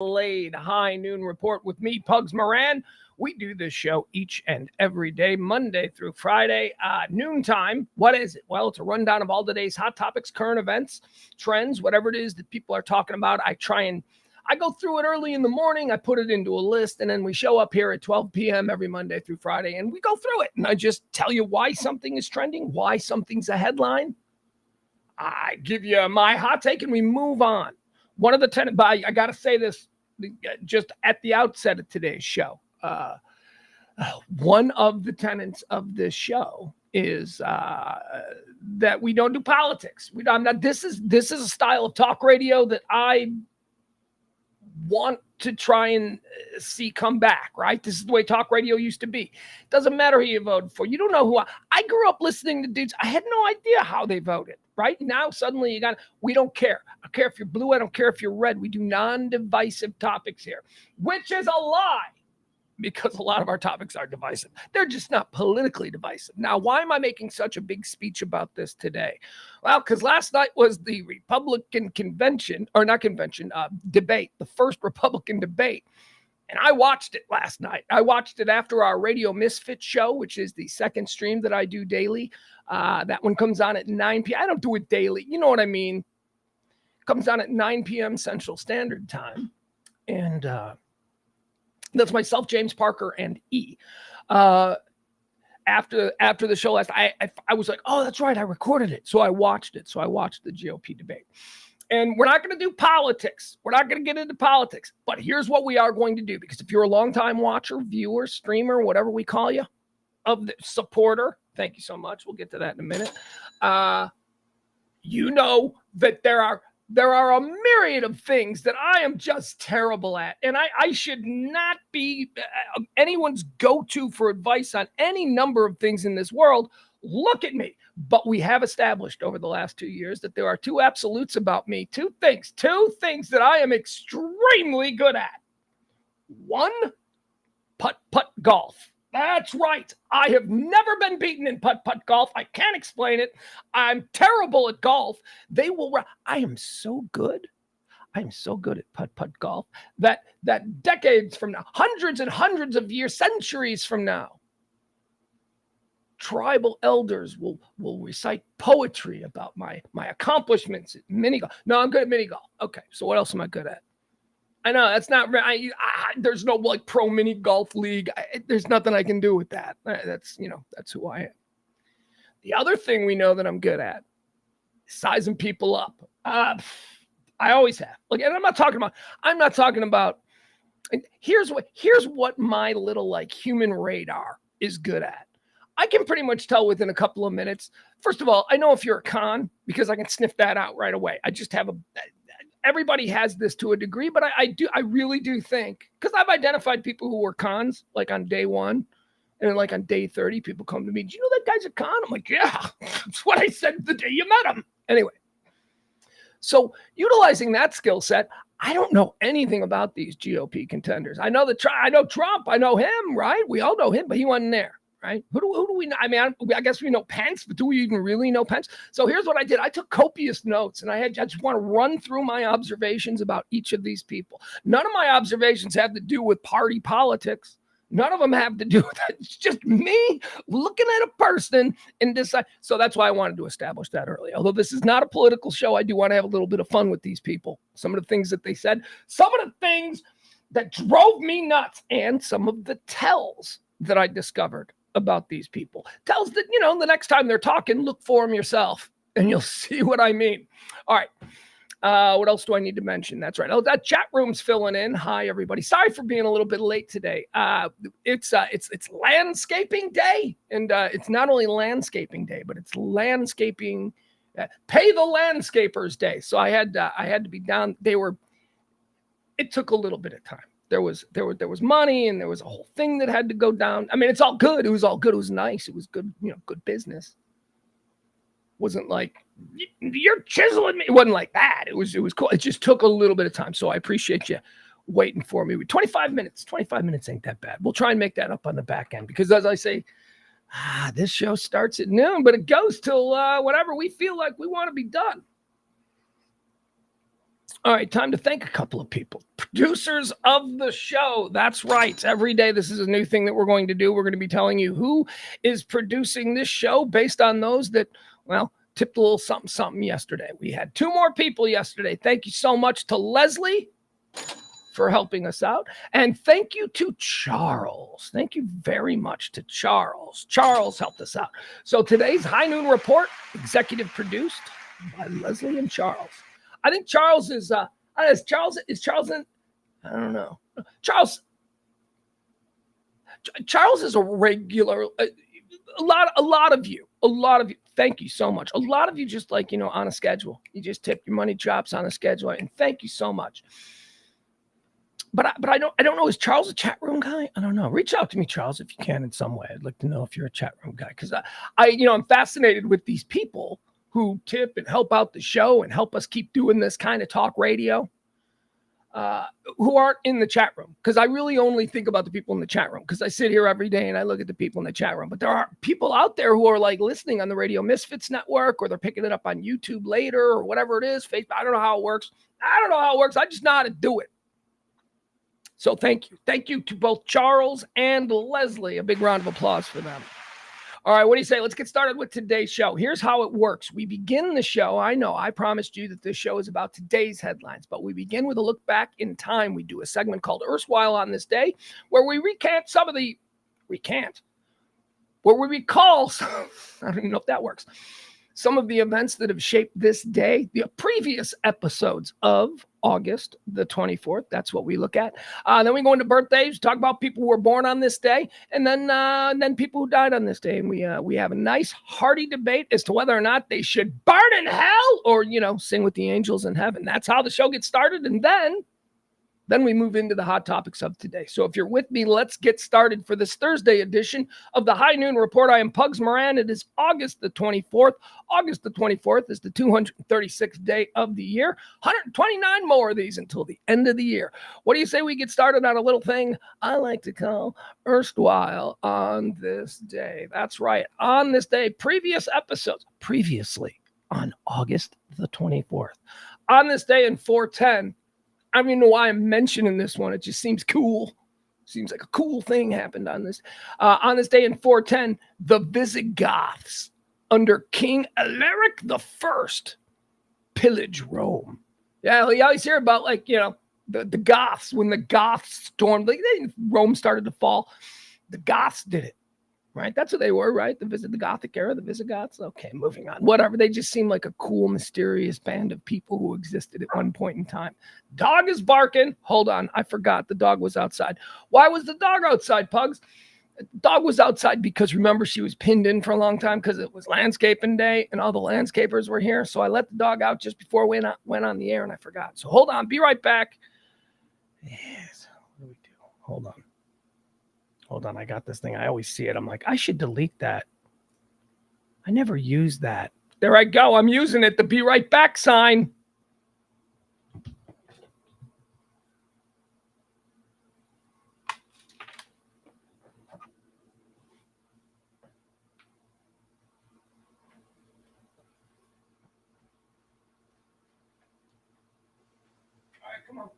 Late High Noon Report with me, Pugs Moran. We do this show each and every day, Monday through Friday, noontime. What is it? Well, it's a rundown of all today's hot topics, current events, trends, whatever it is that people are talking about. I go through it early in the morning. I put it into a list, and then we show up here at 12 p.m. every Monday through Friday, and we go through it. And I just tell you why something is trending, why something's a headline. I give you my hot take, and we move on. One of the tenants, I got to say this just at the outset of today's show. One of the tenets of this show is that we don't do politics. This is a style of talk radio that I want to try and see come back, right? This is the way talk radio used to be. Doesn't matter who you voted for. You don't know who I grew up listening to dudes. I had no idea how they voted. Right now, suddenly we don't care. I don't care if you're blue. I don't care if you're red. We do non-divisive topics here, which is a lie because a lot of our topics are divisive. They're just not politically divisive. Now, why am I making such a big speech about this today? Well, because last night was the Republican convention, or not convention, debate, the first Republican debate. And I watched it last night. I watched it after our Radio Misfit show, which is the second stream that I do daily. That one comes on at 9 p.m. I don't do it daily. You know what I mean? Comes on at 9 p.m. Central Standard Time. And that's myself, James Parker, and E. After the show last night, I was like, oh, that's right. I recorded it. So I watched it. So I watched the GOP debate. And we're not going to do politics. We're not going to get into politics. But here's what we are going to do. Because if you're a longtime watcher, viewer, streamer, whatever we call you, of the supporter, thank you so much. We'll get to that in a minute. You know that there are a myriad of things that I am just terrible at. And I should not be anyone's go-to for advice on any number of things in this world. Look at me. But we have established over the last 2 years that there are two absolutes about me, two things that I am extremely good at. One, putt-putt golf. That's right. I have never been beaten in putt-putt golf. I can't explain it. I'm terrible at golf. I am so good. I am so good at putt-putt golf that decades from now, hundreds and hundreds of years, centuries from now, tribal elders will recite poetry about my accomplishments at mini golf. No, I'm good at mini golf. Okay, so what else am I good at? I know that's not right. There's no like pro mini golf league. There's nothing I can do with that. That's who I am. The other thing we know that I'm good at is sizing people up. I always have. Like, and I'm not talking about. Here's what my little like human radar is good at. I can pretty much tell within a couple of minutes. First of all, I know if you're a con because I can sniff that out right away. I just have everybody has this to a degree, but I really do think, because I've identified people who were cons like on day 1 and like on day 30, people come to me, do you know that guy's a con? I'm like, yeah, that's what I said the day you met him. Anyway, so utilizing that skill set, I don't know anything about these GOP contenders. I know Trump, I know him, right? We all know him, but he wasn't there. Right? Who do we know? I mean, I guess we know Pence, but do we even really know Pence? So here's what I did. I took copious notes, and I just want to run through my observations about each of these people. None of my observations have to do with party politics. None of them have to do with that. It's just me looking at a person and decide. So that's why I wanted to establish that early. Although this is not a political show, I do want to have a little bit of fun with these people. Some of the things that they said, some of the things that drove me nuts, and some of the tells that I discovered about these people. Tells that, the next time they're talking, look for them yourself and you'll see what I mean. All right. What else do I need to mention? That's right. Oh, that chat room's filling in. Hi, everybody. Sorry for being a little bit late today. It's landscaping day. And it's not only landscaping day, but it's landscaping, pay the landscapers day. So I had to be down. It took a little bit of time. There was money, and there was a whole thing that had to go down. I mean, it's all good. It was all good. It was nice. It was good, good business. Wasn't like you're chiseling me. It wasn't like that. It was cool. It just took a little bit of time. So I appreciate you waiting for me. 25 minutes. 25 minutes ain't that bad. We'll try and make that up on the back end because, as I say, this show starts at noon, but it goes till whenever we feel like we want to be done. All right, time to thank a couple of people. Producers of the show. That's right. Every day, this is a new thing that we're going to do. We're going to be telling you who is producing this show based on those that, well, tipped a little something, something yesterday. We had 2 more people yesterday. Thank you so much to Leslie for helping us out. And thank you to Charles. Thank you very much to Charles. Charles helped us out. So today's High Noon Report, executive produced by Leslie and Charles. I think Charles is Charles in, I don't know. Charles is a regular, a lot of you, thank you so much. A lot of you just like, on a schedule. You just tip your money chops on a schedule, and thank you so much. But I don't know. Is Charles a chat room guy? I don't know. Reach out to me, Charles, if you can in some way. I'd like to know if you're a chat room guy, because I'm fascinated with these people who tip and help out the show and help us keep doing this kind of talk radio, who aren't in the chat room. Because I really only think about the people in the chat room, because I sit here every day and I look at the people in the chat room. But there are people out there who are like listening on the Radio Misfits Network, or they're picking it up on YouTube later, or whatever it is. Facebook. I don't know how it works. I just know how to do it. So thank you. Thank you to both Charles and Leslie. A big round of applause for them. All right, what do you say? Let's get started with today's show. Here's how it works. We begin the show. I know I promised you that this show is about today's headlines, but we begin with a look back in time. We do a segment called Erstwhile on This Day, where we recall, I don't even know if that works, some of the events that have shaped this day, the previous episodes of August the 24th. That's what we look at. Then we go into birthdays, talk about people who were born on this day, and then people who died on this day. And we have a nice hearty debate as to whether or not they should burn in hell or, sing with the angels in heaven. That's how the show gets started. And then we move into the hot topics of today. So if you're with me, let's get started for this Thursday edition of the High Noon Report. I am Pugs Moran. It is August the 24th. August the 24th is the 236th day of the year. 129 more of these until the end of the year. What do you say we get started on a little thing I like to call Erstwhile on This Day? That's right. On this day, previous episodes, previously on August the 24th. On this day in 410, I don't even know why I'm mentioning this one. It just seems cool. Seems like a cool thing happened on this. On this day in 410, the Visigoths under King Alaric I pillage Rome. Yeah, you always hear about the Goths. When the Goths stormed, Rome started to fall. The Goths did it. Right? That's what they were, right? The Gothic era, the Visigoths. Okay, moving on. Whatever. They just seem like a cool, mysterious band of people who existed at one point in time. Dog is barking. Hold on. I forgot the dog was outside. Why was the dog outside, Pugs? The dog was outside because, remember, she was pinned in for a long time because it was landscaping day and all the landscapers were here. So I let the dog out just before we went on the air and I forgot. So hold on. Be right back. Yes. What do we do? Hold on, I got this thing. I always see it. I'm like, I should delete that. I never use that. There I go. I'm using it. The be right back sign. All right, come on.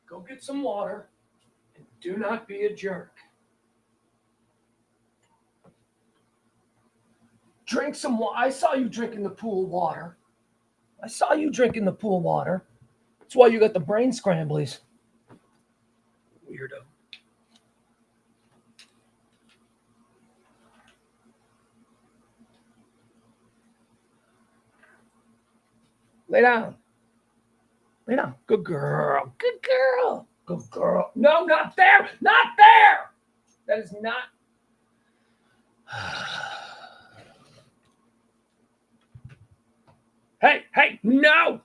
Go get some water. Do not be a jerk. Drink some water. I saw you drinking the pool water. That's why you got the brain scramblies. Weirdo. Lay down. Good girl. No, not there. That is not. Hey, no.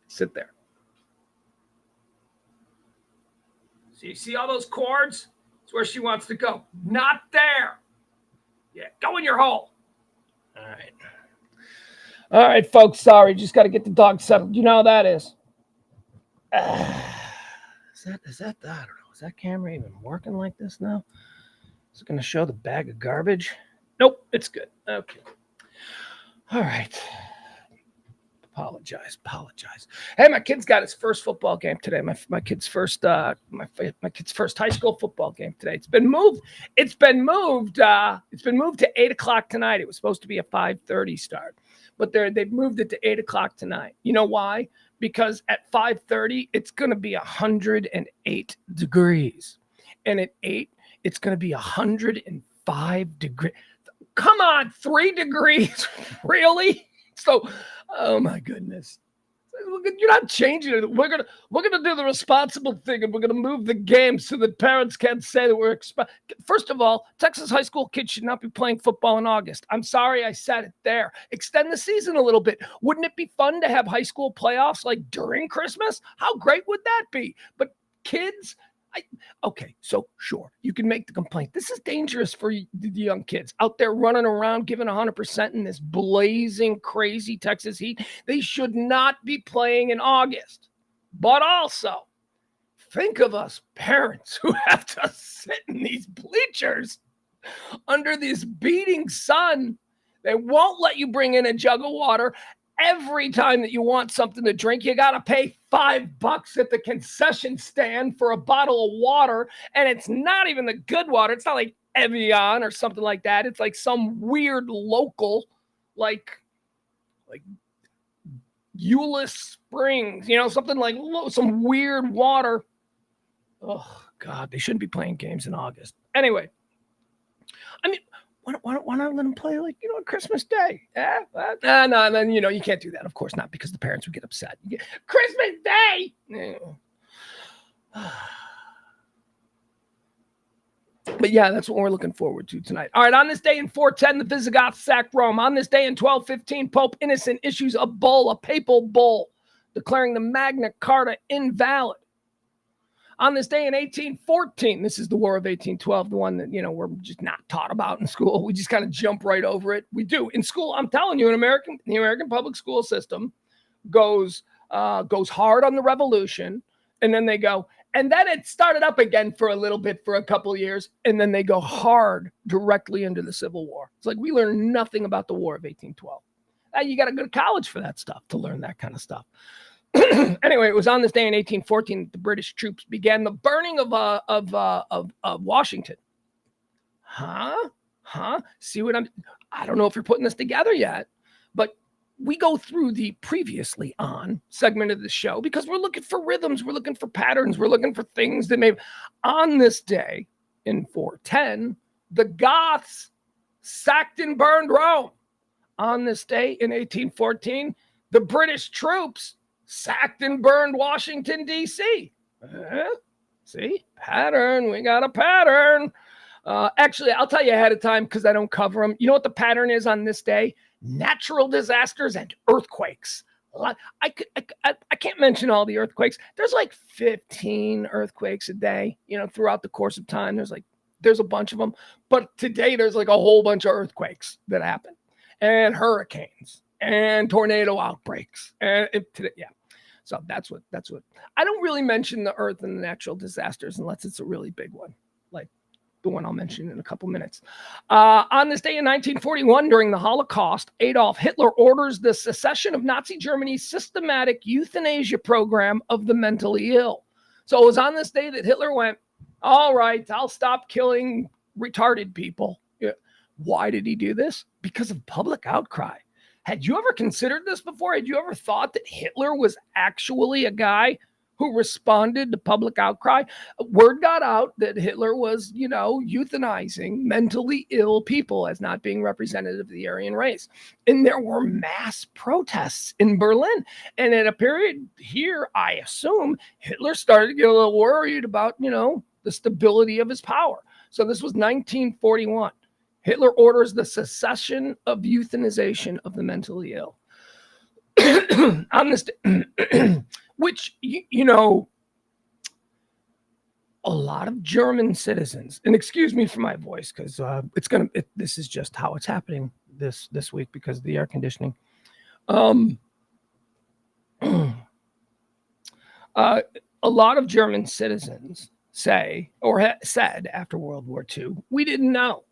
Sit there. So you see all those cords? That's where she wants to go. Not there. Yeah, go in your hole. All right, folks. Sorry, just got to get the dog settled. You know how that is. Is that I don't know. Is that camera even working like this now? Is it going to show the bag of garbage? Nope, it's good. Okay. All right. Apologize. Hey, my kid's got his first football game today. My kid's first my kid's first high school football game today. It's been moved. It's been moved to 8:00 tonight. It was supposed to be a 5:30 start, but they've moved it to 8:00 tonight. You know why? Because at 5:30 it's going to be 108 degrees, and at 8 it's going to be 105 degrees. Come on, 3 degrees, really? So, oh my goodness. You're not changing it. We're gonna do the responsible thing, and we're gonna move the game so that parents can't say that we're First of all, Texas high school kids should not be playing football in August. I'm sorry I said it there. Extend the season a little bit. Wouldn't it be fun to have high school playoffs like during Christmas? How great would that be? But kids, okay, so sure, you can make the complaint. This is dangerous for the young kids out there running around giving 100% in this blazing, crazy Texas heat. They should not be playing in August. But also, think of us parents who have to sit in these bleachers under this beating sun. They won't let you bring in a jug of water. Every time that you want something to drink, you got to pay $5 at the concession stand for a bottle of water. And it's not even the good water. It's not like Evian or something like that. It's like some weird local, like Euless Springs, something like some weird water. Oh, God, they shouldn't be playing games in August. Anyway, I mean, why not let them play on Christmas Day? No, then you can't do that. Of course not, because the parents would get upset. Christmas Day. But yeah, that's what we're looking forward to tonight. All right, on this day in 410, the Visigoths sacked Rome. On this day in 1215, Pope Innocent issues a papal bull, declaring the Magna Carta invalid. On this day in 1814, this is the War of 1812, the one that, we're just not taught about in school. We just kind of jump right over it. We do. In school, I'm telling you, the American public school system goes hard on the Revolution, and then they go, and then it started up again for a little bit for a couple of years, and then they go hard directly into the Civil War. It's like we learn nothing about the War of 1812. You got to go to college for that stuff, to learn that kind of stuff. Anyway, it was on this day in 1814 that the British troops began the burning of Washington. Huh? See what I don't know if you're putting this together yet, but we go through the previously on segment of the show because we're looking for rhythms, we're looking for patterns, we're looking for things that may. On this day in 410, the Goths sacked and burned Rome. On this day in 1814, the British troops sacked and burned Washington, D.C. See? Pattern. We got a pattern. Actually, I'll tell you ahead of time because I don't cover them. You know what the pattern is on this day? Natural disasters and earthquakes. I can't mention all the earthquakes. There's like 15 earthquakes a day, throughout the course of time. There's a bunch of them. But today there's like a whole bunch of earthquakes that happen. And hurricanes. And tornado outbreaks. So that's what I don't really mention the earth and the natural disasters unless it's a really big one, like the one I'll mention in a couple minutes. On this day in 1941, during the Holocaust, Adolf Hitler orders the cessation of Nazi Germany's systematic euthanasia program of the mentally ill. So it was on this day that Hitler went, all right, I'll stop killing retarded people. Yeah. Why did he do this? Because of public outcry. Had you ever considered this before? Had you ever thought that Hitler was actually a guy who responded to public outcry? Word got out that Hitler was, euthanizing mentally ill people as not being representative of the Aryan race. And there were mass protests in Berlin. And at a period here, I assume, Hitler started to get a little worried about, the stability of his power. So this was 1941. Hitler orders the cessation of euthanization of the mentally ill. On this, which, a lot of German citizens, and excuse me for my voice, because this is just how it's happening this week because of the air conditioning. A lot of German citizens say, or said after World War II, we didn't know.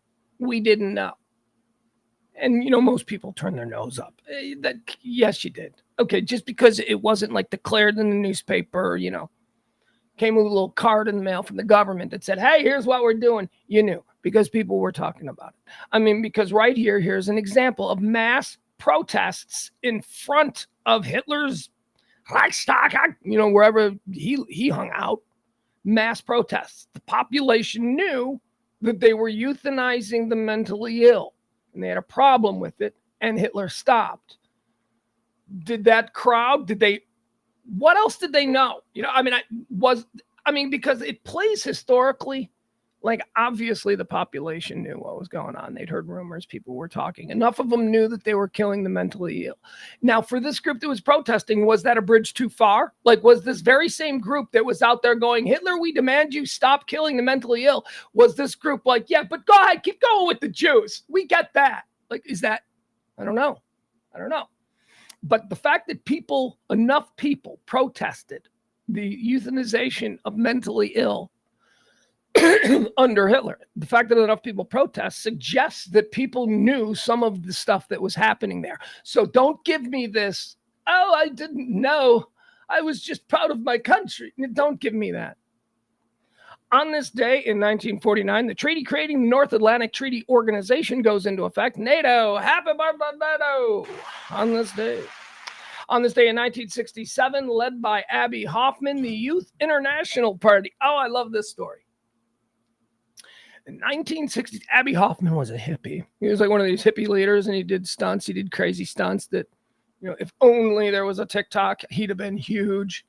And, most people turn their nose up. Yes, you did. Okay, just because it wasn't like declared in the newspaper, came with a little card in the mail from the government that said, hey, here's what we're doing. You knew because people were talking about it. I mean, because right here's an example of mass protests in front of Hitler's Reichstag, wherever he hung out, mass protests. The population knew that they were euthanizing the mentally ill, and they had a problem with it, and Hitler stopped. Did that crowd, what else did they know? Because it plays historically, like obviously the population knew what was going on. They'd heard rumors, people were talking. Enough of them knew that they were killing the mentally ill. Now, for this group that was protesting, was that a bridge too far? Like, was this very same group that was out there going, Hitler, we demand you stop killing the mentally ill? Was this group like, yeah, but go ahead, keep going with the Jews. We get that. Like, is that, I don't know. But the fact that enough people protested the euthanization of mentally ill under Hitler, the fact that enough people protest suggests that people knew some of the stuff that was happening there. So don't give me this, oh, I didn't know. I was just proud of my country. Don't give me that. On this day in 1949, the treaty creating the North Atlantic Treaty Organization goes into effect. NATO, happy birthday, NATO! On this day in 1967, led by Abbie Hoffman, the Youth International Party. Oh, I love this story. In 1960s, Abbie Hoffman was a hippie. He was like one of these hippie leaders, and he did stunts. He did crazy stunts that, if only there was a TikTok, he'd have been huge.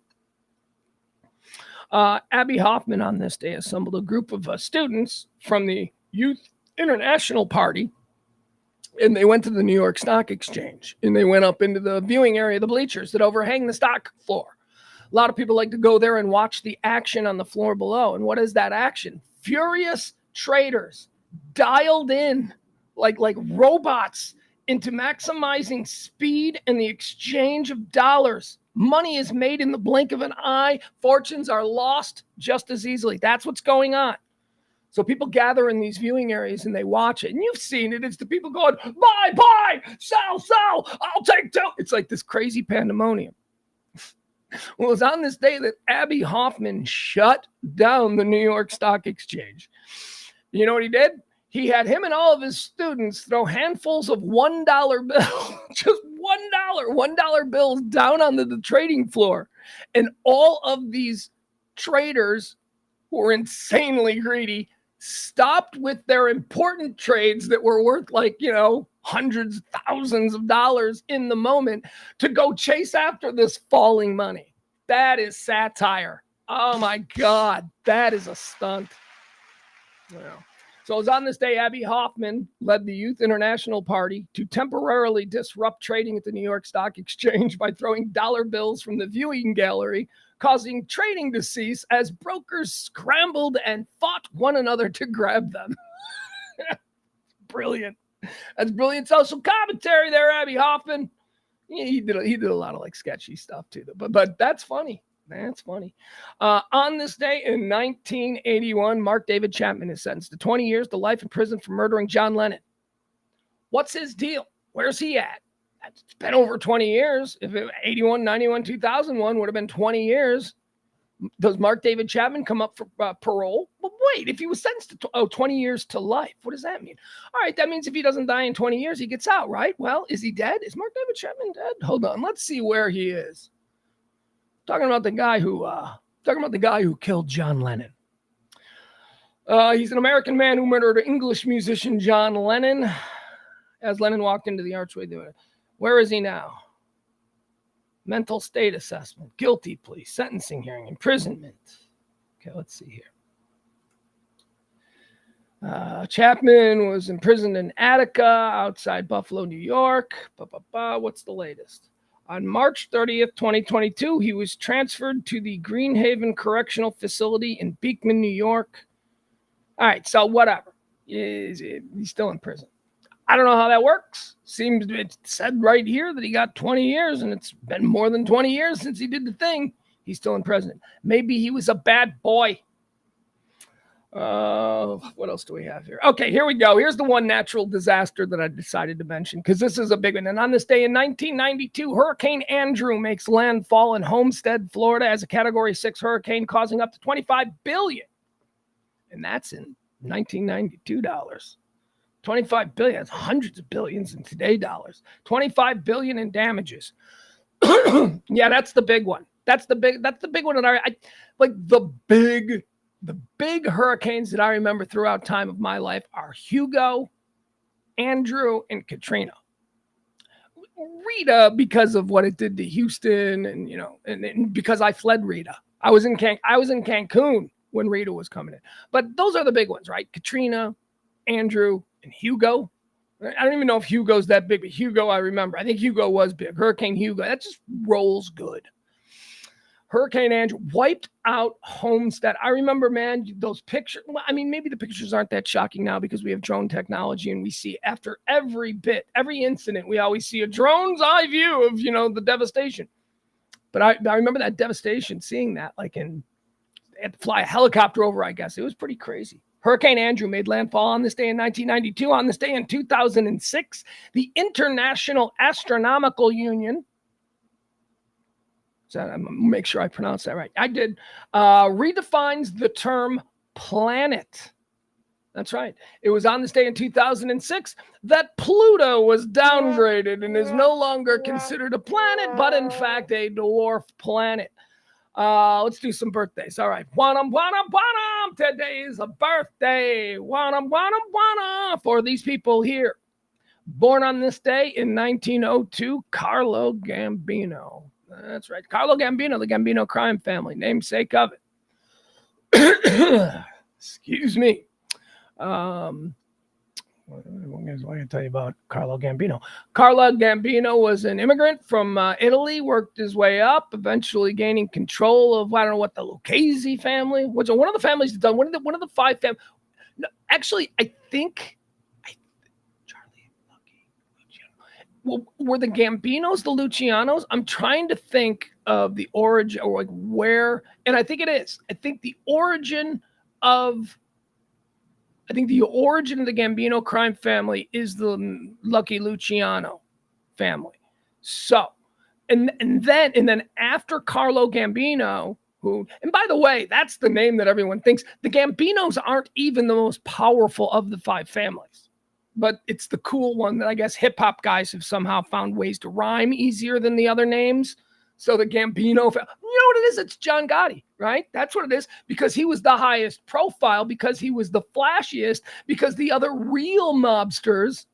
Abbie Hoffman on this day assembled a group of students from the Youth International Party, and they went to the New York Stock Exchange, and they went up into the viewing area, the bleachers that overhang the stock floor. A lot of people like to go there and watch the action on the floor below. And what is that action? Furious traders dialed in like robots into maximizing speed and the exchange of dollars. Money is made in the blink of an eye. Fortunes are lost just as easily. That's what's going on. So people gather in these viewing areas and they watch it. And you've seen it. It's the people going, buy, sell, I'll take two. It's like this crazy pandemonium. Well, it was on this day that Abbie Hoffman shut down the New York Stock Exchange. You know what he did? He had him and all of his students throw handfuls of $1 bills, just $1 bills down onto the trading floor. And all of these traders who were insanely greedy stopped with their important trades that were worth hundreds, thousands of dollars in the moment to go chase after this falling money. That is satire. Oh my God, that is a stunt. Well, so it was on this day Abbie Hoffman led the Youth International Party to temporarily disrupt trading at the New York Stock Exchange by throwing dollar bills from the viewing gallery, causing trading to cease as brokers scrambled and fought one another to grab them. Brilliant. That's brilliant social commentary there, Abbie Hoffman. He did a lot of sketchy stuff too, but that's funny. That's funny. On this day in 1981, Mark David Chapman is sentenced to 20 years to life in prison for murdering John Lennon. What's his deal? Where's he at? It's been over 20 years. If it 81, 91, 2001 would have been 20 years. Does Mark David Chapman come up for parole? Well, wait, if he was sentenced to 20 years to life, what does that mean? All right, that means if he doesn't die in 20 years, he gets out, right? Well, is he dead? Is Mark David Chapman dead? Hold on, let's see where he is. Talking about the guy who killed John Lennon. He's an American man who murdered English musician John Lennon as Lennon walked into the archway. Where is he now? Mental state assessment, guilty plea, sentencing hearing, imprisonment. Okay, let's see here. Chapman was imprisoned in Attica outside Buffalo, New York. What's the latest? On March 30th, 2022, he was transferred to the Greenhaven Correctional Facility in Beekman, New York. All right, so whatever. He's still in prison. I don't know how that works. It said right here that he got 20 years, and it's been more than 20 years since he did the thing. He's still in prison. Maybe he was a bad boy. What else do we have here? Okay, here we go. Here's the one natural disaster that I decided to mention because this is a big one. And on this day in 1992, Hurricane Andrew makes landfall in Homestead, Florida, as a Category 6 hurricane, causing up to $25 billion. And that's in 1992 dollars. 25 billion. That's hundreds of billions in today dollars. 25 billion in damages. Yeah, that's the big one. That's the big one that I like. The big hurricanes that I remember throughout time of my life are Hugo, Andrew, and Katrina. Rita, because of what it did to Houston, and and because I fled Rita. I was in Cancun when Rita was coming in. But those are the big ones, right? Katrina, Andrew, and Hugo. I don't even know if Hugo's that big, but Hugo, I remember. I think Hugo was big. Hurricane Hugo, that just rolls good. Hurricane Andrew wiped out Homestead. I remember, man, those pictures. Well, I mean, maybe the pictures aren't that shocking now because we have drone technology and we see after every incident, we always see a drone's eye view of, the devastation. But I remember that devastation, seeing that, like they had to fly a helicopter over, I guess. It was pretty crazy. Hurricane Andrew made landfall on this day in 1992. On this day in 2006, the International Astronomical Union, I'm going to make sure I pronounce that right. I did. Redefines the term planet. That's right. It was on this day in 2006 that Pluto was downgraded and is no longer considered a planet, but in fact a dwarf planet. Let's do some birthdays. All right. Wanam. Today is a birthday. Wanam for these people here. Born on this day in 1902, Carlo Gambino. That's right. Carlo Gambino, the Gambino crime family, namesake of it. Excuse me. What can I tell you about Carlo Gambino? Carlo Gambino was an immigrant from Italy, worked his way up, eventually gaining control of, I don't know what, the Lucchese family, which one of the families has done, one of the five families. No, actually, I think Charlie, Lucky, Luciano. Well, were the Gambinos the Lucianos? I'm trying to think of the origin, or like where, and I think it is. I think the origin of the Gambino crime family is the Lucky Luciano family. So, and then after Carlo Gambino, who, and by the way, that's the name that everyone thinks. The Gambinos aren't even the most powerful of the five families, but it's the cool one that I guess hip hop guys have somehow found ways to rhyme easier than the other names. So the Gambino, you know what it is? It's John Gotti, right? That's what it is, because he was the highest profile, because he was the flashiest, because the other real mobsters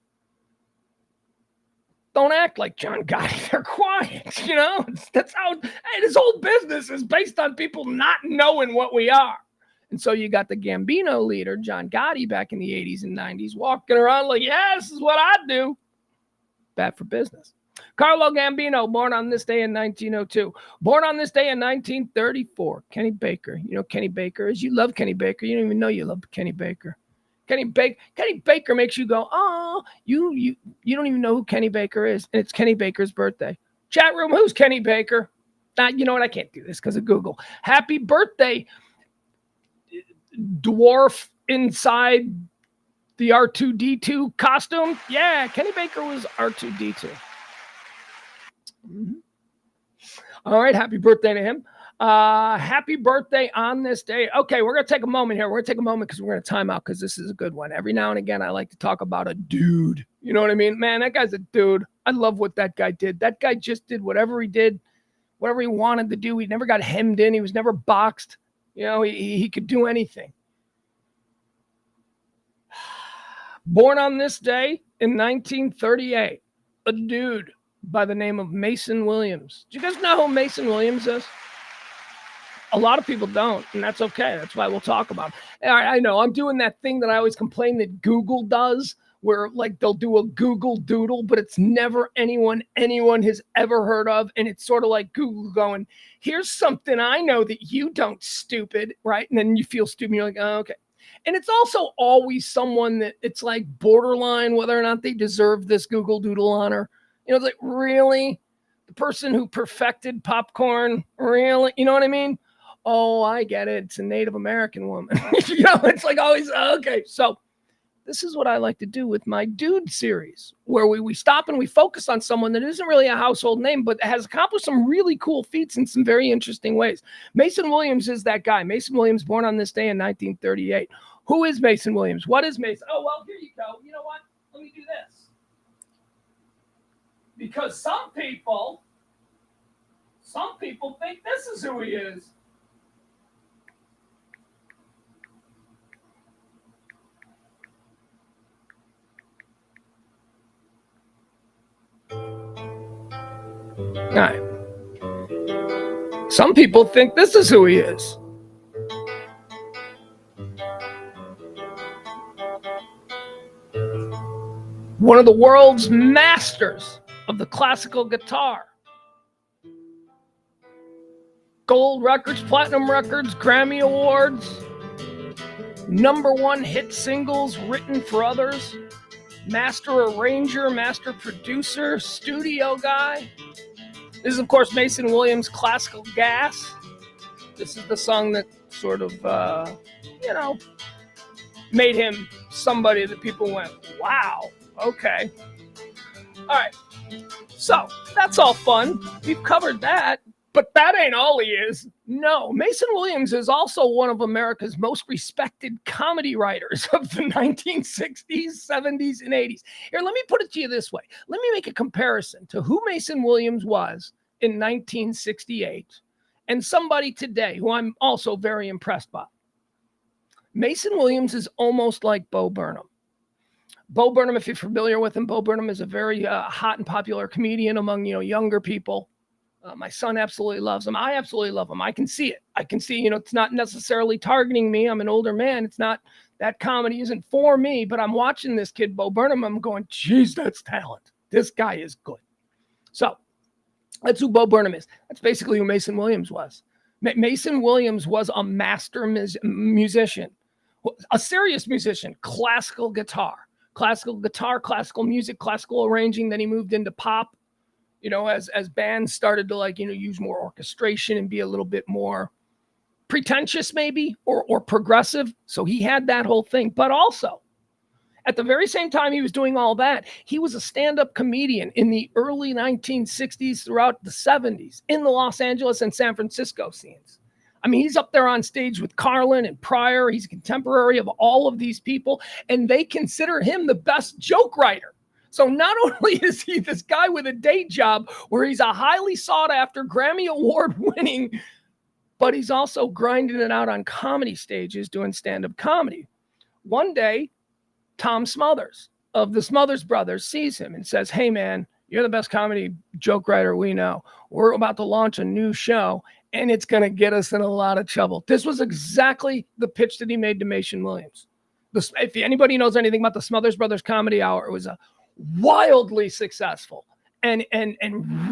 don't act like John Gotti. They're quiet, That's how his whole business is based on people not knowing what we are. And so you got the Gambino leader, John Gotti, back in the 80s and 90s, walking around like, yeah, this is what I do. Bad for business. Carlo Gambino, born on this day in 1902. Born on this day in 1934. Kenny Baker. You know Kenny Baker is? You love Kenny Baker. You don't even know you love Kenny Baker. Kenny Baker makes you go, oh, you don't even know who Kenny Baker is. And it's Kenny Baker's birthday. Chat room, who's Kenny Baker? You know what? I can't do this because of Google. Happy birthday, dwarf inside the R2-D2 costume. Yeah, Kenny Baker was R2-D2. Mm-hmm. All right, happy birthday to him. Happy birthday on this day. Okay, we're going to take a moment here. We're going to take a moment because we're going to time out because this is a good one. Every now and again, I like to talk about a dude. You know what I mean? Man, that guy's a dude. I love what that guy did. That guy just did whatever he did, whatever he wanted to do. He never got hemmed in. He was never boxed. He could do anything. Born on this day in 1938, a dude by the name of Mason Williams. Do you guys know who Mason Williams is? A lot of people don't, and that's okay. That's why we'll talk about it. I know I'm doing that thing that I always complain that Google does, where like they'll do a Google Doodle, but it's never anyone has ever heard of. And it's sort of like Google going, here's something I know that you don't, stupid, right? And then you feel stupid. You're like, oh, okay. And it's also always someone that it's like borderline whether or not they deserve this Google Doodle honor. It's like, really? The person who perfected popcorn? Really? You know what I mean? Oh, I get it. It's a Native American woman. It's like always, okay. So this is what I like to do with my dude series, where we stop and we focus on someone that isn't really a household name, but has accomplished some really cool feats in some very interesting ways. Mason Williams is that guy. Mason Williams, born on this day in 1938. Who is Mason Williams? What is Mason? Oh, well, here you go. You know what? Let me do this. Because some people think this is who he is. All right. Some people think this is who he is. One of the world's masters of the classical guitar. Gold records, platinum records, Grammy Awards, #1 hit singles written for others, master arranger, master producer, studio guy. This is, of course, Mason Williams' Classical Gas. This is the song that sort of, made him somebody that people went, wow, okay. All right, so that's all fun. We've covered that, but that ain't all he is. No, Mason Williams is also one of America's most respected comedy writers of the 1960s, 70s, and 80s. Here, let me put it to you this way. Let me make a comparison to who Mason Williams was in 1968 and somebody today who I'm also very impressed by. Mason Williams is almost like Bo Burnham. Bo Burnham, if you're familiar with him, Bo Burnham is a very hot and popular comedian among younger people. My son absolutely loves him. I absolutely love him. I can see it. I can see, it's not necessarily targeting me. I'm an older man. It's not, that comedy isn't for me, but I'm watching this kid, Bo Burnham. I'm going, geez, that's talent. This guy is good. So that's who Bo Burnham is. That's basically who Mason Williams was. Mason Williams was a master musician, a serious musician, classical guitar, classical music, classical arranging. Then he moved into pop. As bands started to use more orchestration and be a little bit more pretentious maybe, or progressive. So he had that whole thing. But also, at the very same time he was doing all that, he was a stand-up comedian in the early 1960s throughout the 70s in the Los Angeles and San Francisco scenes. I mean, he's up there on stage with Carlin and Pryor. He's a contemporary of all of these people, and they consider him the best joke writer. So not only is he this guy with a day job where he's a highly sought after Grammy Award winning, but he's also grinding it out on comedy stages doing stand-up comedy. One day, Tom Smothers of the Smothers Brothers sees him and says, hey man, you're the best comedy joke writer we know. We're about to launch a new show and it's going to get us in a lot of trouble. This was exactly the pitch that he made to Mason Williams. If anybody knows anything about the Smothers Brothers Comedy Hour, it was a wildly successful and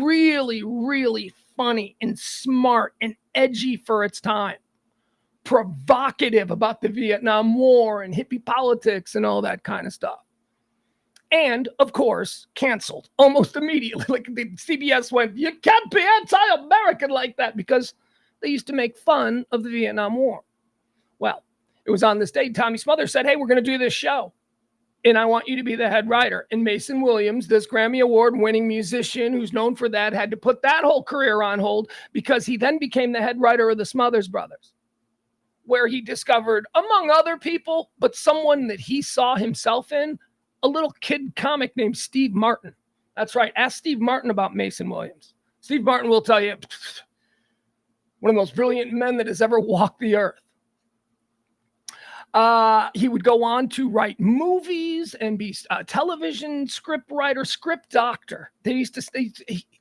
really, really funny and smart and edgy for its time. Provocative about the Vietnam War and hippie politics and all that kind of stuff. And, of course, canceled almost immediately. Like the CBS went, you can't be anti-American like that, because they used to make fun of the Vietnam War. Well, it was on this day Tommy Smothers said, hey, we're going to do this show, and I want you to be the head writer. And Mason Williams, this Grammy Award-winning musician who's known for that, had to put that whole career on hold because he then became the head writer of the Smothers Brothers, where he discovered, among other people, but someone that he saw himself in, a little kid comic named Steve Martin. That's right. Ask Steve Martin about Mason Williams. Steve Martin will tell you, one of the most brilliant men that has ever walked the earth. He would go on to write movies and be a television script writer, script doctor. They used to say,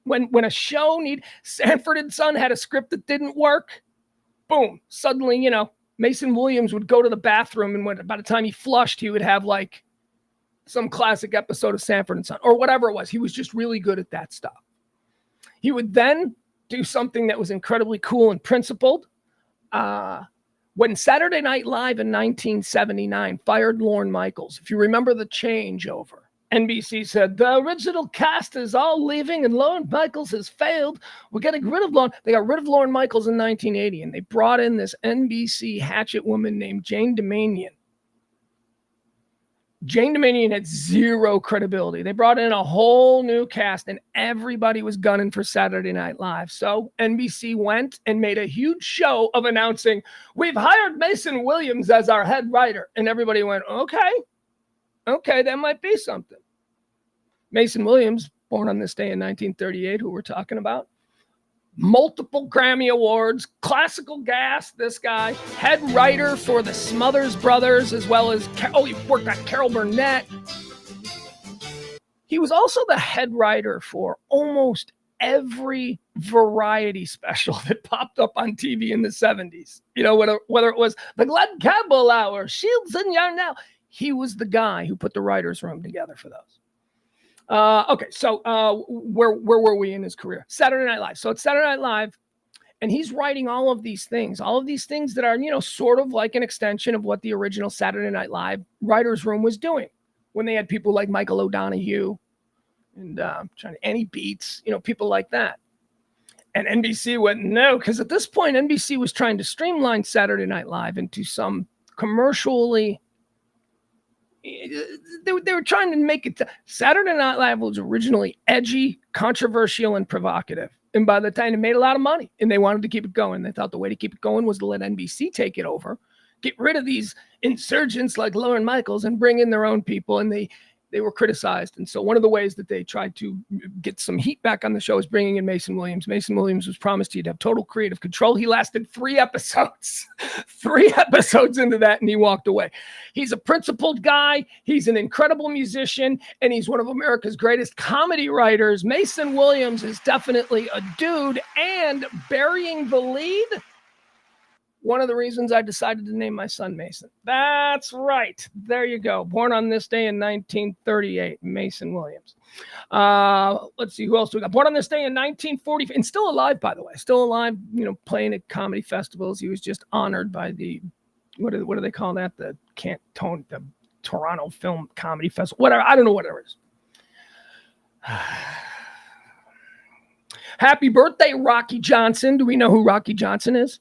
when a show Sanford and Son had a script that didn't work, boom, suddenly, Mason Williams would go to the bathroom, and by the time he flushed, he would have like some classic episode of Sanford and Son or whatever it was. He was just really good at that stuff. He would then do something that was incredibly cool and principled. When Saturday Night Live in 1979 fired Lorne Michaels, if you remember the changeover, NBC said, the original cast is all leaving and Lorne Michaels has failed. We're getting rid of Lorne. They got rid of Lorne Michaels in 1980, and they brought in this NBC hatchet woman named Jane Damanian. Jane Damanian had zero credibility. They brought in a whole new cast, and everybody was gunning for Saturday Night Live. So NBC went and made a huge show of announcing, we've hired Mason Williams as our head writer. And everybody went, okay, that might be something. Mason Williams, born on this day in 1938, who we're talking about. Multiple Grammy Awards, classical gas, this guy. Head writer for the Smothers Brothers, as well as, he worked on Carol Burnett. He was also the head writer for almost every variety special that popped up on TV in the 70s. You know, whether it was the Glenn Campbell Hour, Shields and Yarnell. He was the guy who put the writer's room together for those. Okay, so where were we in his career? Saturday Night Live. So it's Saturday Night Live, and he's writing all of these things that are, you know, sort of like an extension of what the original Saturday Night Live writer's room was doing when they had people like Michael O'Donoghue and Annie Beats, you know, people like that. And NBC went, no, because at this point, NBC was trying to streamline Saturday Night Live into some commercially. They were trying to make it. Saturday Night Live was originally edgy, controversial, and provocative. And by the time it made a lot of money, and they wanted to keep it going, they thought the way to keep it going was to let NBC take it over, get rid of these insurgents like Lorne Michaels, and bring in their own people. And they were criticized. And so one of the ways that they tried to get some heat back on the show is bringing in Mason Williams. Mason Williams was promised he'd have total creative control. He lasted 3 episodes, 3 episodes into that, and he walked away. He's a principled guy. He's an incredible musician, and he's one of America's greatest comedy writers. Mason Williams is definitely a dude, and burying the lead, one of the reasons I decided to name my son Mason. That's right. There you go. Born on this day in 1938, Mason Williams. Let's see, who else do we got? Born on this day in 1940, and still alive, by the way. Still alive, you know, playing at comedy festivals. He was just honored by the, what do they call that? The Toronto Film Comedy Festival. Whatever. I don't know what it is. Happy birthday, Rocky Johnson. Do we know who Rocky Johnson is?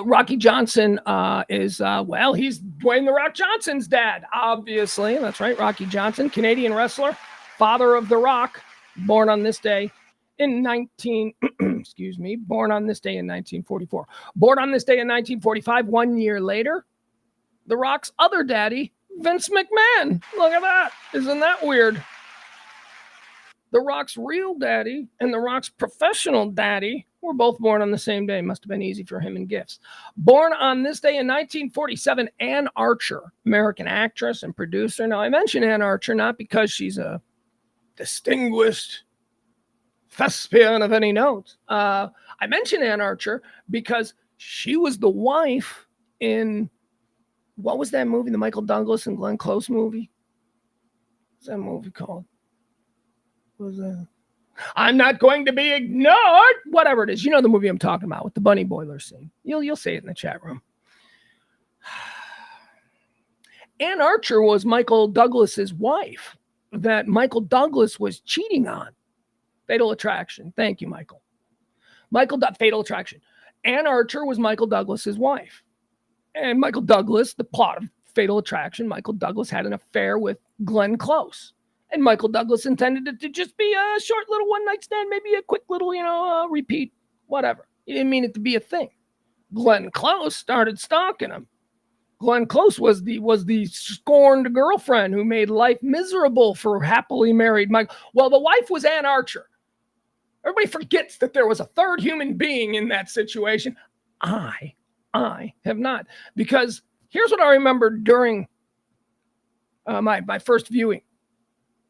Rocky Johnson is, he's Dwayne "The Rock" Johnson's dad, obviously. That's right, Rocky Johnson, Canadian wrestler, father of The Rock, born on this day in born on this day in 1944. Born on this day in 1945, 1 year later, The Rock's other daddy, Vince McMahon. Look at that. Isn't that weird? The Rock's real daddy and The Rock's professional daddy were both born on the same day. Must have been easy for him in gifts. Born on this day in 1947, Anne Archer, American actress and producer. Now, I mention Anne Archer not because she's a distinguished thespian of any note. I mention Anne Archer because she was the wife in, what was that movie? The Michael Douglas and Glenn Close movie? What's that movie called? Was I'm not going to be ignored. Whatever it is, you know the movie I'm talking about with the bunny boiler scene. You'll say it in the chat room. Anne Archer was Michael Douglas's wife that Michael Douglas was cheating on. Fatal Attraction. Thank you, Michael. Fatal Attraction. Anne Archer was Michael Douglas's wife, and Michael Douglas, the plot of Fatal Attraction, Michael Douglas had an affair with Glenn Close. And Michael Douglas intended it to just be a short little one-night stand, maybe a quick little, repeat, whatever. He didn't mean it to be a thing. Glenn Close started stalking him. Glenn Close was the scorned girlfriend who made life miserable for happily married Michael. Well, the wife was Anne Archer. Everybody forgets that there was a third human being in that situation. I have not. Because here's what I remember during my first viewing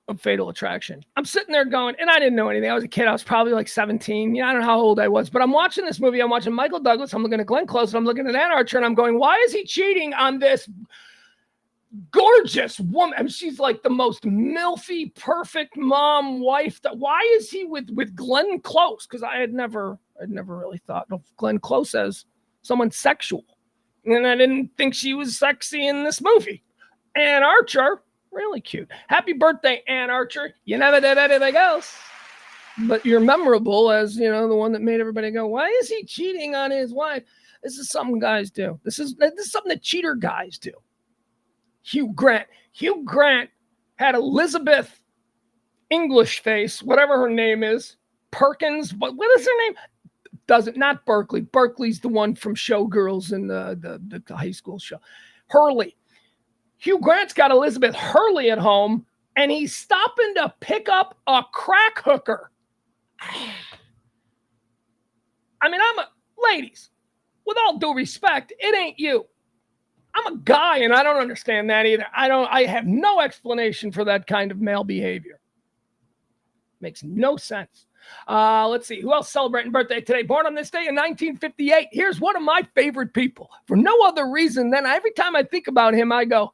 of Fatal Attraction. I'm sitting there going, and I didn't know anything. I was a kid. I was probably like 17. I don't know how old I was, but I'm watching this movie. I'm watching Michael Douglas. I'm looking at Glenn Close, and I'm looking at Anne Archer, and I'm going, why is he cheating on this gorgeous woman? I mean, she's like the most milfy, perfect mom, wife. Why is he with Glenn Close? Because I'd never really thought of Glenn Close as someone sexual. And I didn't think she was sexy in this movie. Anne Archer Really cute. Happy birthday, Ann Archer. You never did anything else. But you're memorable as, the one that made everybody go, why is he cheating on his wife? This is something guys do. This is something that cheater guys do. Hugh Grant. Hugh Grant had Elizabeth English face, whatever her name is. Perkins. What is her name? Not Berkeley. Berkeley's the one from Showgirls in the high school show. Hurley. Hugh Grant's got Elizabeth Hurley at home, and he's stopping to pick up a crack hooker. I mean, ladies, with all due respect, it ain't you. I'm a guy, and I don't understand that either. I have no explanation for that kind of male behavior. Makes no sense. Let's see. Who else celebrating birthday today? Born on this day in 1958. Here's one of my favorite people. For no other reason than every time I think about him, I go,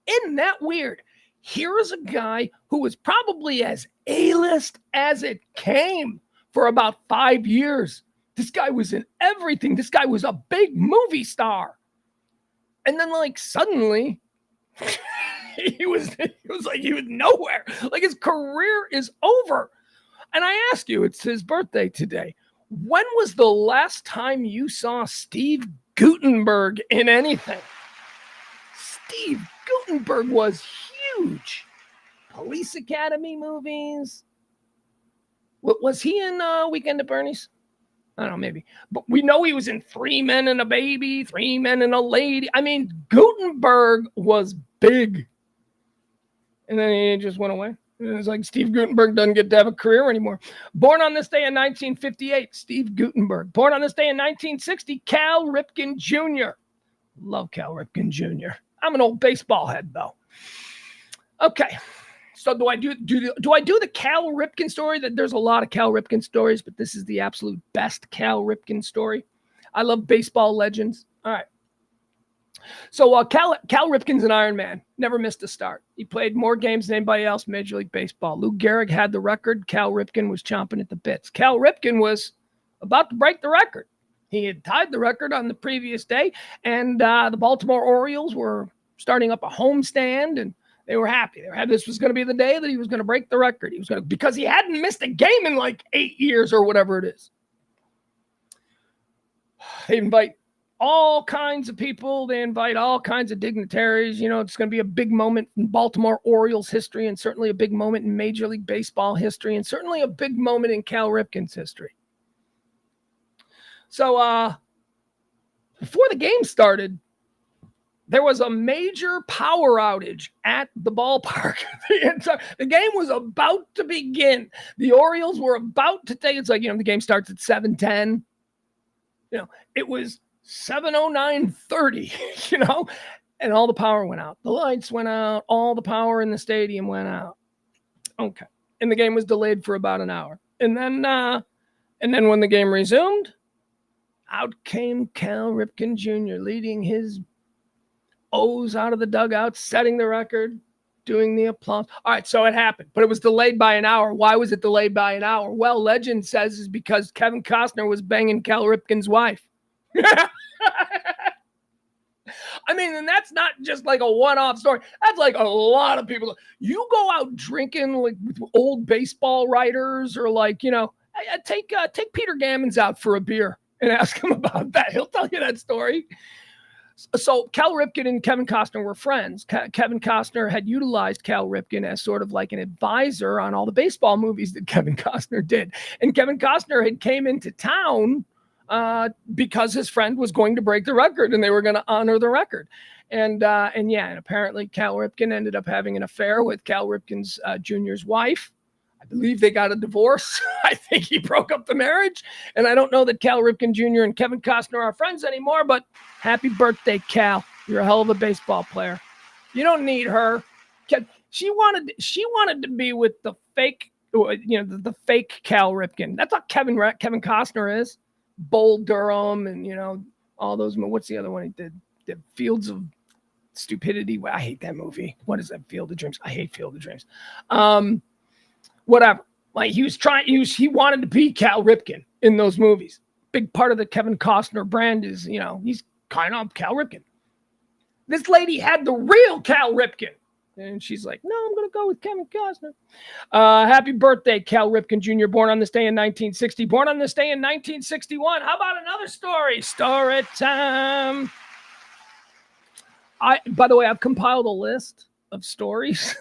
isn't that weird? Here is a guy who was probably as A-list as it came for about 5 years. This guy was in everything. This guy was a big movie star. And then suddenly he was nowhere. Like his career is over. And I ask you, it's his birthday today. When was the last time you saw Steve Guttenberg in anything? Steve Guttenberg was huge. Police Academy movies. Was he in Weekend at Bernie's? I don't know, maybe. But we know he was in Three Men and a Baby, Three Men and a Lady. I mean, Guttenberg was big. And then he just went away. It's like Steve Guttenberg doesn't get to have a career anymore. Born on this day in 1958, Steve Guttenberg. Born on this day in 1960, Cal Ripken Jr. Love Cal Ripken Jr. I'm an old baseball head, though. Okay. So do I do the Cal Ripken story? That there's a lot of Cal Ripken stories, but this is the absolute best Cal Ripken story. I love baseball legends. All right. So Cal Ripken's an Iron Man. Never missed a start. He played more games than anybody else in Major League Baseball. Lou Gehrig had the record. Cal Ripken was chomping at the bits. Cal Ripken was about to break the record. He had tied the record on the previous day, and the Baltimore Orioles were starting up a homestand, and they were happy. This was going to be the day that he was going to break the record. Because he hadn't missed a game in 8 years or whatever it is. They invite all kinds of people. They invite all kinds of dignitaries. It's going to be a big moment in Baltimore Orioles history, and certainly a big moment in Major League Baseball history, and certainly a big moment in Cal Ripken's history. So before the game started, there was a major power outage at the ballpark. The game was about to begin. The Orioles were about to take, it's the game starts at 7:10. It was 7:09:30, and all the power went out. The lights went out. All the power in the stadium went out. Okay. And the game was delayed for about an hour. And then when the game resumed, out came Cal Ripken Jr. leading his O's out of the dugout, setting the record, doing the applause. All right, so it happened, but it was delayed by an hour. Why was it delayed by an hour? Well, legend says is because Kevin Costner was banging Cal Ripken's wife. I mean, and that's not just a one-off story. That's a lot of people. You go out drinking with old baseball writers, or take Peter Gammons out for a beer and ask him about that. He'll tell you that story. So Cal Ripken and Kevin Costner were friends. Kevin Costner had utilized Cal Ripken as sort of an advisor on all the baseball movies that Kevin Costner did. And Kevin Costner had came into town because his friend was going to break the record, and they were going to honor the record. And apparently Cal Ripken ended up having an affair with Cal Ripken's Jr.'s wife. I believe they got a divorce. I think he broke up the marriage. And I don't know that Cal Ripken Jr. and Kevin Costner are friends anymore, but happy birthday, Cal. You're a hell of a baseball player. You don't need her. She wanted to be with the fake, the fake Cal Ripken. That's what Kevin Costner is. Bull Durham and, all those. What's the other one he did? The Fields of Stupidity. I hate that movie. What is that? Field of Dreams. I hate Field of Dreams. Whatever. He wanted to be Cal Ripken in those movies. Big part of the Kevin Costner brand is, he's kind of Cal Ripken. This lady had the real Cal Ripken. And she's like, no, I'm going to go with Kevin Costner. Happy birthday, Cal Ripken Jr., born on this day in 1960. Born on this day in 1961. How about another story? Story time. By the way, I've compiled a list of stories.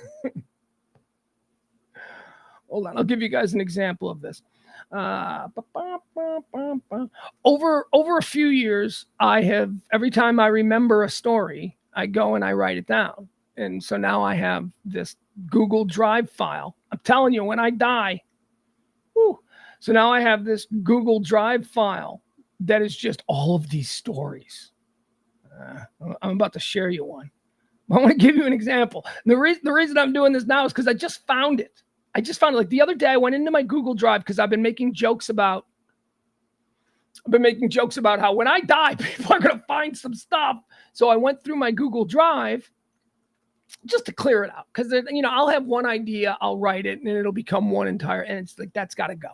Hold on, I'll give you guys an example of this. Over a few years, I have, every time I remember a story, I go and I write it down. And so now I have this Google Drive file. I'm telling you, when I die, whew, so now I have this Google Drive file that is just all of these stories. I'm about to share you one. I want to give you an example. The reason I'm doing this now is because I just found it. Like the other day, I went into my Google Drive because I've been making jokes about how when I die, people are going to find some stuff. So I went through my Google Drive just to clear it out, because I'll have one idea, I'll write it, and it'll become one entire, and it's like, that's got to go.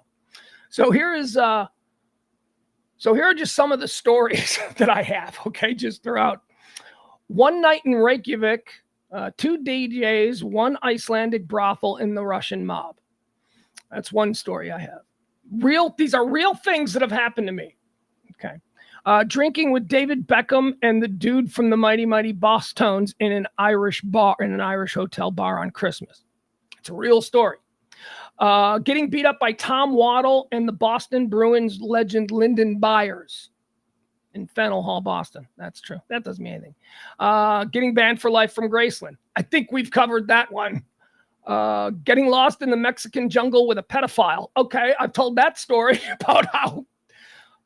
So here are just some of the stories that I have. Okay, just throughout. One night in Reykjavik, 2 DJs, 1 Icelandic brothel, and the Russian mob. That's one story I have. These are real things that have happened to me. Okay. Drinking with David Beckham and the dude from the Mighty Mighty Boss Tones in an Irish hotel bar on Christmas. It's a real story. Getting beat up by Tom Waddle and the Boston Bruins legend Lyndon Byers in Fennel Hall, Boston. That's true. That doesn't mean anything. Getting banned for life from Graceland. I think we've covered that one. Getting lost in the Mexican jungle with a pedophile. Okay, I've told that story about how,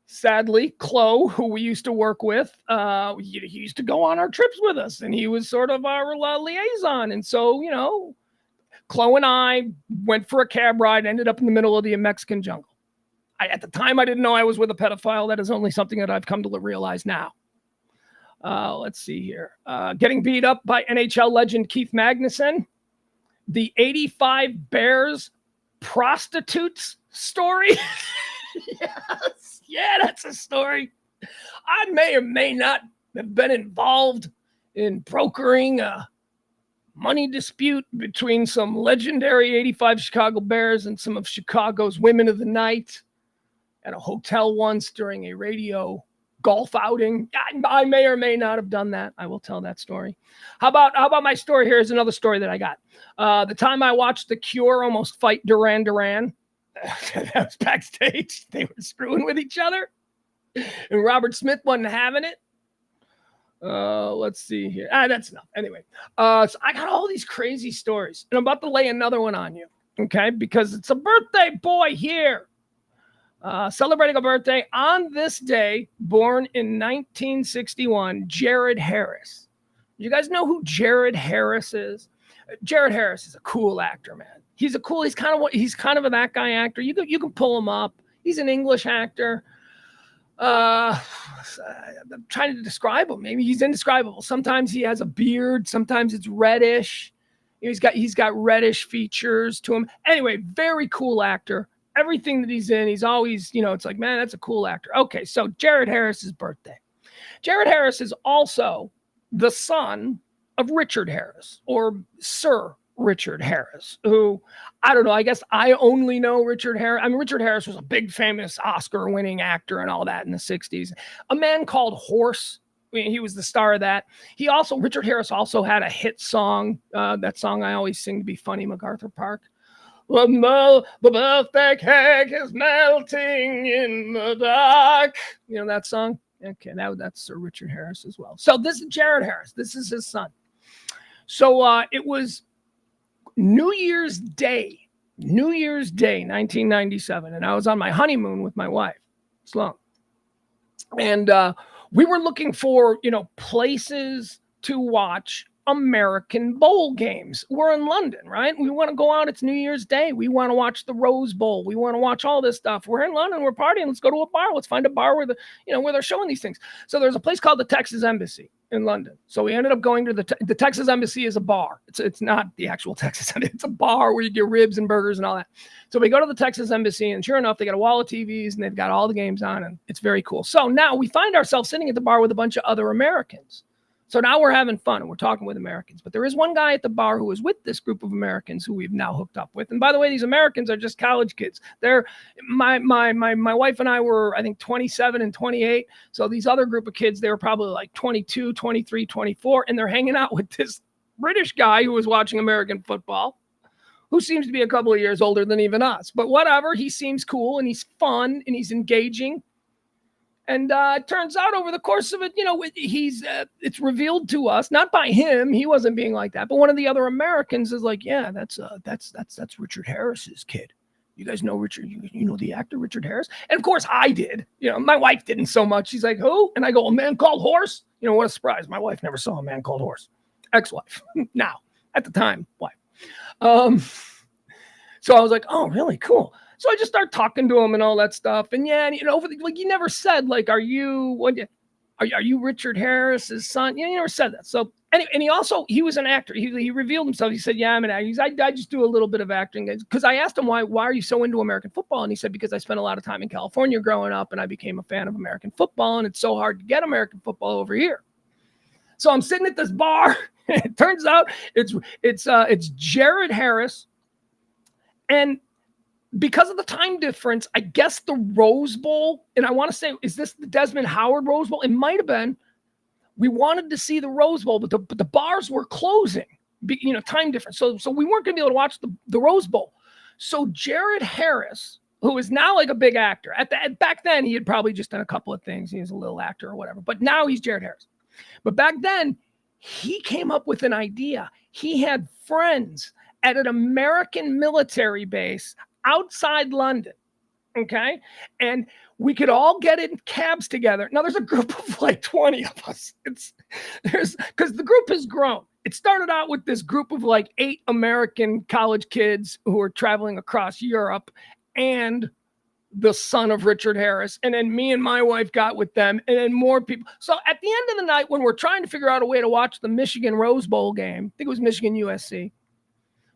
sadly, Chloe, who we used to work with, he used to go on our trips with us, and he was sort of our liaison. And so, Chloe and I went for a cab ride, ended up in the middle of the Mexican jungle. At the time, I didn't know I was with a pedophile. That is only something that I've come to realize now. Let's see here. Getting beat up by NHL legend Keith Magnuson. The 85 Bears prostitutes story. Yes. Yeah, that's a story. I may or may not have been involved in brokering a money dispute between some legendary 85 Chicago Bears and some of Chicago's women of the night at a hotel once during a radio golf outing. I may or may not have done that. I will tell that story. How about my story? Here's another story that I got. The time I watched The Cure almost fight Duran Duran. That was backstage. They were screwing with each other, and Robert Smith wasn't having it. Let's see here. That's enough. Anyway, so I got all these crazy stories, and I'm about to lay another one on you, okay? Because it's a birthday boy here. Celebrating a birthday on this day, born in 1961, Jared Harris. You guys know who Jared Harris is? Jared Harris is a cool actor, man. He's kind of a that guy actor. You can pull him up. He's an English actor. I'm trying to describe him. Maybe he's indescribable. Sometimes he has a beard. Sometimes it's reddish. He's got reddish features to him. Anyway, very cool actor. Everything that he's in, he's always, it's like, man, that's a cool actor. Okay, so Jared Harris's birthday. Jared Harris is also the son of Richard Harris, or Sir Richard Harris, who, I don't know, I guess I only know Richard Harris. I mean, Richard Harris was a big, famous Oscar-winning actor and all that in the 60s. A Man Called Horse, he was the star of that. Richard Harris also had a hit song, that song I always sing to be funny, MacArthur Park. The birthday cake is melting in the dark. You know that song? Okay, that's Sir Richard Harris as well. So this is Jared Harris. This is his son. So it was New Year's Day, 1997. And I was on my honeymoon with my wife, Sloan. And we were looking for, places to watch American Bowl games. We're in London, right? We want to go out. It's New Year's Day. We want to watch the Rose Bowl. We want to watch all this stuff. We're in London. We're partying. Let's go to a bar. Let's find a bar where where they're showing these things. So there's a place called the Texas Embassy in London. So we ended up going to the Texas Embassy is a bar. It's not the actual Texas Embassy. It's a bar where you get ribs and burgers and all that. So we go to the Texas Embassy, and sure enough, they got a wall of TVs and they've got all the games on, and it's very cool. So now we find ourselves sitting at the bar with a bunch of other Americans. So now we're having fun and we're talking with Americans. But there is one guy at the bar who was with this group of Americans who we've now hooked up with. And by the way, these Americans are just college kids. They're my wife and I were, I think, 27 and 28. So these other group of kids, they were probably like 22, 23, 24. And they're hanging out with this British guy who was watching American football, who seems to be a couple of years older than even us. But whatever, he seems cool and he's fun and he's engaging. And it turns out over the course of it, it's revealed to us, not by him, he wasn't being like that, but one of the other Americans is like, yeah, that's Richard Harris's kid. You guys know Richard, you know the actor Richard Harris? And of course I did. My wife didn't so much. She's like, who? And I go, A Man Called Horse? What a surprise. My wife never saw A Man Called Horse. Ex-wife. Now, at the time, wife. So I was like, oh, really? Cool. So I just start talking to him and all that stuff. And yeah, he never said, like, are you Richard Harris's son? He never said that. So anyway, and he was an actor. He revealed himself. He said, yeah, I'm an actor. I just do a little bit of acting. Because I asked him, why are you so into American football? And he said, because I spent a lot of time in California growing up and I became a fan of American football. And it's so hard to get American football over here. So I'm sitting at this bar. And it turns out it's Jared Harris. And because of the time difference, I guess the Rose Bowl, and I want to say, is this the Desmond Howard Rose Bowl? It might have been. We wanted to see the Rose Bowl, but the bars were closing, time difference. So we weren't going to be able to watch the Rose Bowl. So Jared Harris, who is now like a big actor, back then he had probably just done a couple of things. He was a little actor or whatever, but now he's Jared Harris. But back then, he came up with an idea. He had friends at an American military base outside London, okay? And we could all get in cabs together. Now, there's a group of like 20 of us. Because the group has grown. It started out with this group of like 8 American college kids who were traveling across Europe and the son of Richard Harris. And then me and my wife got with them and then more people. So at the end of the night, when we're trying to figure out a way to watch the Michigan Rose Bowl game, I think it was Michigan USC,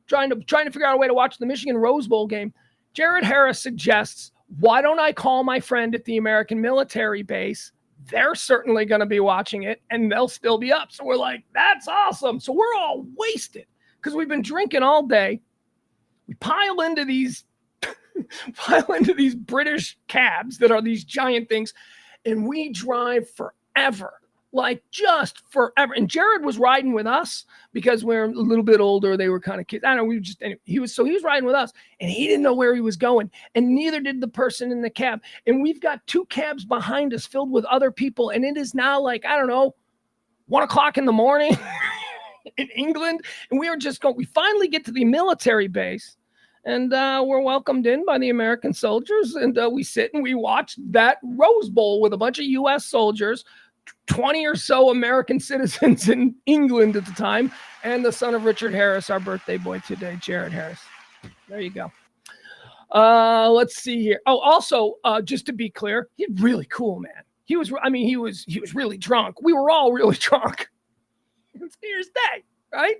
trying to figure out a way to watch the Michigan Rose Bowl game, Jared Harris suggests, why don't I call my friend at the American military base? They're certainly going to be watching it and they'll still be up. So we're like, that's awesome. So we're all wasted because we've been drinking all day. We pile into these British cabs that are these giant things, and we drive forever. Like just forever. And Jared was riding with us because we're a little bit older. They were kind of kids. I don't know. He was riding with us and he didn't know where he was going. And neither did the person in the cab. And we've got 2 cabs behind us filled with other people. And it is now like, I don't know, 1:00 in the morning in England. And we finally get to the military base and we're welcomed in by the American soldiers. And we sit and we watch that Rose Bowl with a bunch of U.S. soldiers, 20 or so American citizens in England at the time, and the son of Richard Harris, our birthday boy today, Jared Harris. There you go. Let's see here. Oh, also, just to be clear, he's really cool, man. He was really drunk. We were all really drunk. It's New Year's Day, right?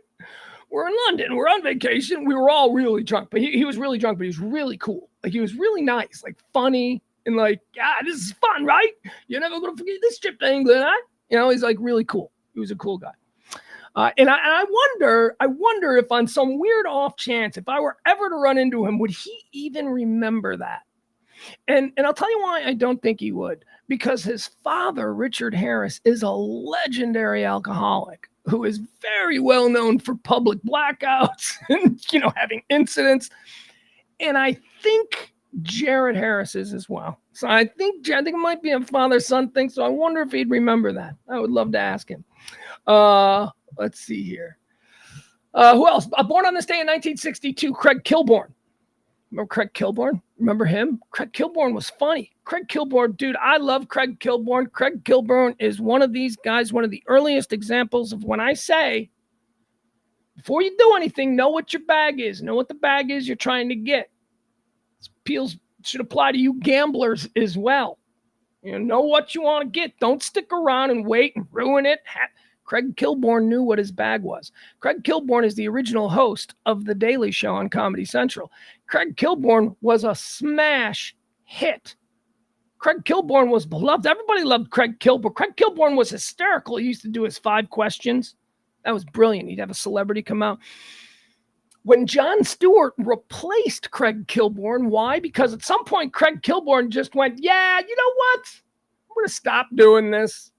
We're in London. We're on vacation. We were all really drunk, but he was really drunk, but he was really cool. Like, he was really nice, like funny. And like, this is fun, right? You're never going to forget this trip to England, huh? He's like really cool. He was a cool guy. And I wonder if on some weird off chance, if I were ever to run into him, would he even remember that? And I'll tell you why I don't think he would. Because his father, Richard Harris, is a legendary alcoholic who is very well known for public blackouts and, having incidents. And I think Jared Harris is as well. So I think it might be a father-son thing. So I wonder if he'd remember that. I would love to ask him. Let's see here. Who else? Born on this day in 1962, Craig Kilborn. Remember Craig Kilborn? Remember him? Craig Kilborn was funny. Craig Kilborn, dude, I love Craig Kilborn. Craig Kilborn is one of these guys, one of the earliest examples of when I say, before you do anything, know what your bag is. Know what the bag is you're trying to get. Appeals should apply to you gamblers as well. Know what you want to get. Don't stick around and wait and ruin it. Craig Kilborn knew what his bag was. Craig Kilborn is the original host of The Daily Show on Comedy Central. Craig Kilborn was a smash hit Craig Kilborn was beloved. Everybody loved Craig Kilborn. Craig Kilborn was hysterical. He used to do his 5 questions. That was brilliant. He'd have a celebrity come out. When Jon Stewart replaced Craig Kilborn, why? Because at some point, Craig Kilborn just went, yeah, you know what? I'm going to stop doing this.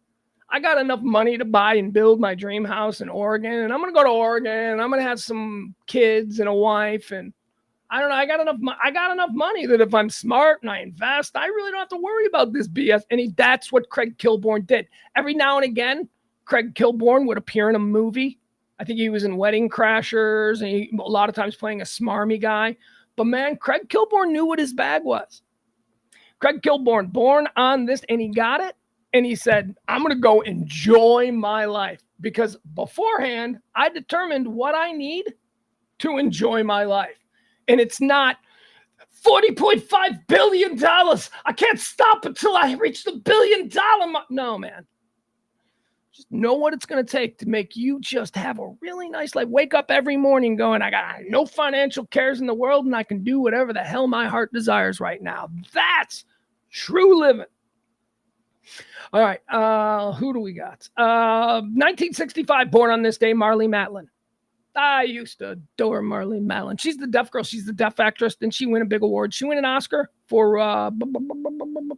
I got enough money to buy and build my dream house in Oregon, and I'm going to go to Oregon, and I'm going to have some kids and a wife, and I don't know, I got enough money that if I'm smart and I invest, I really don't have to worry about this BS. And that's what Craig Kilborn did. Every now and again, Craig Kilborn would appear in a movie. I think he was in Wedding Crashers, and a lot of times playing a smarmy guy. But man, Craig Kilborn knew what his bag was. Craig Kilborn, born on this, and he got it. And he said, I'm going to go enjoy my life. Because beforehand, I determined what I need to enjoy my life. And it's not $40.5 billion. I can't stop until I reach the $1 billion mark. No, man. Just know what it's going to take to make you just have a really nice life. Wake up every morning going, I got no financial cares in the world, and I can do whatever the hell my heart desires right now. That's true living. All right. Who do we got? 1965, born on this day, Marlee Matlin. I used to adore Marlee Matlin. She's the deaf girl. She's the deaf actress. Didn't she win a big award? She won an Oscar for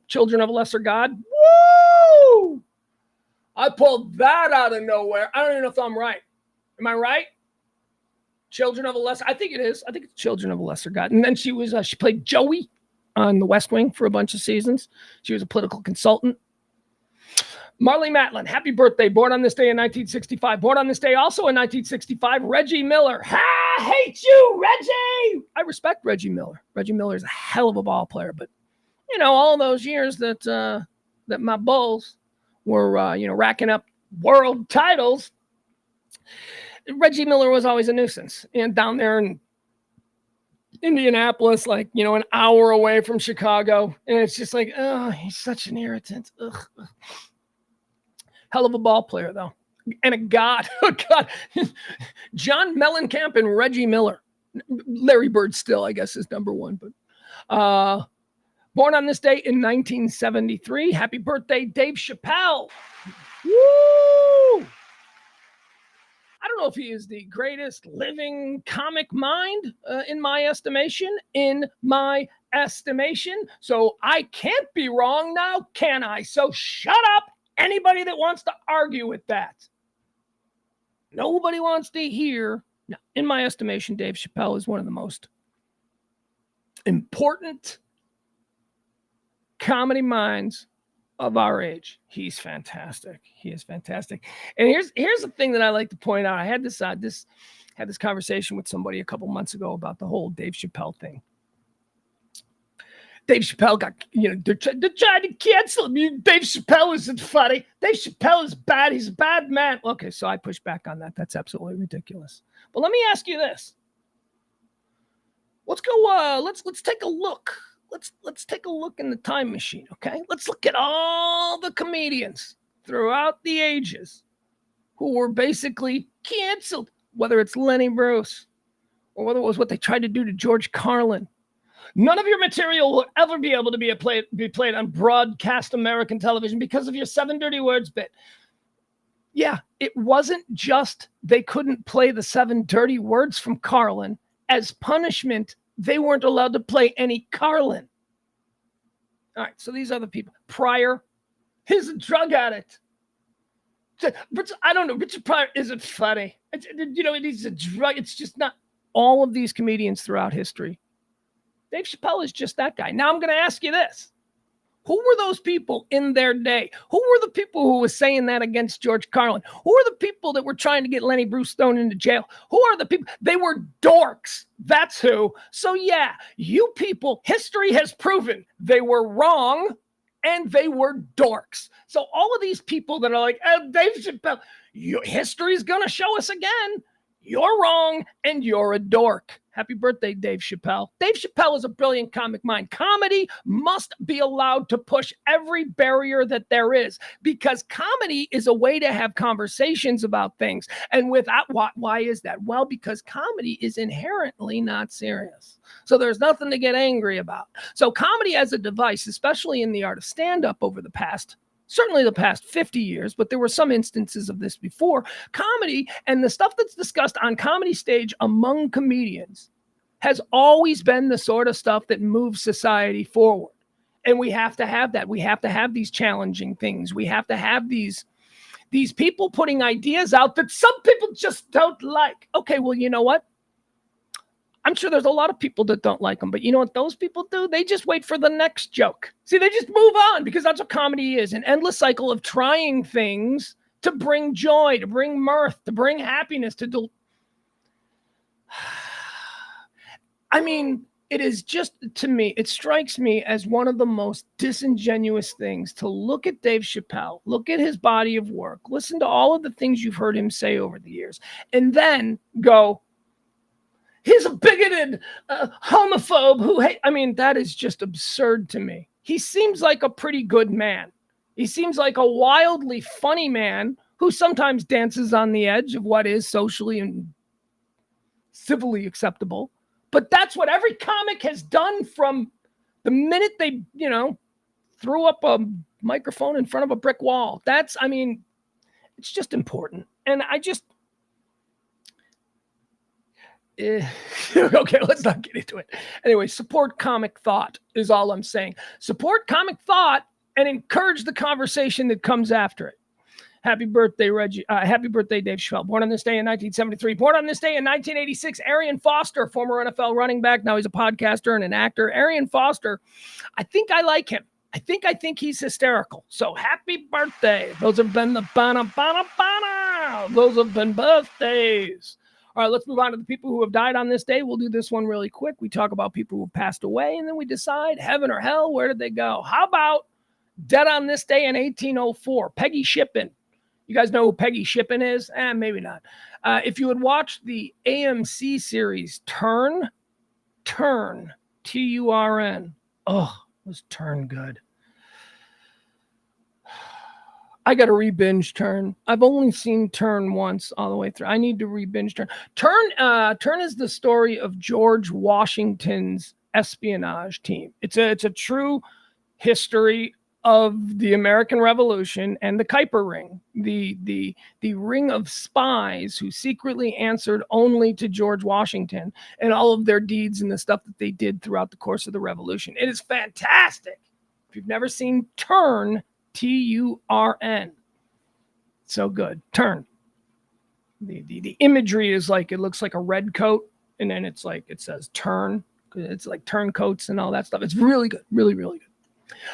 Children of a Lesser God. Woo! I pulled that out of nowhere. I don't even know if I'm right. Am I right? Children of a Lesser. I think it is. I think it's Children of a Lesser God. And then she played Joey on The West Wing for a bunch of seasons. She was a political consultant. Marlee Matlin, happy birthday. Born on this day in 1965. Born on this day also in 1965, Reggie Miller. I hate you, Reggie. I respect Reggie Miller. Reggie Miller is a hell of a ball player. But, all those years that my Bulls were, racking up world titles, Reggie Miller was always a nuisance. And down there in Indianapolis, an hour away from Chicago. And it's just like, oh, he's such an irritant. Ugh. Hell of a ball player, though. And a god. John Mellencamp and Reggie Miller. Larry Bird still, I guess, is number one. But born on this day in 1973. Happy birthday, Dave Chappelle. Woo! I don't know if he is the greatest living comic mind in my estimation. So I can't be wrong now, can I? So shut up. Anybody that wants to argue with that. Nobody wants to hear. No, in my estimation, Dave Chappelle is one of the most important comedy minds of our age. He's fantastic. He is fantastic. And here's the thing that I like to point out. I had this conversation with somebody a couple months ago about the whole Dave Chappelle thing. Dave Chappelle got, they're trying to cancel him. Dave Chappelle isn't funny. Dave Chappelle is bad. He's a bad man. Okay, so I push back on that. That's absolutely ridiculous. But let me ask you this. Let's go, let's take a look. Let's take a look in the time machine, okay? Let's look at all the comedians throughout the ages who were basically canceled, whether it's Lenny Bruce or whether it was what they tried to do to George Carlin. None of your material will ever be able to be played on broadcast American television because of your 7 dirty words bit. Yeah, it wasn't just they couldn't play the 7 dirty words from Carlin. As punishment, they weren't allowed to play any Carlin. All right, so these other people. Pryor, he's a drug addict. But I don't know. Richard Pryor isn't funny. He's a drug. It's just not. All of these comedians throughout history. Dave Chappelle is just that guy. Now I'm going to ask you this. Who were those people in their day? Who were the people who were saying that against George Carlin? Who are the people that were trying to get Lenny Bruce thrown into jail? Who are the people? They were dorks. That's who. So yeah, you people, history has proven they were wrong and they were dorks. So all of these people that are like, Dave Chappelle, history's going to show us again. You're wrong, and you're a dork. Happy birthday, Dave Chappelle. Dave Chappelle is a brilliant comic mind. Comedy must be allowed to push every barrier that there is, because comedy is a way to have conversations about things. And without, why is that? Well, because comedy is inherently not serious. So there's nothing to get angry about. So comedy as a device, especially in the art of stand-up over the past, certainly the past 50 years, but there were some instances of this before. Comedy and the stuff that's discussed on comedy stage among comedians has always been the sort of stuff that moves society forward. And we have to have that. We have to have these challenging things. We have to have these people putting ideas out that some people just don't like. Okay, well, you know what? I'm sure there's a lot of people that don't like them, but you know what those people do? They just wait for the next joke. See, they just move on, because that's what comedy is, an endless cycle of trying things to bring joy, to bring mirth, to bring happiness, I mean, it is just, to me, it strikes me as one of the most disingenuous things to look at Dave Chappelle, look at his body of work, listen to all of the things you've heard him say over the years, and then go, he's a bigoted homophobe who hate. I mean, that is just absurd to me. He seems like a pretty good man. He seems like a wildly funny man who sometimes dances on the edge of what is socially and civilly acceptable. But that's what every comic has done from the minute they, threw up a microphone in front of a brick wall. It's just important. And I just, okay, let's not get into it. Anyway, support comic thought is all I'm saying. Support comic thought and encourage the conversation that comes after it. Happy birthday, Reggie. Happy birthday, Dave Chappelle. Born on this day in 1973. Born on this day in 1986, Arian Foster, former NFL running back. Now he's a podcaster and an actor. Arian Foster, I think I like him. I think he's hysterical. So happy birthday. Those have been the bana. Those have been birthdays. All right, let's move on to the people who have died on this day. We'll do this one really quick. We talk about people who have passed away, and then we decide heaven or hell, where did they go? How about dead on this day in 1804, Peggy Shippen. You guys know who Peggy Shippen is? Maybe not. If you had watched the AMC series Turn, Turn, was Turn good. I got to re-binge Turn. I've only seen Turn once all the way through. I need to re-binge Turn. Turn is the story of George Washington's espionage team. It's a true history of the American Revolution and the Kuiper Ring, the ring of spies who secretly answered only to George Washington and all of their deeds and the stuff that they did throughout the course of the Revolution. It is fantastic. If you've never seen Turn, Turn. So good. Turn. The imagery is like, it looks like a red coat, and then it's like, it says turn. It's like turncoats and all that stuff. It's really good. Really, really good.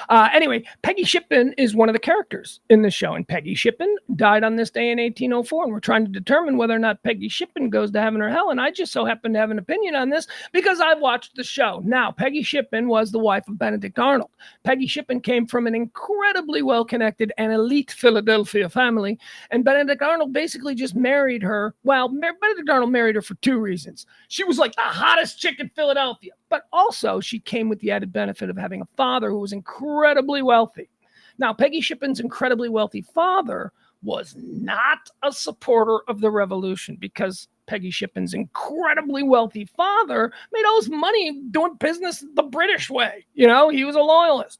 Anyway, Peggy Shippen is one of the characters in the show, and Peggy Shippen died on this day in 1804, and we're trying to determine whether or not Peggy Shippen goes to heaven or hell, and I just so happen to have an opinion on this because I've watched the show. Now, Peggy Shippen was the wife of Benedict Arnold. Peggy Shippen came from an incredibly well-connected and elite Philadelphia family, and Benedict Arnold basically just married her. Well, Benedict Arnold married her for two reasons. She was like the hottest chick in Philadelphia, but also she came with the added benefit of having a father who was incredibly wealthy. Now, Peggy Shippen's incredibly wealthy father was not a supporter of the revolution because Peggy Shippen's incredibly wealthy father made all his money doing business the British way. He was a loyalist.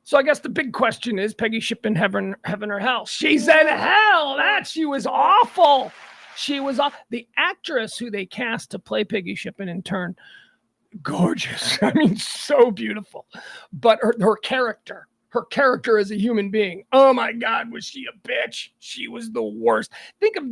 So I guess the big question is, Peggy Shippen heaven or hell? She's in hell. She was awful. She was the actress who they cast to play Peggy Shippen in Turn. Gorgeous. So beautiful. But her character as a human being. Oh my God, was she a bitch? She was the worst. Think of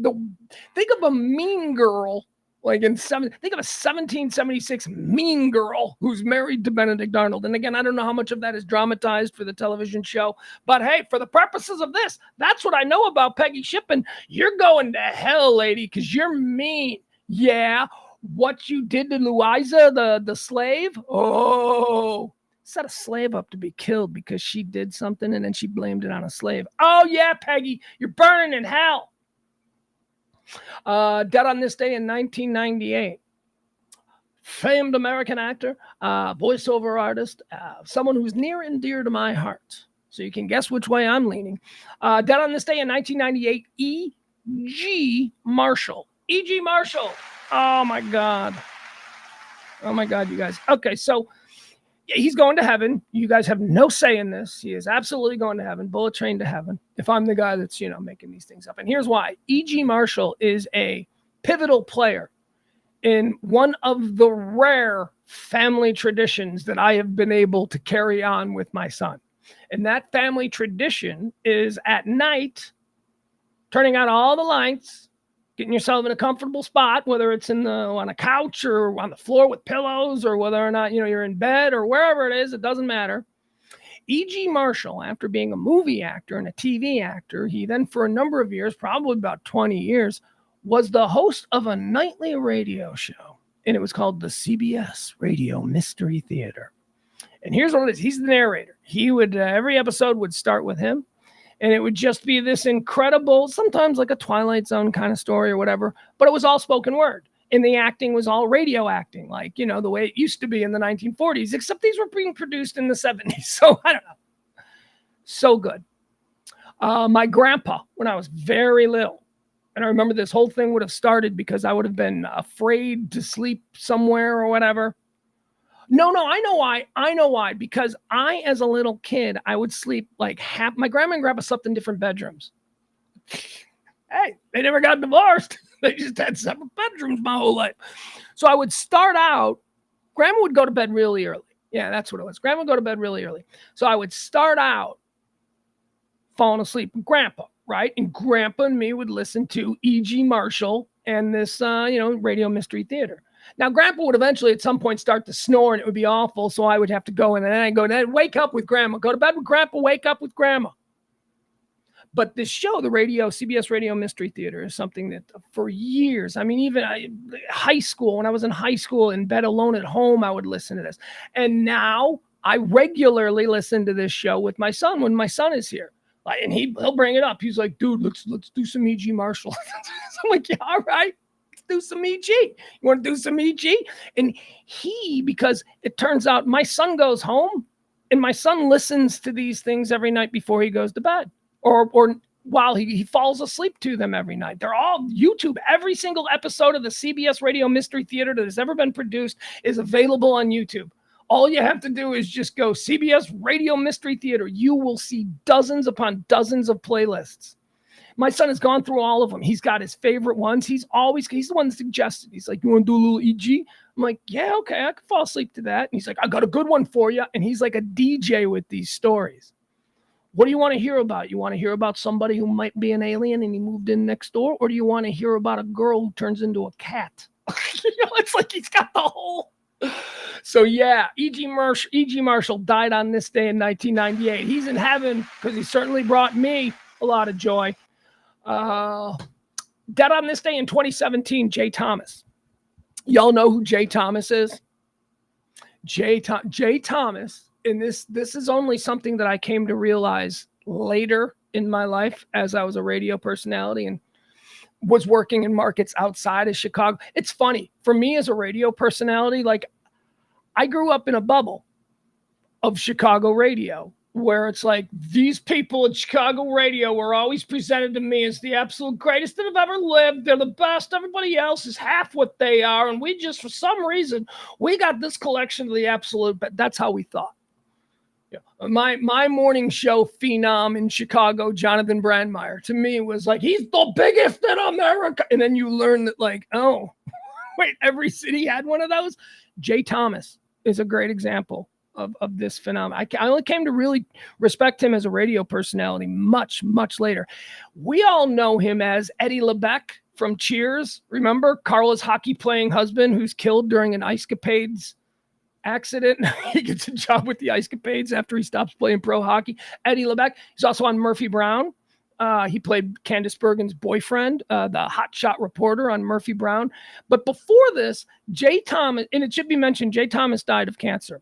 a mean girl, think of a 1776 mean girl who's married to Benedict Arnold. And again, I don't know how much of that is dramatized for the television show, but hey, for the purposes of this, that's what I know about Peggy Shippen. You're going to hell, lady, because you're mean. Yeah. What you did to Louisa, the slave? Oh, set a slave up to be killed because she did something and then she blamed it on a slave. Oh, yeah, Peggy, you're burning in hell. Dead on this day in 1998. Famed American actor, voiceover artist, someone who's near and dear to my heart. So you can guess which way I'm leaning. Dead on this day in 1998, E.G. Marshall. E.G. Marshall. Oh, my God. Oh, my God, you guys. Okay, so he's going to heaven. You guys have no say in this. He is absolutely going to heaven, bullet train to heaven, if I'm the guy that's, making these things up. And here's why. E.G. Marshall is a pivotal player in one of the rare family traditions that I have been able to carry on with my son. And that family tradition is at night, turning out all the lights, getting yourself in a comfortable spot, whether it's on a couch or on the floor with pillows, or whether or not, you're in bed or wherever it is, it doesn't matter. E.G. Marshall, after being a movie actor and a TV actor, he then for a number of years, probably about 20 years, was the host of a nightly radio show, and it was called the CBS Radio Mystery Theater. And here's what it is. He's the narrator. He would, every episode would start with him, and it would just be this incredible, sometimes like a Twilight Zone kind of story or whatever, but it was all spoken word. And the acting was all radio acting, like, the way it used to be in the 1940s, except these were being produced in the 70s. So I don't know. So good. My grandpa, when I was very little, and I remember this whole thing would have started because I would have been afraid to sleep somewhere or whatever. No, I know why. I know why. Because as a little kid, I would sleep like half. My grandma and grandpa slept in different bedrooms. Hey, they never got divorced. They just had separate bedrooms my whole life. So I would start out, grandma would go to bed really early. Yeah, that's what it was. Grandma would go to bed really early. So I would start out falling asleep with grandpa. Right. And grandpa and me would listen to E.G. Marshall and this, Radio Mystery Theater. Now, grandpa would eventually at some point start to snore and it would be awful. So I would have to go and then I'd go, then wake up with grandma, go to bed with grandpa, wake up with grandma. But this show, the CBS Radio Mystery Theater, is something that for years, even high school, when I was in high school in bed alone at home, I would listen to this. And now I regularly listen to this show with my son when my son is here. And he'll bring it up. He's like, dude, let's do some E.G. Marshall. So I'm like, yeah, all right, let's do some E.G. You want to do some E.G.? And because it turns out my son goes home and my son listens to these things every night before he goes to bed or while he falls asleep to them every night. They're all YouTube. Every single episode of the CBS Radio Mystery Theater that has ever been produced is available on YouTube. All you have to do is just go CBS Radio Mystery Theater. You will see dozens upon dozens of playlists. My son has gone through all of them. He's got his favorite ones. He's the one that suggested. He's like, you want to do a little E.G.? I'm like, yeah, okay, I can fall asleep to that. And he's like, I got a good one for you. And he's like a DJ with these stories. What do you want to hear about? You want to hear about somebody who might be an alien and he moved in next door? Or do you want to hear about a girl who turns into a cat? It's like he's got the whole... So yeah, E.G. Marshall died on this day in 1998. He's in heaven because he certainly brought me a lot of joy. Dead on this day in 2017, Jay Thomas. Y'all know who Jay Thomas is? Jay Thomas, and this is only something that I came to realize later in my life as I was a radio personality and was working in markets outside of Chicago. It's funny for me as a radio personality, like I grew up in a bubble of Chicago radio where it's like these people at Chicago radio were always presented to me as the absolute greatest that have ever lived. They're the best. Everybody else is half what they are. And we just, for some reason, we got this collection of the absolute, but that's how we thought. Yeah. My morning show phenom in Chicago, Jonathan Brandmeier, to me was like, he's the biggest in America. And then you learn that like, oh, wait, every city had one of those. Jay Thomas is a great example of this phenomenon. I only came to really respect him as a radio personality much, much later. We all know him as Eddie LeBeck from Cheers. Remember Carla's hockey-playing husband who's killed during an Ice Capades accident? He gets a job with the Ice Capades after he stops playing pro hockey. Eddie LeBeck. He's also on Murphy Brown. He played Candace Bergen's boyfriend, the hotshot reporter on Murphy Brown. But before this, Jay Thomas, and it should be mentioned, Jay Thomas died of cancer.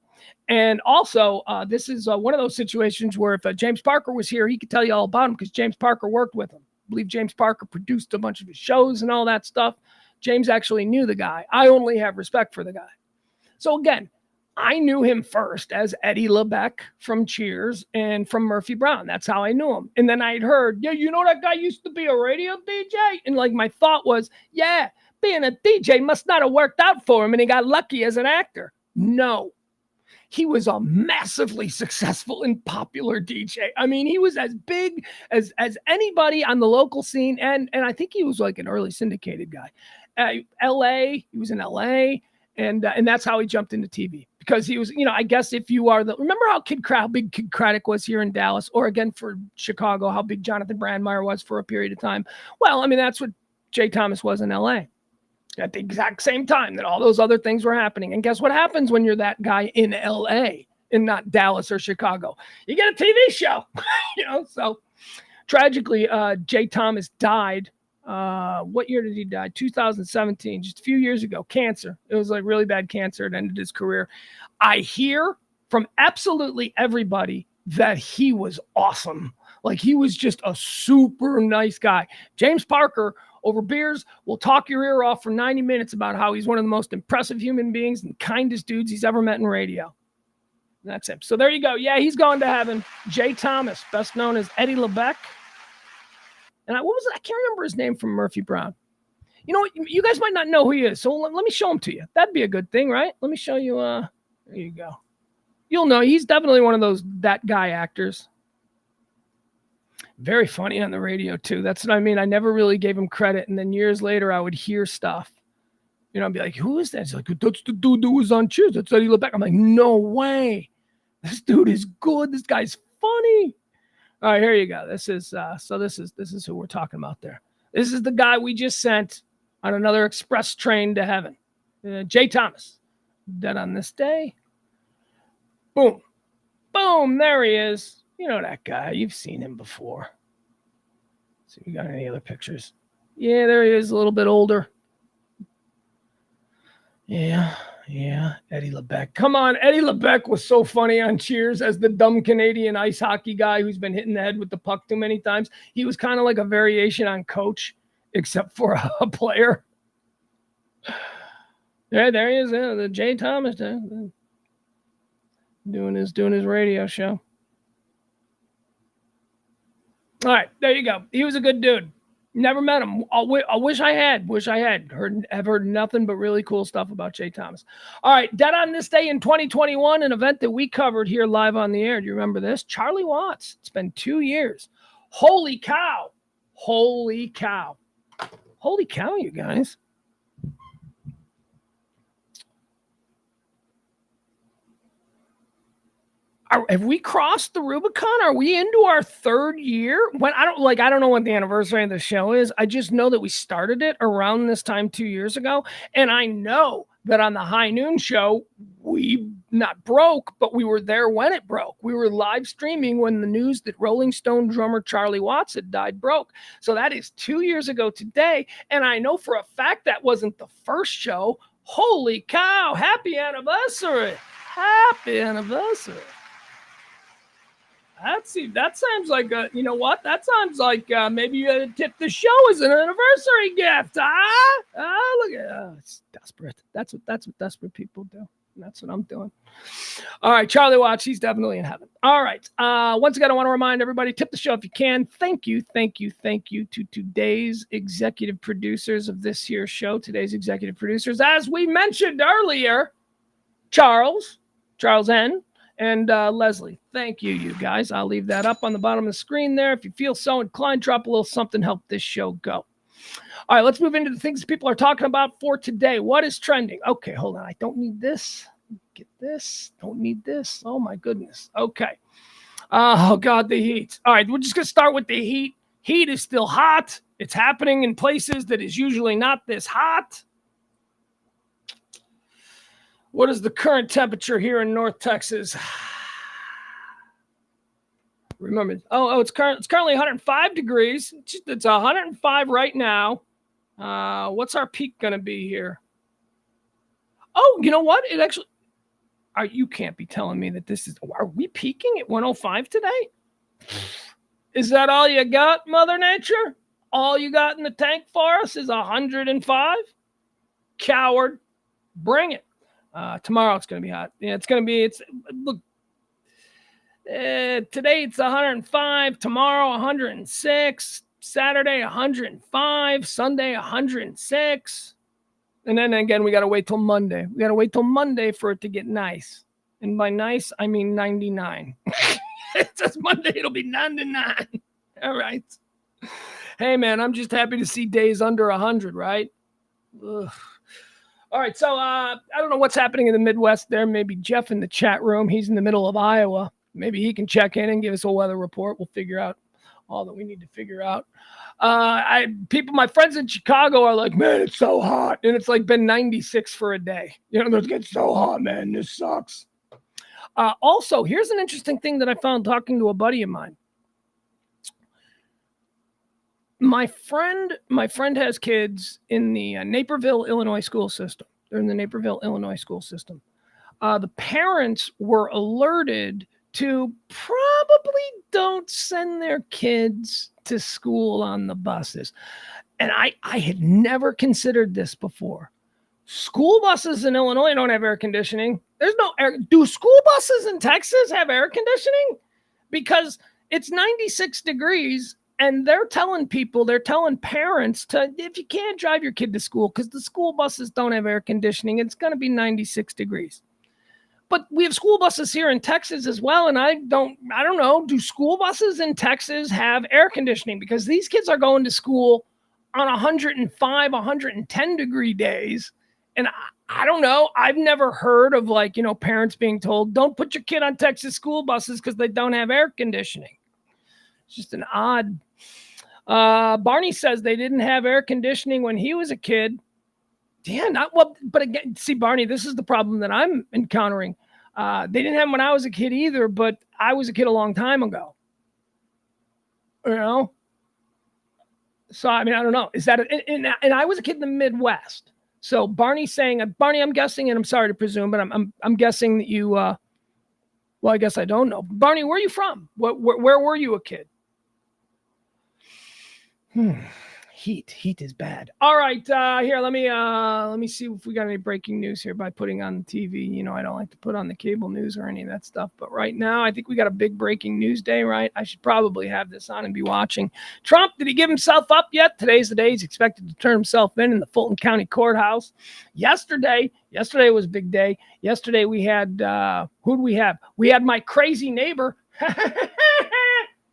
And also, this is one of those situations where if James Parker was here, he could tell you all about him because James Parker worked with him. believe James Parker produced a bunch of his shows and all that stuff. James actually knew the guy. I only have respect for the guy. So again, I knew him first as Eddie LeBeck from Cheers and from Murphy Brown. That's how I knew him. And then I'd heard, yeah, you know that guy used to be a radio DJ? And like my thought was, yeah, being a DJ must not have worked out for him and he got lucky as an actor. No. He was a massively successful and popular DJ. I mean, he was as big as anybody on the local scene. And I think he was like an early syndicated guy. LA, he was in LA. And that's how he jumped into TV because he was, I guess if you are remember how big Kid Craddock was here in Dallas, or again for Chicago, how big Jonathan Brandmeier was for a period of time. Well, I mean, that's what Jay Thomas was in LA at the exact same time that all those other things were happening. And guess what happens when you're that guy in LA and not Dallas or Chicago? You get a TV show, so tragically, Jay Thomas died. What year did he die? 2017, just a few years ago. Cancer. It was like really bad cancer. It ended his career. I hear from absolutely everybody that he was awesome. Like he was just a super nice guy. James Parker over beers will talk your ear off for 90 minutes about how he's one of the most impressive human beings and kindest dudes he's ever met in radio. That's him. So there you go. Yeah, he's gone to heaven. Jay Thomas, best known as Eddie LeBeck. And what was it? I can't remember his name from Murphy Brown. You know what? You guys might not know who he is. So let me show him to you. That'd be a good thing, right? Let me show you. There you go. You'll know. He's definitely one of those that guy actors. Very funny on the radio, too. That's what I mean. I never really gave him credit. And then years later, I would hear stuff. I'd be like, who is that? He's like, that's the dude that was on Cheers. That's Eddie LeBeck. I'm like, no way. This dude is good. This guy's funny. All right, here you go. This is this is who we're talking about there. This is the guy we just sent on another express train to heaven. Jay Thomas. Dead on this day. Boom. Boom. There he is. You know that guy. You've seen him before. See if we got any other pictures. Yeah, there he is, a little bit older. Yeah, Eddie LeBeck. Come on, Eddie LeBeck was so funny on Cheers as the dumb Canadian ice hockey guy who's been hitting the head with the puck too many times. He was kind of like a variation on Coach, except for a player. Yeah, there he is, the Jay Thomas doing his radio show. All right, there you go. He was a good dude. Never met him. I wish I had. I've heard nothing but really cool stuff about Jay Thomas. All right, dead on this day in 2021, an event that we covered here live on the air. Do you remember this? Charlie Watts. It's been 2 years. Holy cow. Holy cow. Holy cow, you guys. Have we crossed the Rubicon? Are we into our 3rd year? I don't know what the anniversary of the show is. I just know that we started it around this time 2 years ago. And I know that on the High Noon show, we not broke, but we were there when it broke. We were live streaming when the news that Rolling Stone drummer Charlie Watts had died broke. So that is 2 years ago today. And I know for a fact that wasn't the first show. Holy cow. Happy anniversary. Happy anniversary. That sounds like you know what? That sounds like maybe you had to tip the show as an anniversary gift. Look at it's desperate. That's what desperate people do. That's what I'm doing. All right, Charlie Watts, he's definitely in heaven. All right. Once again, I want to remind everybody, tip the show if you can. Thank you to today's executive producers of this here show. Today's executive producers, as we mentioned earlier, Charles N. and Leslie. Thank you, you guys. I'll leave that up on the bottom of the screen there. If you feel so inclined, drop a little something, help this show go. All right, let's move into the things people are talking about for today. What is trending? Okay, hold on. I don't need this. Get this. Don't need this. Oh, my goodness. Okay. Oh, God, the heat. All right, we're just going to start with the heat. Heat is still hot. It's happening in places that is usually not this hot. What is the current temperature here in North Texas? Remember, it's currently 105 degrees. It's 105 right now. What's our peak going to be here? Oh, you know what? It actually, you can't be telling me that are we peaking at 105 today? Is that all you got, Mother Nature? all you got in the tank for us is 105? Coward. Bring it. Tomorrow it's going to be hot. Yeah, look, today it's 105, tomorrow 106, Saturday 105, Sunday 106. And then again, we got to wait till Monday. We got to wait till Monday for it to get nice. And by nice, I mean 99. It says Monday, it'll be 99. All right. Hey, man, I'm just happy to see days under 100, right? Ugh. All right, so I don't know what's happening in the Midwest there. Maybe Jeff in the chat room. He's in the middle of Iowa. Maybe he can check in and give us a weather report. We'll figure out all that we need to figure out. My friends in Chicago are like, man, it's so hot. And it's like been 96 for a day. It's getting so hot, man. This sucks. Also, here's an interesting thing that I found talking to a buddy of mine. My friend has kids in the Naperville, Illinois school system. They're in the Naperville, Illinois school system. The parents were alerted to probably don't send their kids to school on the buses. And I had never considered this before. School buses in Illinois don't have air conditioning. There's no air. Do school buses in Texas have air conditioning? Because it's 96 degrees and they're telling parents if you can't drive your kid to school because the school buses don't have air conditioning, it's going to be 96 degrees. But we have school buses here in Texas as well. And I don't know, do school buses in Texas have air conditioning? Because these kids are going to school on 105, 110 degree days. And I don't know. I've never heard of parents being told, don't put your kid on Texas school buses because they don't have air conditioning. It's just an odd. Barney says they didn't have air conditioning when he was a kid. Yeah, not well. But again, see, Barney, this is the problem that I'm encountering. They didn't have them when I was a kid either, but I was a kid a long time ago. So, I mean, I don't know. Is that and I was a kid in the Midwest. So Barney's saying, Barney, I'm guessing, and I'm sorry to presume, but I'm guessing that you, well, I guess I don't know. Barney, where are you from? Where were you a kid? Heat is bad. All right, here, let me see if we got any breaking news here by putting on the TV. I don't like to put on the cable news or any of that stuff, but right now I think we got a big breaking news day, right? I should probably have this on and be watching. Trump, did he give himself up yet? Today's the day he's expected to turn himself in the Fulton County Courthouse. Yesterday was a big day. Yesterday we had, who'd we have? We had my crazy neighbor,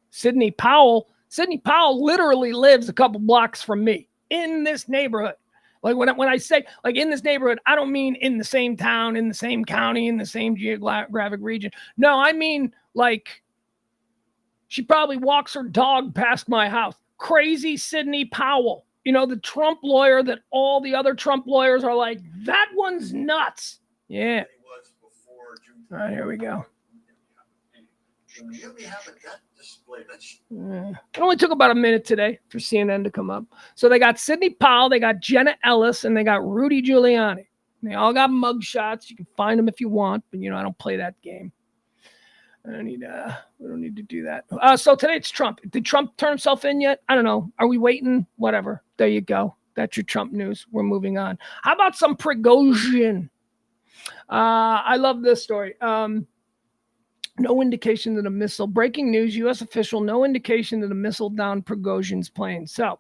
Sidney Powell. Sidney Powell literally lives a couple blocks from me in this neighborhood. Like when I say like in this neighborhood, I don't mean in the same town, in the same county, in the same geographic region. No, I mean like she probably walks her dog past my house. Crazy Sidney Powell. The Trump lawyer that all the other Trump lawyers are like, that one's nuts. Yeah. All right, here we go. It only took about a minute today for CNN to come up. So they got Sidney Powell, they got Jenna Ellis, and they got Rudy Giuliani. They all got mug shots. You can find them if you want, but I don't play that game. We don't need to do that. So today it's Trump. Did Trump turn himself in yet? I don't know. Are we waiting? Whatever. There you go. That's your Trump news. We're moving on. How about some Prigozhin? I love this story. No indication that a missile. Breaking news, U.S. official, no indication that a missile downed Prigozhin's plane. So,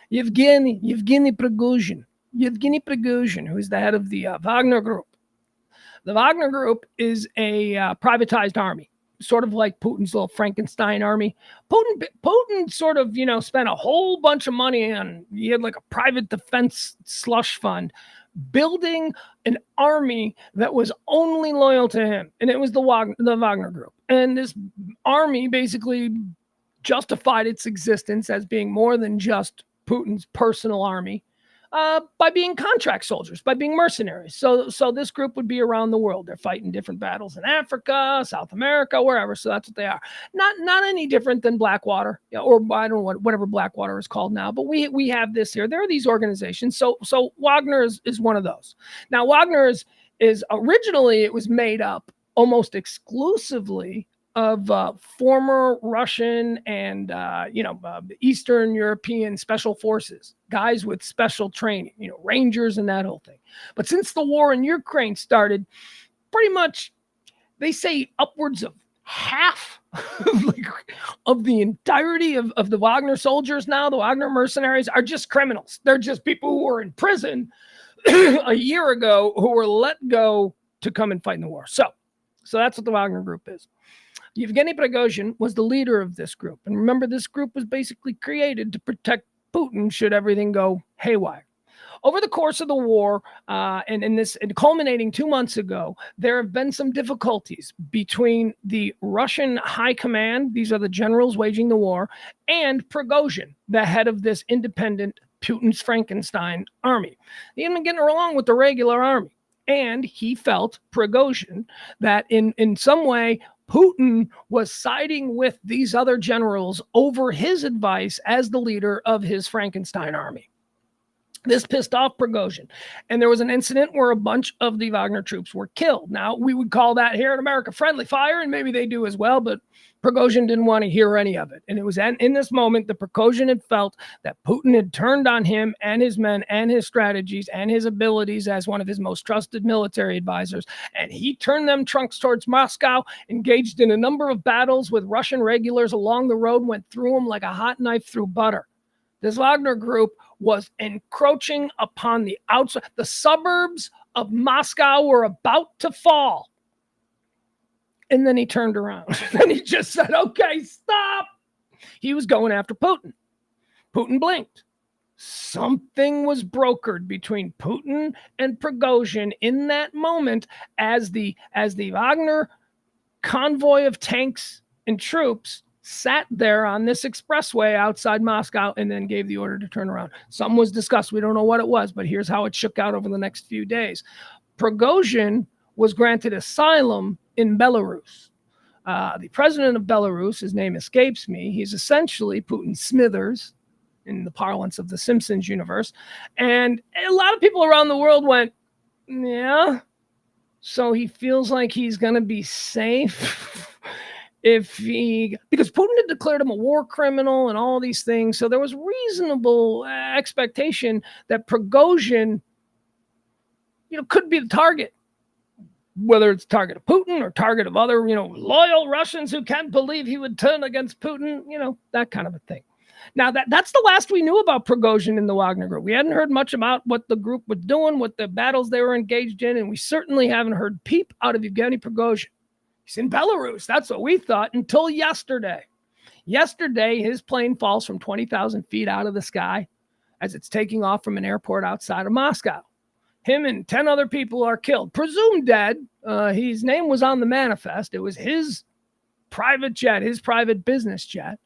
Yevgeny Prigozhin, who's the head of the Wagner Group. The Wagner Group is a privatized army, sort of like Putin's little Frankenstein army. Putin sort of, spent a whole bunch of money on, he had like a private defense slush fund, building an army that was only loyal to him. And it was the Wagner Group. And this army basically justified its existence as being more than just Putin's personal army by being contract soldiers, by being mercenaries. So this group would be around the world. They're fighting different battles in Africa, South America, wherever. So that's what they are. Not any different than Blackwater, or I don't know whatever Blackwater is called now. But we have this here. There are these organizations. So Wagner is one of those. Now Wagner is originally it was made up almost exclusively former Russian and Eastern European special forces, guys with special training, Rangers and that whole thing. But since the war in Ukraine started, pretty much they say upwards of half of the entirety of the Wagner soldiers now, the Wagner mercenaries, are just criminals. They're just people who were in prison a year ago who were let go to come and fight in the war. So that's what the Wagner group is. Yevgeny Prigozhin was the leader of this group. And remember, this group was basically created to protect Putin should everything go haywire. Over the course of the war, and culminating 2 months ago, there have been some difficulties between the Russian high command, these are the generals waging the war, and Prigozhin, the head of this independent Putin's Frankenstein army. He hadn't been getting along with the regular army. And he felt, Prigozhin, that in some way, Putin was siding with these other generals over his advice as the leader of his Frankenstein army. This pissed off Prigozhin, and there was an incident where a bunch of the Wagner troops were killed. Now, we would call that here in America friendly fire, and maybe they do as well, but Prigozhin didn't want to hear any of it. And it was in this moment that Prigozhin had felt that Putin had turned on him and his men and his strategies and his abilities as one of his most trusted military advisors. And he turned them trunks towards Moscow, engaged in a number of battles with Russian regulars along the road, went through them like a hot knife through butter. This Wagner group was encroaching upon the outside. The suburbs of Moscow were about to fall. And then he turned around. Then he just said, okay, stop. He was going after Putin. Putin blinked. Something was brokered between Putin and Prigozhin in that moment as the Wagner convoy of tanks and troops sat there on this expressway outside Moscow and then gave the order to turn around. Something was discussed. We don't know what it was, but here's how it shook out over the next few days. Prigozhin was granted asylum in Belarus. The president of Belarus, his name escapes me. He's essentially Putin Smithers in the parlance of the Simpsons universe. And a lot of people around the world went, yeah, so he feels like he's going to be safe because Putin had declared him a war criminal and all these things. So there was reasonable expectation that Prigozhin, could be the target, whether it's target of Putin or target of other, loyal Russians who can't believe he would turn against Putin, that kind of a thing. Now, that's the last we knew about Prigozhin in the Wagner group. We hadn't heard much about what the group was doing, what the battles they were engaged in, and we certainly haven't heard peep out of Yevgeny Prigozhin. He's in Belarus. That's what we thought until yesterday. Yesterday, his plane falls from 20,000 feet out of the sky as it's taking off from an airport outside of Moscow. Him and 10 other people are killed, presumed dead. His name was on the manifest. It was his private jet, his private business jet.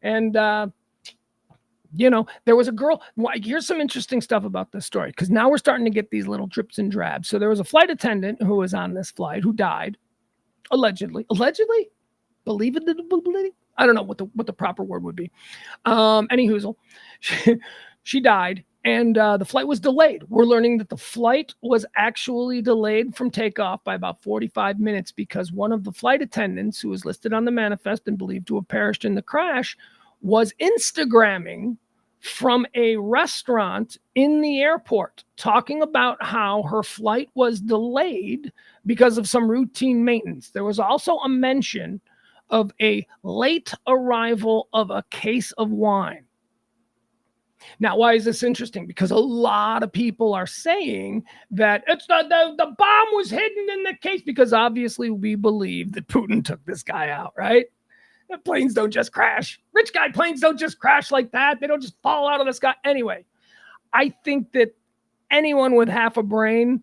And, there was a girl. Here's some interesting stuff about this story, because now we're starting to get these little drips and drabs. So there was a flight attendant who was on this flight who died. Allegedly, believe it. I don't know what the proper word would be. Any hoozle, she died, and the flight was delayed. We're learning that the flight was actually delayed from takeoff by about 45 minutes because one of the flight attendants, who was listed on the manifest and believed to have perished in the crash, was Instagramming from a restaurant in the airport, talking about how her flight was delayed because of some routine maintenance. There was also a mention of a late arrival of a case of wine. Now, why is this interesting? Because a lot of people are saying that it's the bomb was hidden in the case, because obviously we believe that Putin took this guy out, right? The planes don't just crash. Rich guy planes don't just crash like that. They don't just fall out of the sky. Anyway, I think that anyone with half a brain,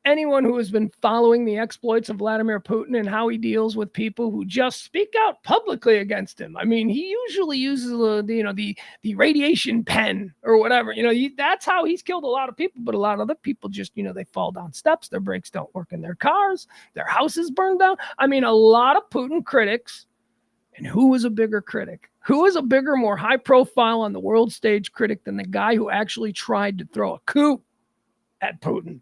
anyone who has been following the exploits of Vladimir Putin and how he deals with people who just speak out publicly against him. I mean, he usually uses the radiation pen or whatever. That's how he's killed a lot of people. But a lot of other people just, they fall down steps. Their brakes don't work in their cars. Their houses burn down. I mean, a lot of Putin critics. And who is a bigger critic? Who is a bigger, more high profile on the world stage critic than the guy who actually tried to throw a coup at Putin?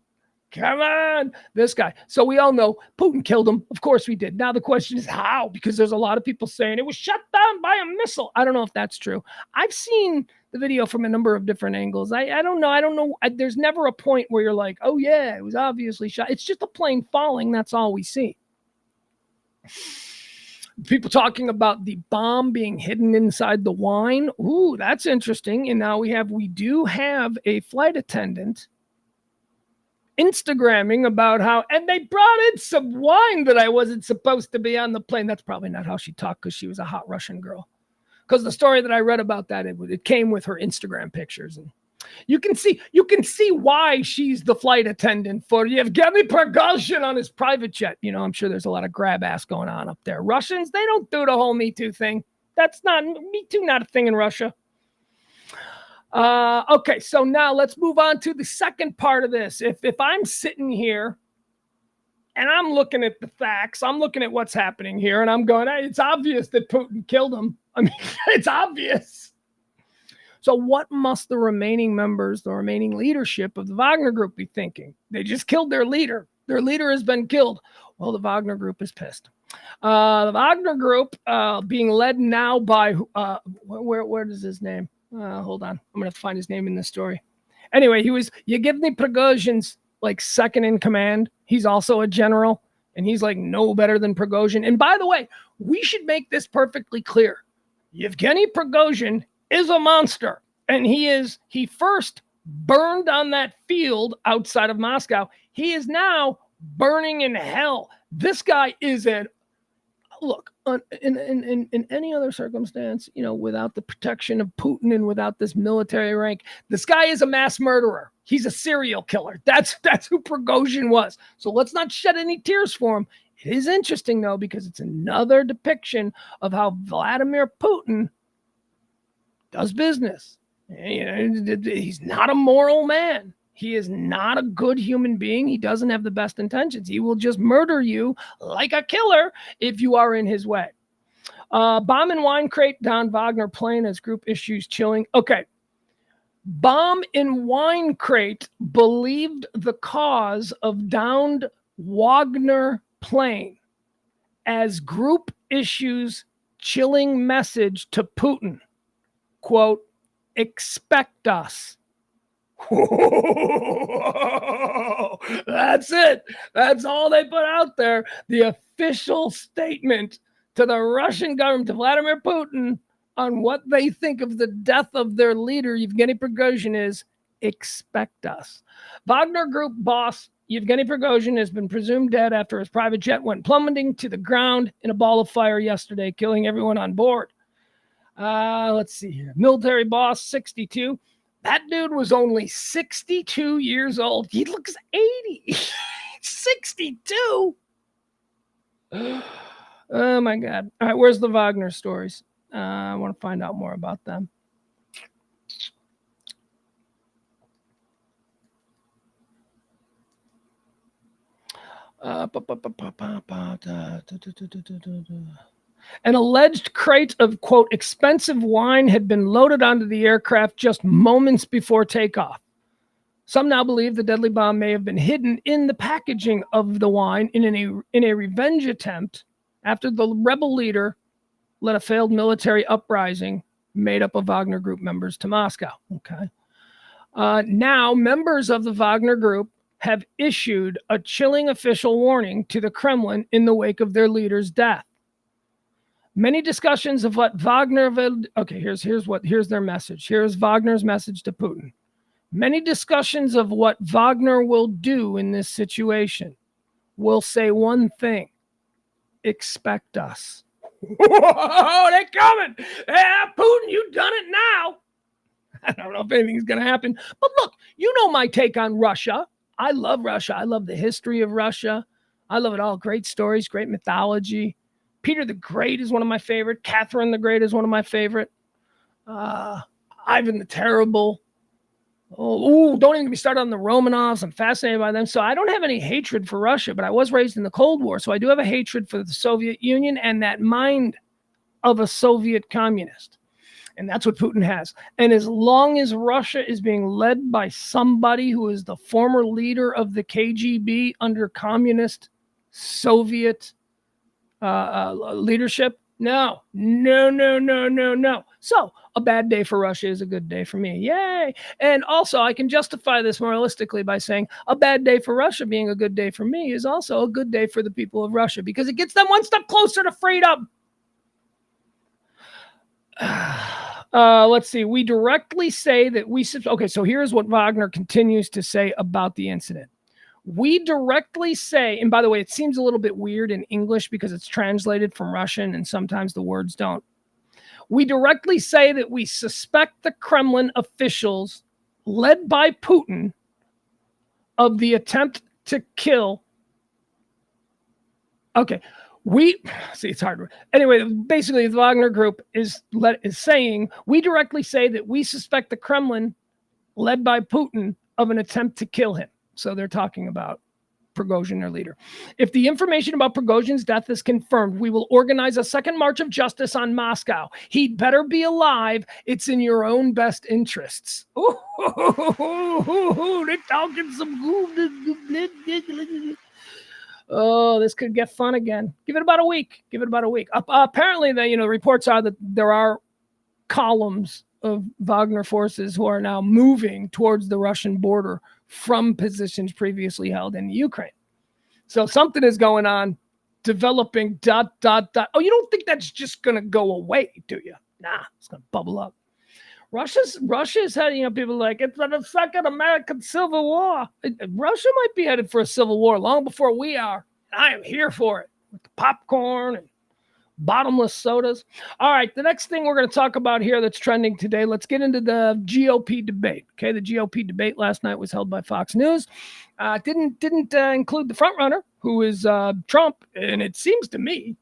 Come on, this guy. So we all know Putin killed him. Of course we did. Now the question is how, because there's a lot of people saying it was shut down by a missile. I don't know if that's true. I've seen the video from a number of different angles. I don't know. There's never a point where you're like, oh yeah, it was obviously shot. It's just a plane falling. That's all we see. People talking about the bomb being hidden inside the wine. Ooh, that's interesting. And now we do have a flight attendant Instagramming about how, and they brought in some wine that I wasn't supposed to be on the plane. That's probably not how she talked, because she was a hot Russian girl. Because the story that I read about that, it came with her Instagram pictures, and you can see why she's the flight attendant for Yevgeny Prigozhin on his private jet. You know, I'm sure there's a lot of grab ass going on up there. Russians, they don't do the whole Me Too thing. That's not Me Too, not a thing in Russia. Okay, so now let's move on to the second part of this. If I'm sitting here and I'm looking at the facts, I'm looking at what's happening here, and I'm going, hey, it's obvious that Putin killed him. I mean, it's obvious. So what must the remaining members, the remaining leadership of the Wagner Group be thinking? They just killed their leader. Their leader has been killed. Well, the Wagner Group is pissed. The Wagner Group being led now by, where is his name? Hold on. I'm going to find his name in this story. Anyway, he was Yevgeny Prigozhin's like second in command. He's also a general, and he's like no better than Prigozhin. And by the way, we should make this perfectly clear. Yevgeny Prigozhin is a monster, and he first burned on that field outside of Moscow. He is now burning in hell. This guy is look, in any other circumstance, you know, without the protection of Putin and without this military rank, this guy is a mass murderer. He's a serial killer. That's who Prigozhin was. So let's not shed any tears for him. It is interesting, though, because it's another depiction of how Vladimir Putin does business. You know, he's not a moral man. He is not a good human being. He doesn't have the best intentions. He will just murder you like a killer if you are in his way. Bomb in wine crate down Wagner plane as group issues chilling. Okay. Bomb in wine crate believed the cause of downed Wagner plane as group issues chilling message to Putin. Quote, expect us. That's it. That's all they put out there. The official statement to the Russian government, to Vladimir Putin, on what they think of the death of their leader, Yevgeny Prigozhin, is expect us. Wagner Group boss Yevgeny Prigozhin has been presumed dead after his private jet went plummeting to the ground in a ball of fire yesterday, killing everyone on board. Let's see here. Military boss, 62. That dude was only 62 years old. He looks 80. 62? Oh, my God. All right, where's the Wagner stories? I want to find out more about them. An alleged crate of, quote, expensive wine had been loaded onto the aircraft just moments before takeoff. Some now believe the deadly bomb may have been hidden in the packaging of the wine in a revenge attempt after the rebel leader led a failed military uprising made up of Wagner Group members to Moscow. Okay. Now, members of the Wagner Group have issued a chilling official warning to the Kremlin in the wake of their leader's death. Many discussions of what Wagner will... Okay, here's their message. Here's Wagner's message to Putin. Many discussions of what Wagner will do in this situation will say one thing. Expect us. Oh, they're coming. Yeah, Putin, you've done it now. I don't know if anything's going to happen. But look, you know my take on Russia. I love Russia. I love the history of Russia. I love it all. Great stories, great mythology. Peter the Great is one of my favorite. Catherine the Great is one of my favorite. Ivan the Terrible. Oh, don't even get me started on the Romanovs. I'm fascinated by them. So I don't have any hatred for Russia, but I was raised in the Cold War. So I do have a hatred for the Soviet Union and that mind of a Soviet communist. And that's what Putin has. And as long as Russia is being led by somebody who is the former leader of the KGB under communist Soviet leadership, no. So a bad day for Russia is a good day for me. Yay. And also I can justify this moralistically by saying a bad day for Russia being a good day for me is also a good day for the people of Russia because it gets them one step closer to freedom. Let's see. We directly say that okay, so here's what Wagner continues to say about the incident. We directly say, and by the way, it seems a little bit weird in English because it's translated from Russian and sometimes the words don't. We directly say that we suspect the Kremlin officials led by Putin of the attempt to kill. Okay. It's hard. Anyway, basically the Wagner group is saying, we directly say that we suspect the Kremlin led by Putin of an attempt to kill him. So they're talking about Prigozhin, their leader. If the information about Prigozhin's death is confirmed, we will organize a second march of justice on Moscow. He'd better be alive. It's in your own best interests. They're talking some good. Oh, this could get fun again. Give it about a week. Apparently, the reports are that there are columns of Wagner forces who are now moving towards the Russian border from positions previously held in Ukraine. So something is going on, developing ... Oh, you don't think that's just going to go away, do you? Nah, it's going to bubble up. Russia's heading, people like, it's the second American Civil War. Russia might be headed for a civil war long before we are. I am here for it with the popcorn and bottomless sodas. All right, the next thing we're going to talk about here that's trending today, let's get into the GOP debate. Okay, the GOP debate last night was held by Fox News. Didn't include the front runner, who is Trump, and it seems to me,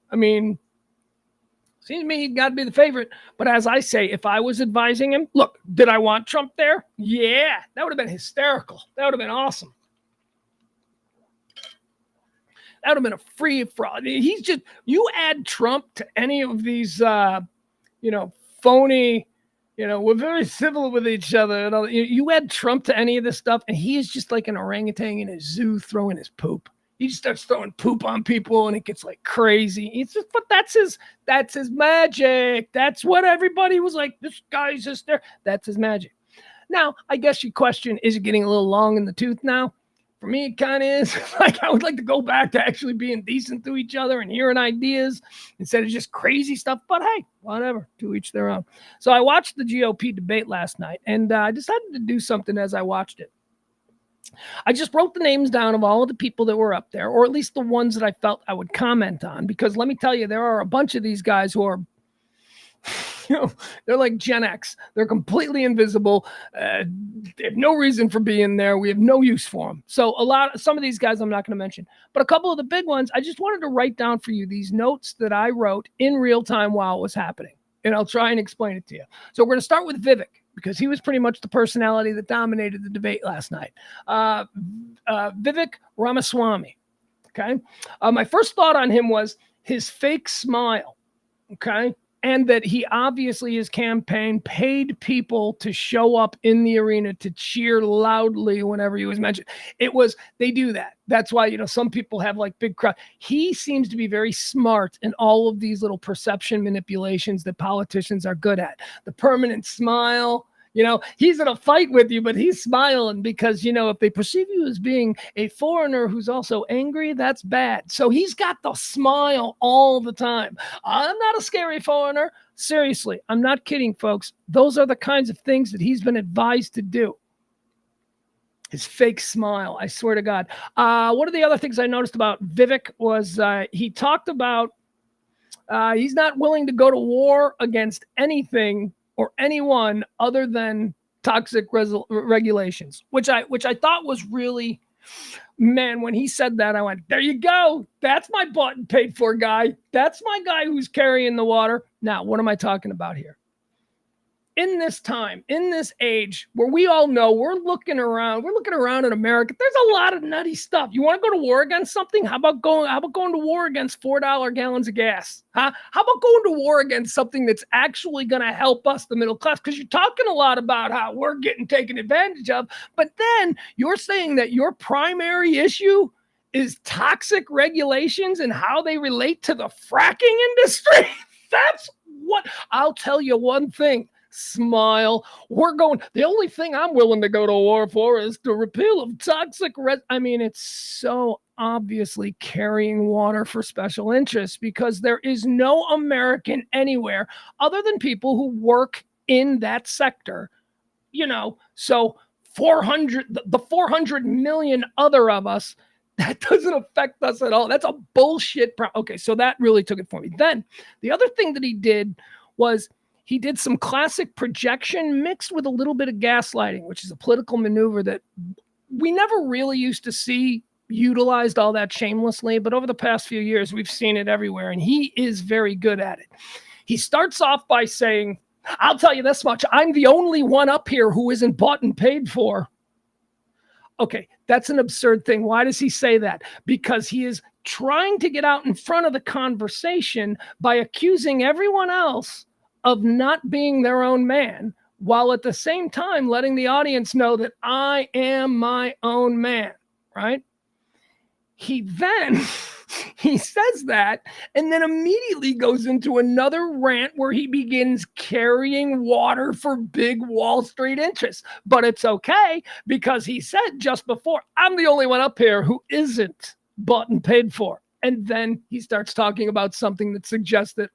he'd got to be the favorite. But as I say, if I was advising him, look, did I want Trump there? Yeah, that would have been hysterical. That would have been awesome. That would have been a free for all. You add Trump to any of these, phony, we're very civil with each other. And all, you add Trump to any of this stuff, and he is just like an orangutan in a zoo throwing his poop. He just starts throwing poop on people, and it gets like crazy. But that's his magic. That's what everybody was like. This guy's just there. That's his magic. Now, I guess your question, is it getting a little long in the tooth now? For me, it kind of is. Like, I would like to go back to actually being decent to each other and hearing ideas instead of just crazy stuff. But hey, whatever, to each their own. So I watched the GOP debate last night, and I decided to do something as I watched it. I just wrote the names down of all of the people that were up there, or at least the ones that I felt I would comment on, because let me tell you, there are a bunch of these guys who are, they're like Gen X. They're completely invisible. They have no reason for being there. We have no use for them. So some of these guys I'm not going to mention, but a couple of the big ones, I just wanted to write down for you these notes that I wrote in real time while it was happening. And I'll try and explain it to you. So we're going to start with Vivek, because he was pretty much the personality that dominated the debate last night. Vivek Ramaswamy. Okay. My first thought on him was his fake smile. Okay. And that he obviously, his campaign paid people to show up in the arena to cheer loudly whenever he was mentioned. They do that. That's why, some people have like big crowd. He seems to be very smart in all of these little perception manipulations that politicians are good at. The permanent smile. He's in a fight with you, but he's smiling because, if they perceive you as being a foreigner who's also angry, that's bad. So he's got the smile all the time. I'm not a scary foreigner. Seriously, I'm not kidding, folks. Those are the kinds of things that he's been advised to do. His fake smile, I swear to God. One of the other things I noticed about Vivek was he talked about he's not willing to go to war against anything or anyone other than toxic regulations, which I thought was really, man, when he said that, I went, there you go. That's my bought and paid for guy. That's my guy who's carrying the water. Now, what am I talking about here? in this time, in this age where we all know we're looking around in America, there's a lot of nutty stuff. You want to go to war against something? How about going to war against $4 gallons of gas? Huh? How about going to war against something that's actually going to help us, the middle class? Because you're talking a lot about how we're getting taken advantage of, but then you're saying that your primary issue is toxic regulations and how they relate to the fracking industry. That's what I'll tell you one thing. Smile. The only thing I'm willing to go to war for is the repeal of toxic. It's so obviously carrying water for special interests because there is no American anywhere other than people who work in that sector. So 400 million other of us, that doesn't affect us at all. That's a bullshit. Okay, so that really took it for me. Then the other thing that he did was he did some classic projection mixed with a little bit of gaslighting, which is a political maneuver that we never really used to see utilized all that shamelessly. But over the past few years, we've seen it everywhere, and he is very good at it. He starts off by saying, I'll tell you this much, I'm the only one up here who isn't bought and paid for. Okay, that's an absurd thing. Why does he say that? Because he is trying to get out in front of the conversation by accusing everyone else of not being their own man, while at the same time letting the audience know that I am my own man, right? He says that and then immediately goes into another rant where he begins carrying water for big Wall Street interests. But it's okay because he said just before, I'm the only one up here who isn't bought and paid for. And then he starts talking about something that suggests that,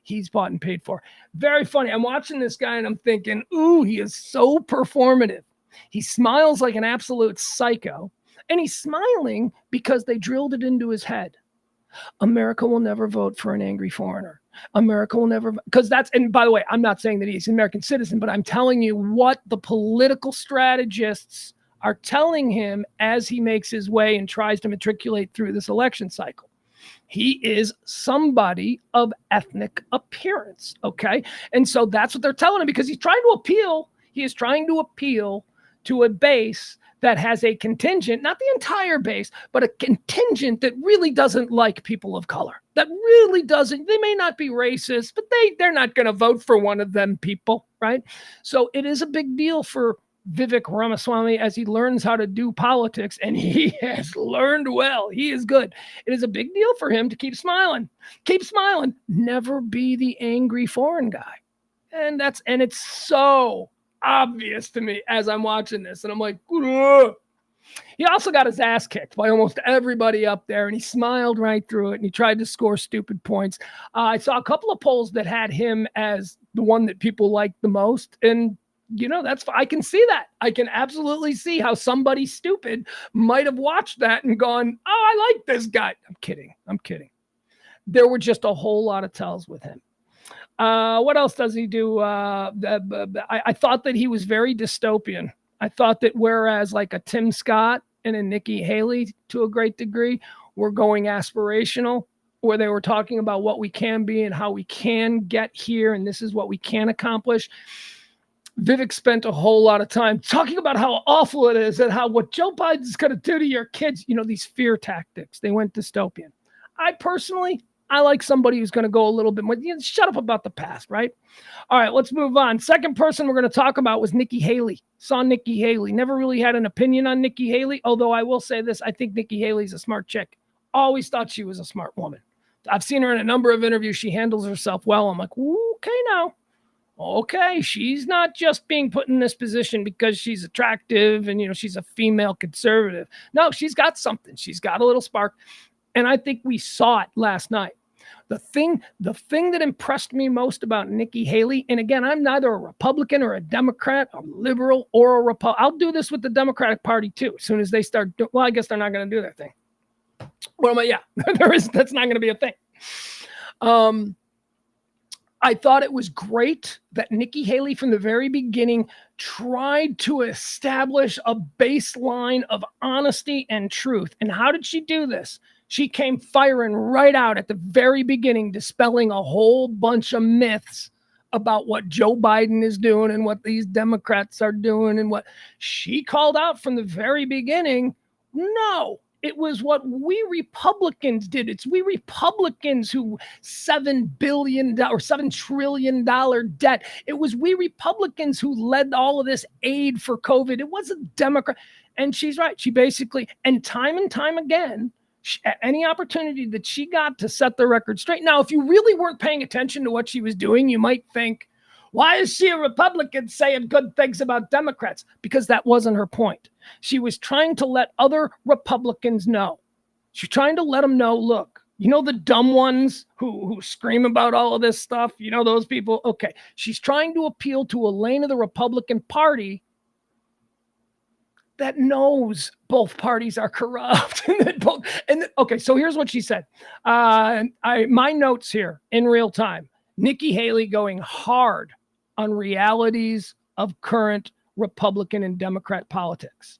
he's bought and paid for. Very funny. I'm watching this guy and I'm thinking, ooh, he is so performative. He smiles like an absolute psycho. And he's smiling because they drilled it into his head. America will never vote for an angry foreigner. America will never, and by the way, I'm not saying that he's an American citizen, but I'm telling you what the political strategists are telling him as he makes his way and tries to matriculate through this election cycle. He is somebody of ethnic appearance, okay? And so that's what they're telling him because he's trying to appeal. He is trying to appeal to a base that has a contingent, not the entire base, but a contingent that really doesn't like people of color. That really doesn't. They may not be racist, but they're not going to vote for one of them people, right? So it is a big deal for Vivek Ramaswamy as he learns how to do politics, and he has learned well. He is good. It is a big deal for him to keep smiling. Keep smiling. Never be the angry foreign guy. And it's so obvious to me as I'm watching this. And I'm like, ugh. He also got his ass kicked by almost everybody up there, and he smiled right through it, and he tried to score stupid points. I saw a couple of polls that had him as the one that people liked the most, and I can see that. I can absolutely see how somebody stupid might have watched that and gone, I like this guy. I'm kidding. There were just a whole lot of tells with him. What else does he do? I thought that he was very dystopian. I thought that whereas like a Tim Scott and a Nikki Haley to a great degree were going aspirational, where they were talking about what we can be and how we can get here, and this is what we can accomplish. Vivek spent a whole lot of time talking about how awful it is and how what Joe Biden's going to do to your kids, these fear tactics. They went dystopian. I like somebody who's going to go a little bit more, shut up about the past, right? All right, let's move on. Second person we're going to talk about was Nikki Haley. Saw Nikki Haley. Never really had an opinion on Nikki Haley, although I will say this, I think Nikki Haley's a smart chick. Always thought she was a smart woman. I've seen her in a number of interviews. She handles herself well. I'm like, okay, now. Okay, she's not just being put in this position because she's attractive and, she's a female conservative. No, she's got something. She's got a little spark. And I think we saw it last night. The thing that impressed me most about Nikki Haley, and again, I'm neither a Republican or a Democrat, a liberal or a Republican. I'll do this with the Democratic Party too. As soon as they start, I guess they're not going to do their thing. That's not going to be a thing. I thought it was great that Nikki Haley from the very beginning tried to establish a baseline of honesty and truth. And how did she do this? She came firing right out at the very beginning, dispelling a whole bunch of myths about what Joe Biden is doing and what these Democrats are doing and what she called out from the very beginning. No, it was what we Republicans did. It's we Republicans who $7 billion or $7 trillion debt. It was we Republicans who led all of this aid for COVID. It wasn't Democrat. And she's right. She basically, and time again, any opportunity that she got to set the record straight. Now, if you really weren't paying attention to what she was doing, you might think, why is she a Republican saying good things about Democrats? Because that wasn't her point. She was trying to let other Republicans know. She's trying to let them know, look, you know, the dumb ones who scream about all of this stuff, you know, those people. Okay. She's trying to appeal to a lane of the Republican Party that knows both parties are corrupt. Okay, so here's what she said. My notes here in real time. Nikki Haley going hard on realities of current Republican and Democrat politics,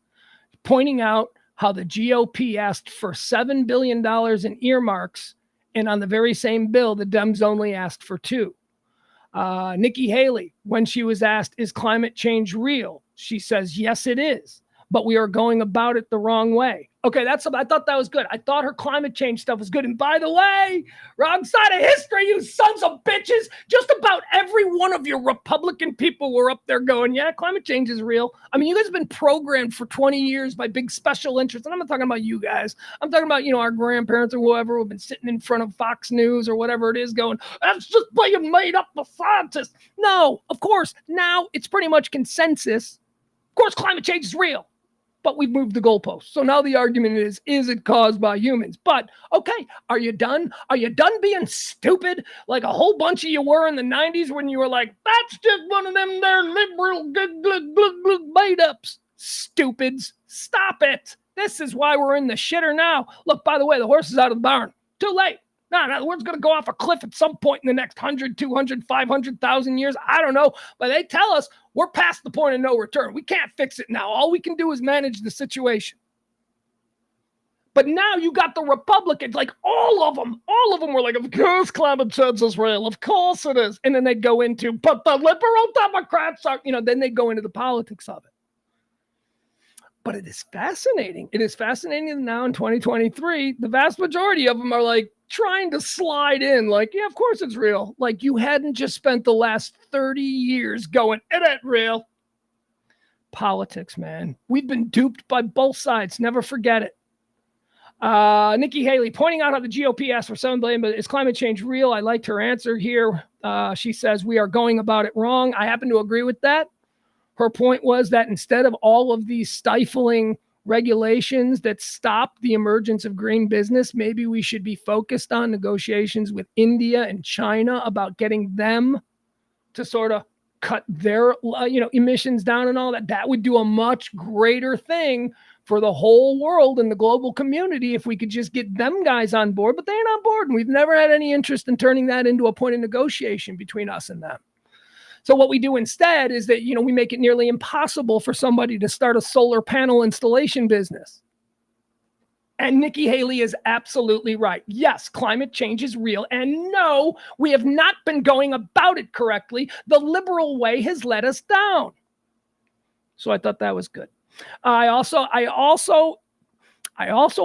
pointing out how the GOP asked for $7 billion in earmarks, and on the very same bill, the Dems only asked for $2 billion. Nikki Haley, when she was asked, is climate change real? She says, yes, it is, but we are going about it the wrong way. Okay, I thought that was good. I thought her climate change stuff was good. And by the way, wrong side of history, you sons of bitches. Just about every one of your Republican people were up there going, yeah, climate change is real. I mean, you guys have been programmed for 20 years by big special interests. And I'm not talking about you guys. I'm talking about, our grandparents or whoever who have been sitting in front of Fox News or whatever it is going, that's just being made up by scientists. No, of course, now it's pretty much consensus. Of course, climate change is real. But we've moved the goalposts. So now the argument is it caused by humans? But, okay, are you done? Are you done being stupid like a whole bunch of you were in the 90s when you were like, that's just one of them there liberal made-ups? Stupids. Stop it. This is why we're in the shitter now. Look, by the way, the horse is out of the barn. Too late. No, the world's going to go off a cliff at some point in the next 100, 200, 500,000 years. I don't know. But they tell us we're past the point of no return. We can't fix it now. All we can do is manage the situation. But now you got the Republicans, like all of them were like, of course climate change is real. Of course it is. And then they'd go into, but the liberal Democrats are, then they'd go into the politics of it. But it is fascinating. It is fascinating that now in 2023, the vast majority of them are like trying to slide in like, yeah, of course it's real. Like you hadn't just spent the last 30 years going, it ain't real. Politics, man. We've been duped by both sides. Never forget it. Nikki Haley pointing out how the GOP asked for $7 billion, but is climate change real? I liked her answer here. She says, we are going about it wrong. I happen to agree with that. Her point was that instead of all of these stifling regulations that stop the emergence of green business, maybe we should be focused on negotiations with India and China about getting them to sort of cut their, emissions down and all that. That would do a much greater thing for the whole world and the global community if we could just get them guys on board. But they ain't on board, and we've never had any interest in turning that into a point of negotiation between us and them. So what we do instead is that, we make it nearly impossible for somebody to start a solar panel installation business. And Nikki Haley is absolutely right. Yes, climate change is real. And no, we have not been going about it correctly. The liberal way has let us down. So I thought that was good. I also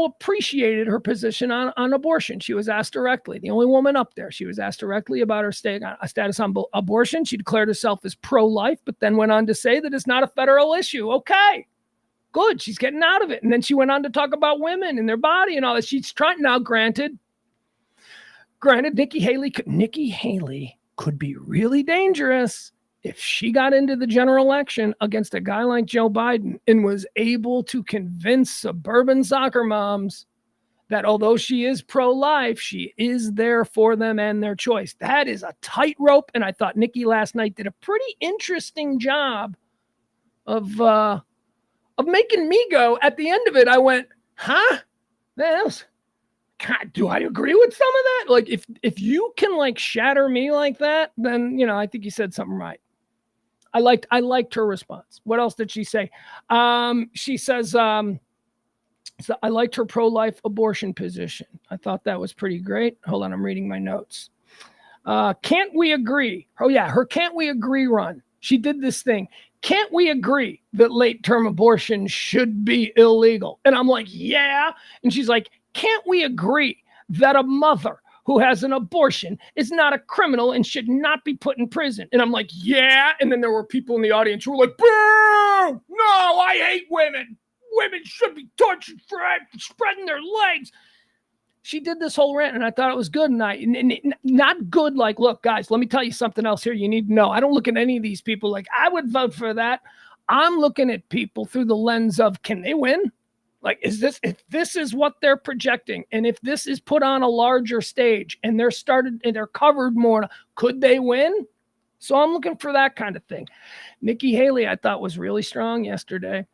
appreciated her position on abortion. She was asked directly, the only woman up there, she was asked directly about her status on abortion. She declared herself as pro-life, but then went on to say that it's not a federal issue. Okay, good. She's getting out of it. And then she went on to talk about women and their body and all that. She's trying now, granted, Nikki Haley could be really dangerous if she got into the general election against a guy like Joe Biden and was able to convince suburban soccer moms that although she is pro-life, she is there for them and their choice. That is a tightrope, and I thought Nikki last night did a pretty interesting job of making me go. At the end of it, I went, huh? God, do I agree with some of that? Like, if you can like shatter me like that, then I think you said something right. I liked her response. What else did she say? She says, so I liked her pro-life abortion position. I thought that was pretty great. Hold on, I'm reading my notes. Can't we agree? Oh, yeah, her Can't We Agree run. She did this thing. Can't we agree that late-term abortion should be illegal? And I'm like, yeah. And she's like, can't we agree that a mother who has an abortion is not a criminal and should not be put in prison? And I'm like, yeah. And then there were people in the audience who were like, boo! No, I hate women. Women should be tortured for spreading their legs. She did this whole rant, and I thought it was good. And not good like, look, guys, let me tell you something else here you need to know. I don't look at any of these people like, I would vote for that. I'm looking at people through the lens of, can they win? Like, if this is what they're projecting, and if this is put on a larger stage and they're covered more, could they win? So I'm looking for that kind of thing. Nikki Haley, I thought, was really strong yesterday.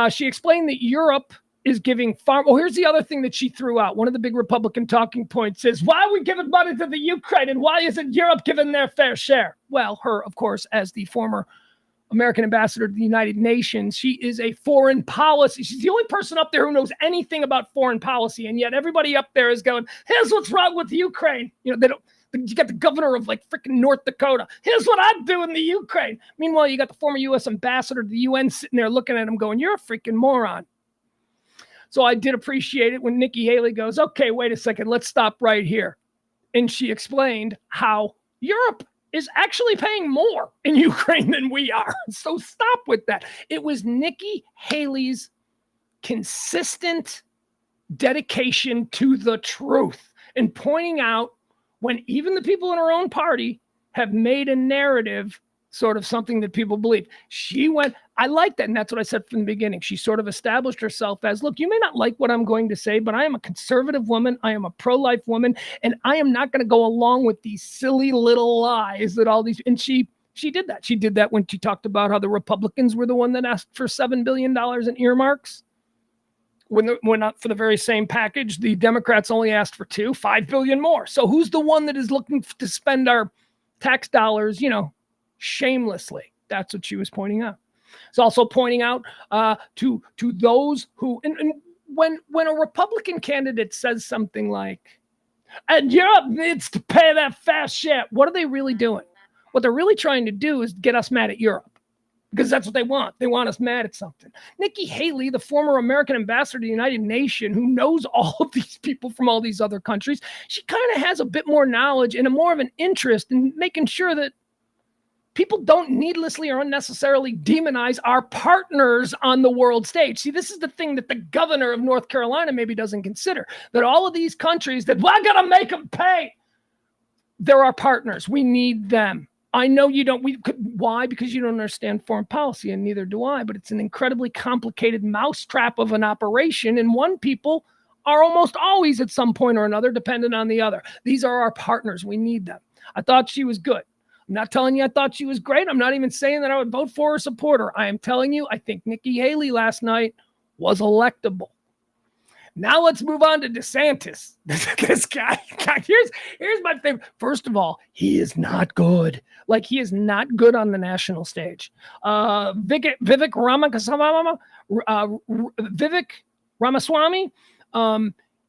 She explained that Europe is giving farm. Oh, here's the other thing that she threw out. One of the big Republican talking points is, why are we giving money to the Ukraine, and why isn't Europe giving their fair share? Well, her, of course, as the former American ambassador to the United Nations, she is a foreign policy. She's the only person up there who knows anything about foreign policy, and yet everybody up there is going, here's what's wrong with Ukraine. You know, they don't. You got the governor of like freaking North Dakota. Here's what I'd do in the Ukraine. Meanwhile, you got the former U.S. ambassador to the UN sitting there looking at him going, you're a freaking moron. So I did appreciate it when Nikki Haley goes, okay, wait a second, let's stop right here. And she explained how Europe is actually paying more in Ukraine than we are. So stop with that. It was Nikki Haley's consistent dedication to the truth and pointing out when even the people in her own party have made a narrative sort of something that people believe. She went, I like that. And that's what I said from the beginning. She sort of established herself as, look, you may not like what I'm going to say, but I am a conservative woman. I am a pro-life woman. And I am not going to go along with these silly little lies that all these, and she did that. She did that when she talked about how the Republicans were the one that asked for $7 billion in earmarks. When not for the very same package, the Democrats only asked for $5 billion more. So who's the one that is looking to spend our tax dollars, shamelessly? That's what she was pointing out. It's also pointing out to those who, and when a Republican candidate says something like, and Europe needs to pay that fast share, what are they really doing? What they're really trying to do is get us mad at Europe. Because that's what they want. They want us mad at something. Nikki Haley, the former American ambassador to the United Nations, who knows all of these people from all these other countries, she kind of has a bit more knowledge and a more of an interest in making sure that people don't needlessly or unnecessarily demonize our partners on the world stage. See, this is the thing that the governor of North Carolina maybe doesn't consider, that all of these countries that we're going to make them pay, they're our partners. We need them. I know you don't. Why? Because you don't understand foreign policy, and neither do I. But it's an incredibly complicated mousetrap of an operation, and one people are almost always at some point or another dependent on the other. These are our partners. We need them. I thought she was good. I'm not telling you I thought she was great. I'm not even saying that I would vote for or support her. I am telling you I think Nikki Haley last night was electable. Now let's move on to DeSantis. This guy, here's my favorite. First of all, he is not good. Like, he is not good on the national stage. Vivek Ramaswamy,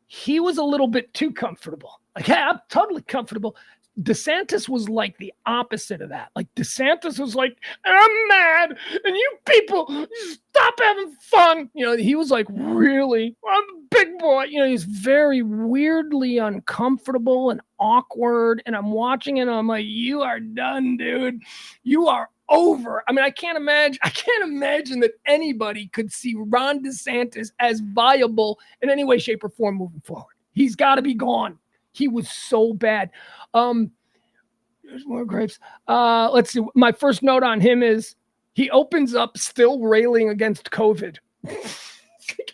he was a little bit too comfortable. Like, yeah, I'm totally comfortable. DeSantis was like the opposite of that. Like, DeSantis was like, I'm mad, and you people stop having fun. He was like, really? I'm a big boy. He's very weirdly uncomfortable and awkward. And I'm watching it, and I'm like, you are done, dude. You are over. I mean, I can't imagine that anybody could see Ron DeSantis as viable in any way, shape, or form moving forward. He's got to be gone. He was so bad. There's more grapes. Let's see. My first note on him is he opens up still railing against COVID.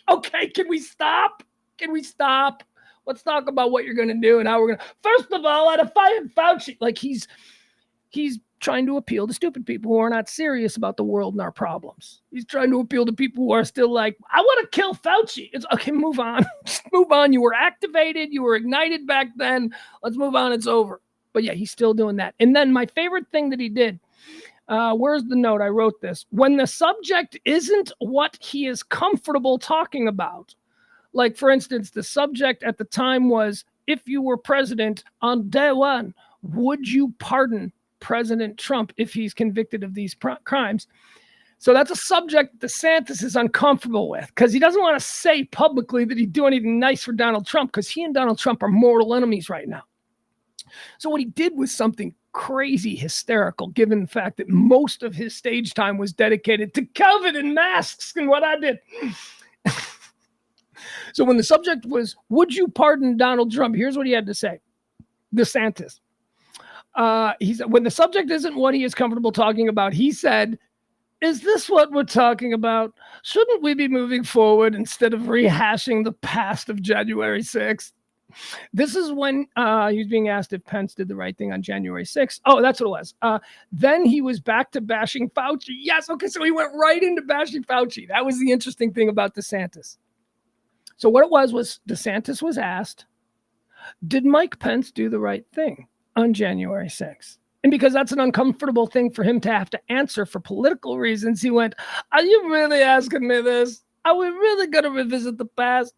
Okay, can we stop? Let's talk about what you're going to do and how we're going to. First of all, I'd have fired Fauci. Like, he's trying to appeal to stupid people who are not serious about the world and our problems. He's trying to appeal to people who are still like, I want to kill Fauci. It's okay, move on. Just move on. You were activated. You were ignited back then. Let's move on. It's over. But yeah, he's still doing that. And then my favorite thing that he did, where's the note? I wrote this. When the subject isn't what he is comfortable talking about, like, for instance, the subject at the time was, if you were president on day one, would you pardon President Trump if he's convicted of these crimes? So that's a subject DeSantis is uncomfortable with because he doesn't want to say publicly that he'd do anything nice for Donald Trump because he and Donald Trump are mortal enemies right now. So what he did was something crazy hysterical, given the fact that most of his stage time was dedicated to COVID and masks and what I did. So when the subject was, would you pardon Donald Trump? Here's what he had to say. DeSantis. He said, when the subject isn't what he is comfortable talking about, he said, is this what we're talking about? Shouldn't we be moving forward instead of rehashing the past of January 6th? This is when he was being asked if Pence did the right thing on January 6th. Oh, that's what it was. Then he was back to bashing Fauci. Yes, okay, so he went right into bashing Fauci. That was the interesting thing about DeSantis. So what it was DeSantis was asked, did Mike Pence do the right thing on January 6th? And because that's an uncomfortable thing for him to have to answer for political reasons, he went, are you really asking me this? Are we really going to revisit the past?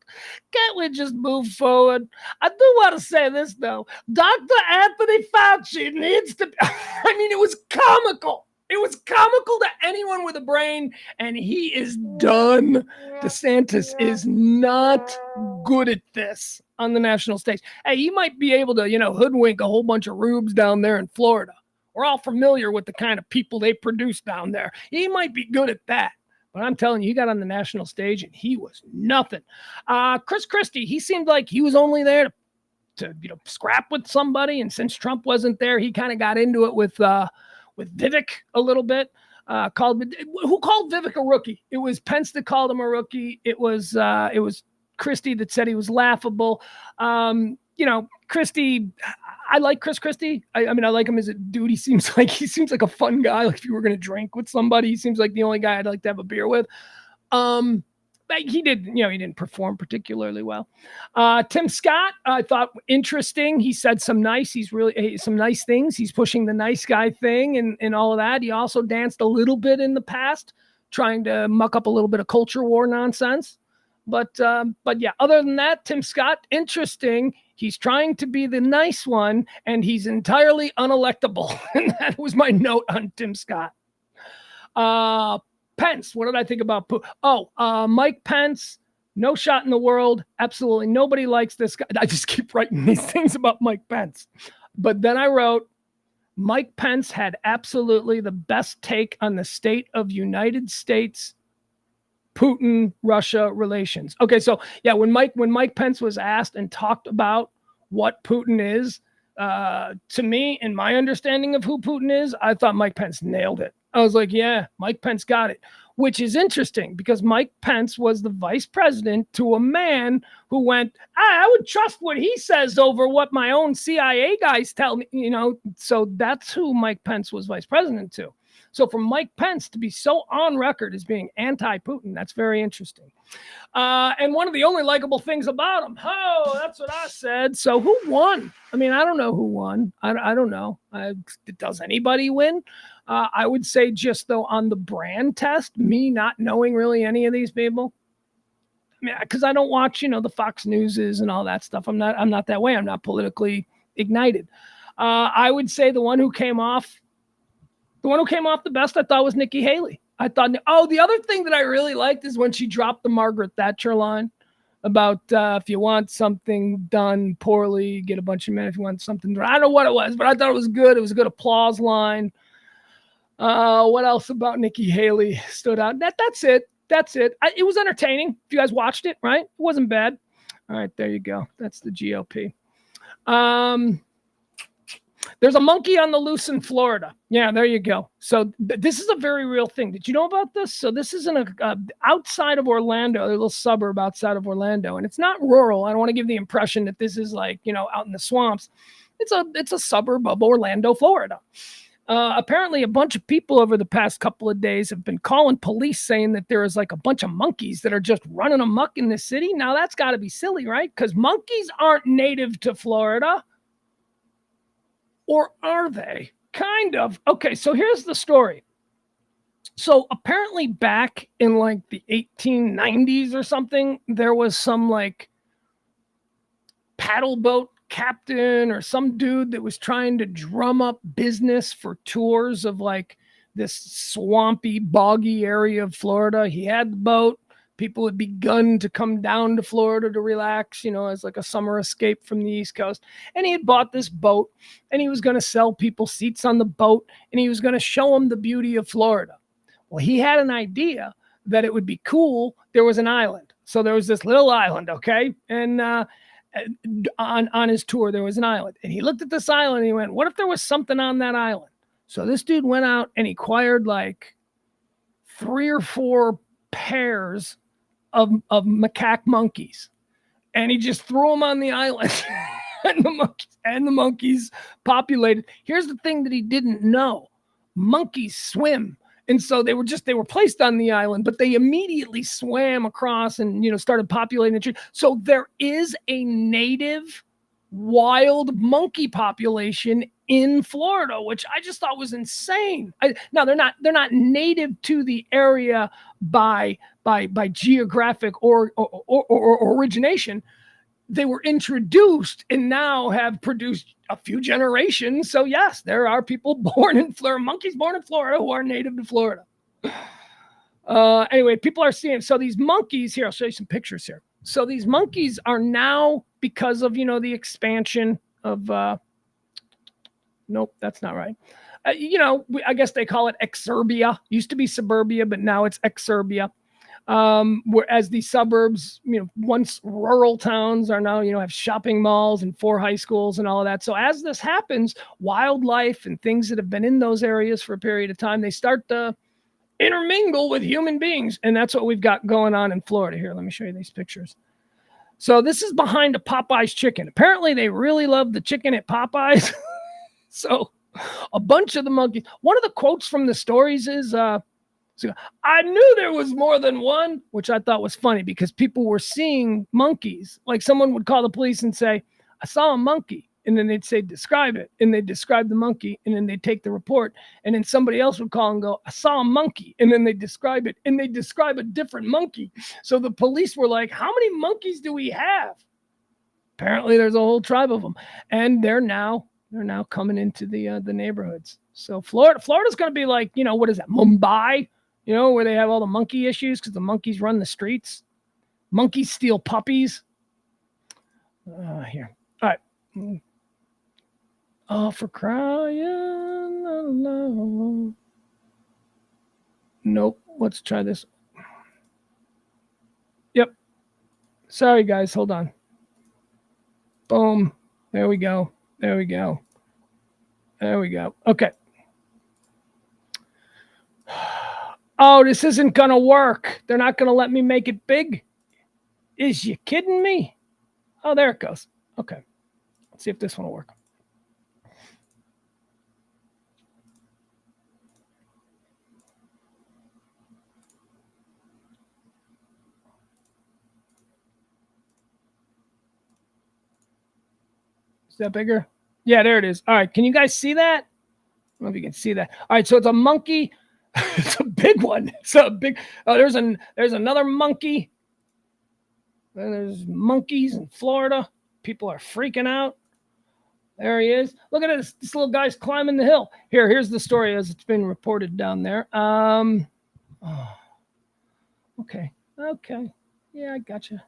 Can't we just move forward? I do want to say this, though. Dr. Anthony Fauci needs to... I mean, it was comical. It was comical to anyone with a brain, and he is done. DeSantis is not good at this on the national stage. Hey, he might be able to, hoodwink a whole bunch of rubes down there in Florida. We're all familiar with the kind of people they produce down there. He might be good at that. But I'm telling you, he got on the national stage and he was nothing. Chris Christie, he seemed like he was only there to scrap with somebody. And since Trump wasn't there, he kind of got into it with Vivek a little bit. Who called Vivek a rookie? It was Pence that called him a rookie. It was Christie that said he was laughable. Christie, I like Chris Christie. I mean, I like him as a dude. He seems like a fun guy. Like if you were going to drink with somebody, he seems like the only guy I'd like to have a beer with. But he didn't perform particularly well. Tim Scott, I thought interesting. He said some nice things. He's pushing the nice guy thing and all of that. He also danced a little bit in the past, trying to muck up a little bit of culture war nonsense. But yeah, other than that, Tim Scott, interesting. He's trying to be the nice one, and he's entirely unelectable. And that was my note on Tim Scott. Pence, what did I think about? Mike Pence, no shot in the world. Absolutely nobody likes this guy. I just keep writing these things about Mike Pence. But then I wrote, Mike Pence had absolutely the best take on the state of United States Putin-Russia relations. Okay, so yeah, when Mike Pence was asked and talked about what Putin is, to me, in my understanding of who Putin is, I thought Mike Pence nailed it. I was like, yeah, Mike Pence got it, which is interesting because Mike Pence was the vice president to a man who went, I would trust what he says over what my own CIA guys tell me, so that's who Mike Pence was vice president to. So for Mike Pence to be so on record as being anti-Putin, that's very interesting. And one of the only likable things about him, that's what I said. So who won? I mean, I don't know who won. I don't know. Does anybody win? I would say just though on the brand test, me not knowing really any of these people, I mean, because I don't watch, the Fox Newses and all that stuff. I'm not that way. I'm not politically ignited. I would say the one who came off the best, I thought, was Nikki Haley. I thought, the other thing that I really liked is when she dropped the Margaret Thatcher line about if you want something done poorly, get a bunch of men. If you want something done, I don't know what it was, but I thought it was good. It was a good applause line. What else about Nikki Haley stood out? That's it. It was entertaining. If you guys watched it, right? It wasn't bad. All right, there you go. That's the GOP. There's a monkey on the loose in Florida. Yeah, there you go. So this is a very real thing. Did you know about this? So this is outside of Orlando, a little suburb outside of Orlando, and it's not rural. I don't want to give the impression that this is like, out in the swamps. It's a suburb of Orlando, Florida. Apparently a bunch of people over the past couple of days have been calling police saying that there is like a bunch of monkeys that are just running amok in the city. Now that's got to be silly, right? Because monkeys aren't native to Florida. Or are they? Kind of. Okay, so here's the story. So apparently back in like the 1890s or something, there was some like paddle boat captain or some dude that was trying to drum up business for tours of like this swampy, boggy area of Florida. He had the boat. People had begun to come down to Florida to relax, as like a summer escape from the East Coast. And he had bought this boat, and he was going to sell people seats on the boat, and he was going to show them the beauty of Florida. Well, he had an idea that it would be cool. There was an island. So there was this little island, okay? And on his tour, there was an island. And he looked at this island, and he went, what if there was something on that island? So this dude went out and he acquired like 3 or 4 pairs of macaque monkeys, and he just threw them on the island. and the monkeys populated. Here's the thing that he didn't know: monkeys swim, and so they were placed on the island, but they immediately swam across and started populating the tree. So there is a native wild monkey population in Florida, which I just thought was insane. Now they're not native to the area by geographic or origination. They were introduced and now have produced a few generations. So yes, there are people born in Florida, monkeys born in Florida, who are native to Florida. Anyway, people are seeing. So these monkeys here, I'll show you some pictures here. So these monkeys are now, because of the expansion of nope, that's not right. I guess they call it exurbia. Used to be suburbia, but now it's exurbia. Whereas the suburbs, once rural towns are now, have shopping malls and 4 high schools and all of that. So as this happens, wildlife and things that have been in those areas for a period of time, they start to intermingle with human beings. And that's what we've got going on in Florida. Here, let me show you these pictures. So this is behind a Popeyes chicken. Apparently they really love the chicken at Popeyes. So a bunch of the monkeys. One of the quotes from the stories is, I knew there was more than one, which I thought was funny because people were seeing monkeys. Like someone would call the police and say, I saw a monkey. And then they'd say, describe it. And they'd describe the monkey. And then they'd take the report. And then somebody else would call and go, I saw a monkey. And then they'd describe it. And they'd describe a different monkey. So the police were like, how many monkeys do we have? Apparently there's a whole tribe of them. And they're now coming into the neighborhoods. So Florida's going to be like, what is that? Mumbai, where they have all the monkey issues because the monkeys run the streets. Monkeys steal puppies. Here. All right. Oh, for crying out loud. Nope. Let's try this. Yep. Sorry, guys. Hold on. Boom. There we go. There we go. There we go. Okay. Oh, this isn't going to work. They're not going to let me make it big. Is you kidding me? Oh, there it goes. Okay. Let's see if this one will work. Is that bigger? Yeah, there it is. All right. Can you guys see that? I don't know if you can see that. All right. So it's a monkey. It's a big one. It's a big. Oh, there's another monkey. Then there's monkeys in Florida. People are freaking out. There he is. Look at this. This little guy's climbing the hill. Here's the story as it's been reported down there. Okay. Yeah, I gotcha.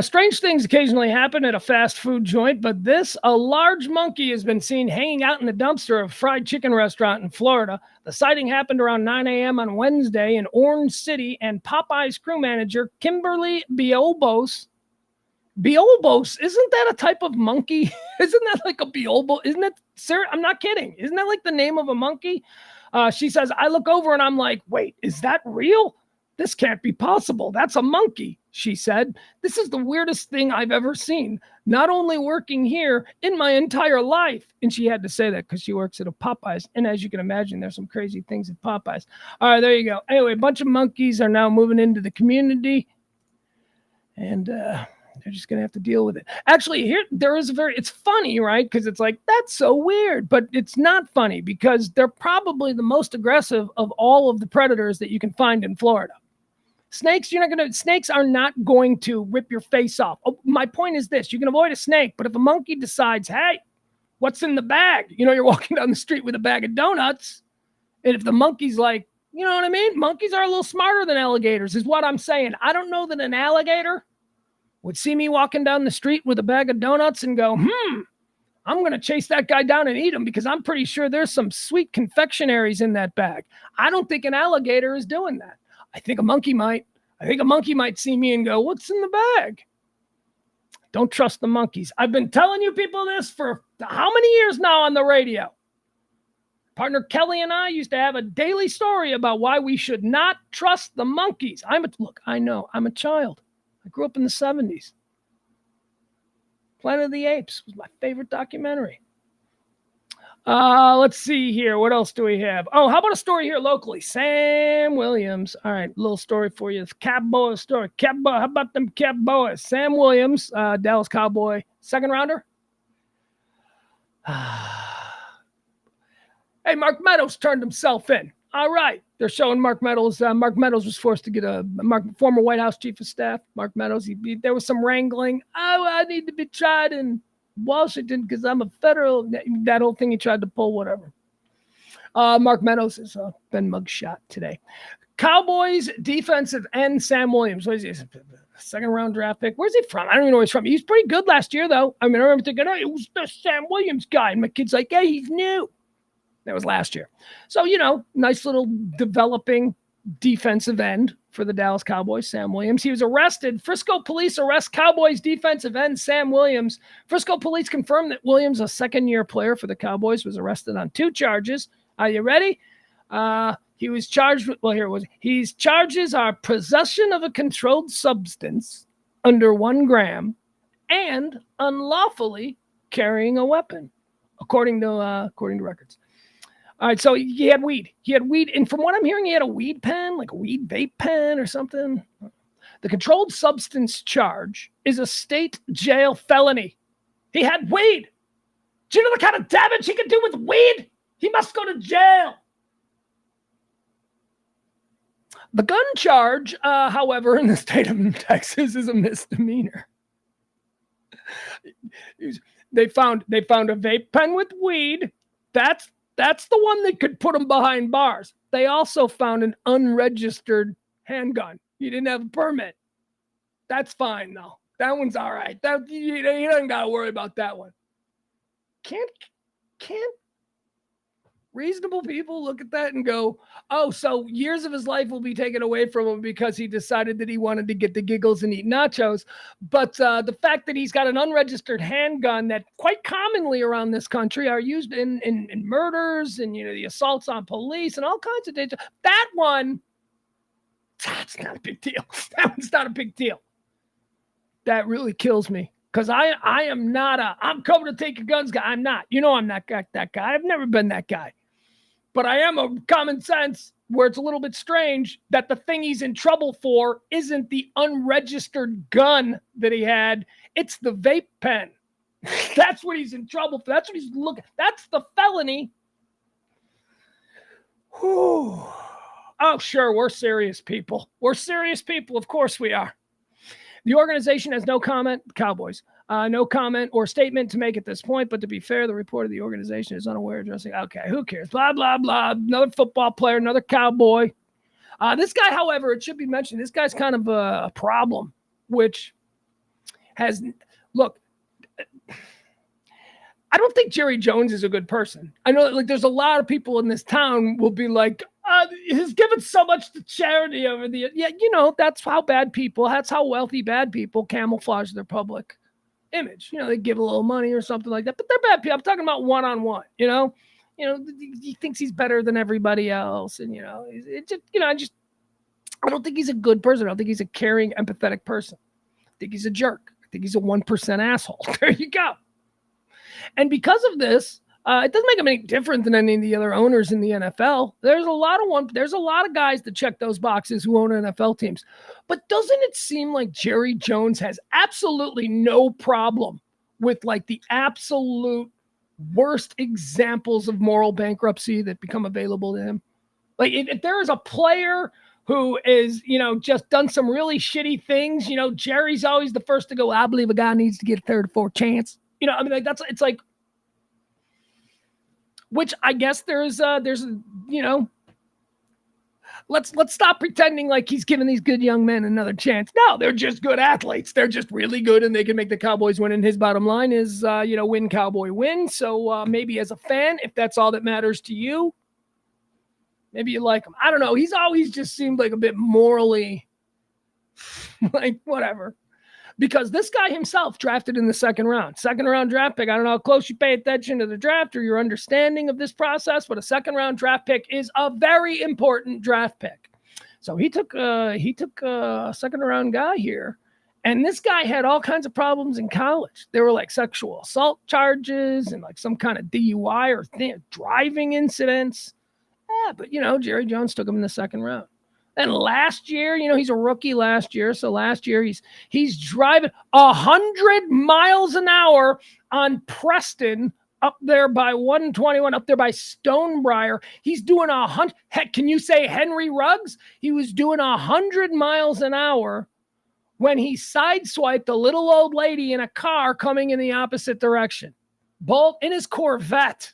Strange things occasionally happen at a fast food joint, but a large monkey has been seen hanging out in the dumpster of a fried chicken restaurant in Florida. The sighting happened around 9 a.m. on Wednesday in Orange City, and Popeye's crew manager, Kimberly Biolbos, isn't that a type of monkey? Isn't that like a Biolbo? Isn't it, sir? I'm not kidding. Isn't that like the name of a monkey? She says, I look over and I'm like, wait, is that real? This can't be possible. That's a monkey, she said. This is the weirdest thing I've ever seen. Not only working here, in my entire life. And she had to say that because she works at a Popeyes. And as you can imagine, there's some crazy things at Popeyes. All right, there you go. Anyway, a bunch of monkeys are now moving into the community. And they're just going to have to deal with it. Actually, here, it's funny, right? Because it's like, that's so weird. But it's not funny because they're probably the most aggressive of all of the predators that you can find in Florida. Snakes are not going to rip your face off. Oh, my point is this: you can avoid a snake, but if a monkey decides, hey, what's in the bag? You're walking down the street with a bag of donuts, and if the monkey's like, you know what I mean? Monkeys are a little smarter than alligators, is what I'm saying. I don't know that an alligator would see me walking down the street with a bag of donuts and go, I'm going to chase that guy down and eat him because I'm pretty sure there's some sweet confectionaries in that bag. I don't think an alligator is doing that. I think a monkey might. I think a monkey might see me and go, what's in the bag? Don't trust the monkeys. I've been telling you people this for how many years now on the radio? Partner Kelly and I used to have a daily story about why we should not trust the monkeys. Look, I know, I'm a child. I grew up in the 70s. Planet of the Apes was my favorite documentary. Let's see here. What else do we have? Oh, how about a story here locally? Sam Williams. All right, little story for you. It's Cowboy story. Cowboy. How about them Cowboys? Sam Williams, Dallas Cowboy, second rounder. Hey, Mark Meadows turned himself in. All right. They're showing Mark Meadows. Mark Meadows was forced to get former White House chief of staff. Mark Meadows, there was some wrangling. Oh, I need to be tried in Washington because I'm a federal. That whole thing he tried to pull, whatever. Mark Meadows has been mugshot today. Cowboys defensive end Sam Williams. What is he? Second round draft pick. Where's he from? I don't even know where he's from. He was pretty good last year, though. I mean, I remember thinking, it was the Sam Williams guy. And my kid's like, hey, he's new. That was last year. So, nice little developing defensive end for the Dallas Cowboys, Sam Williams. He was arrested. Frisco police arrest Cowboys defensive end Sam Williams. Frisco police confirmed that Williams, a second-year player for the Cowboys, was arrested on 2 charges. Are you ready? He was charged with, his charges are possession of a controlled substance under 1 gram and unlawfully carrying a weapon, according to records. All right, so he had weed. And from what I'm hearing, he had a weed pen, like a weed vape pen or something. The controlled substance charge is a state jail felony. He had weed. Do you know the kind of damage he could do with weed? He must go to jail. The gun charge, however, in the state of Texas is a misdemeanor. They found a vape pen with weed. That's the one that could put him behind bars. They also found an unregistered handgun. He didn't have a permit. That's fine, though. That one's all right. He doesn't got to worry about that one. Can't reasonable people look at that and go, oh, so years of his life will be taken away from him because he decided that he wanted to get the giggles and eat nachos. But the fact that he's got an unregistered handgun that quite commonly around this country are used in murders and, the assaults on police and all kinds of things. That one, that's not a big deal. That one's not a big deal. That really kills me. Because I am not I'm coming to take your guns guy. I'm not. I'm not that guy. I've never been that guy. But I am a common sense where it's a little bit strange that the thing he's in trouble for isn't the unregistered gun that he had. It's the vape pen. That's what he's in trouble for. That's what he's looking. That's the felony. Whew. Oh, sure. We're serious people. We're serious people. Of course we are. The organization has no comment, Cowboys, no comment or statement to make at this point. But to be fair, the report of the organization is unaware addressing. Okay, who cares? Blah, blah, blah. Another football player, another Cowboy. This guy, however, it should be mentioned, this guy's kind of a problem, which has, look, I don't think Jerry Jones is a good person. I know there's a lot of people in this town will be like, he's given so much to charity over the years. Yeah, that's how wealthy bad people camouflage their public image. They give a little money or something like that, but they're bad people. I'm talking about one-on-one, he thinks he's better than everybody else. And, I don't think he's a good person. I don't think he's a caring, empathetic person. I think he's a jerk. I think he's a 1% asshole. There you go. And because of this, it doesn't make him any different than any of the other owners in the NFL. There's a lot of guys that check those boxes who own NFL teams. But doesn't it seem like Jerry Jones has absolutely no problem with the absolute worst examples of moral bankruptcy that become available to him? If there is a player who is, just done some really shitty things. Jerry's always the first to go, I believe a guy needs to get a third or fourth chance. It's like, which I guess there's let's stop pretending like he's giving these good young men another chance. No, they're just good athletes. They're just really good, and they can make the Cowboys win. And his bottom line is, win, Cowboy, win. So maybe as a fan, if that's all that matters to you, maybe you like him. I don't know. He's always just seemed like a bit morally like whatever. Because this guy himself drafted in the second round draft pick. I don't know how close you pay attention to the draft or your understanding of this process, but a second round draft pick is a very important draft pick. So he took a second round guy here, and this guy had all kinds of problems in college. There were like sexual assault charges and like some kind of DUI or driving incidents. Yeah, but Jerry Jones took him in the second round. And last year, he's a rookie last year. So last year he's driving 100 miles an hour on Preston up there by 121, up there by Stonebriar. He's doing 100. Heck, can you say Henry Ruggs? He was doing 100 miles an hour when he sideswiped a little old lady in a car coming in the opposite direction. Bolt in his Corvette.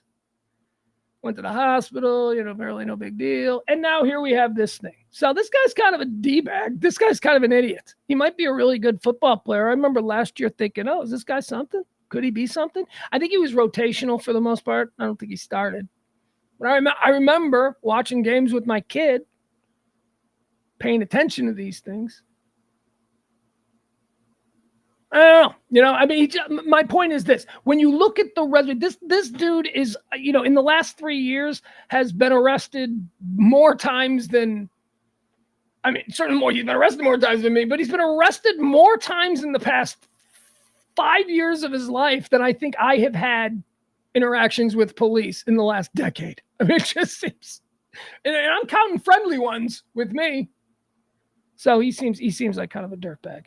Went to the hospital, apparently no big deal. And now here we have this thing. So this guy's kind of a D-bag. This guy's kind of an idiot. He might be a really good football player. I remember last year thinking, is this guy something? Could he be something? I think he was rotational for the most part. I don't think he started. But I remember watching games with my kid, paying attention to these things. I don't know. My point is this. When you look at the resume, this dude is, in the last 3 years has been arrested more times than, certainly more. He's been arrested more times than me, but he's been arrested more times in the past 5 years of his life than I think I have had interactions with police in the last decade. It just seems, and I'm counting friendly ones with me. So he seems like kind of a dirtbag.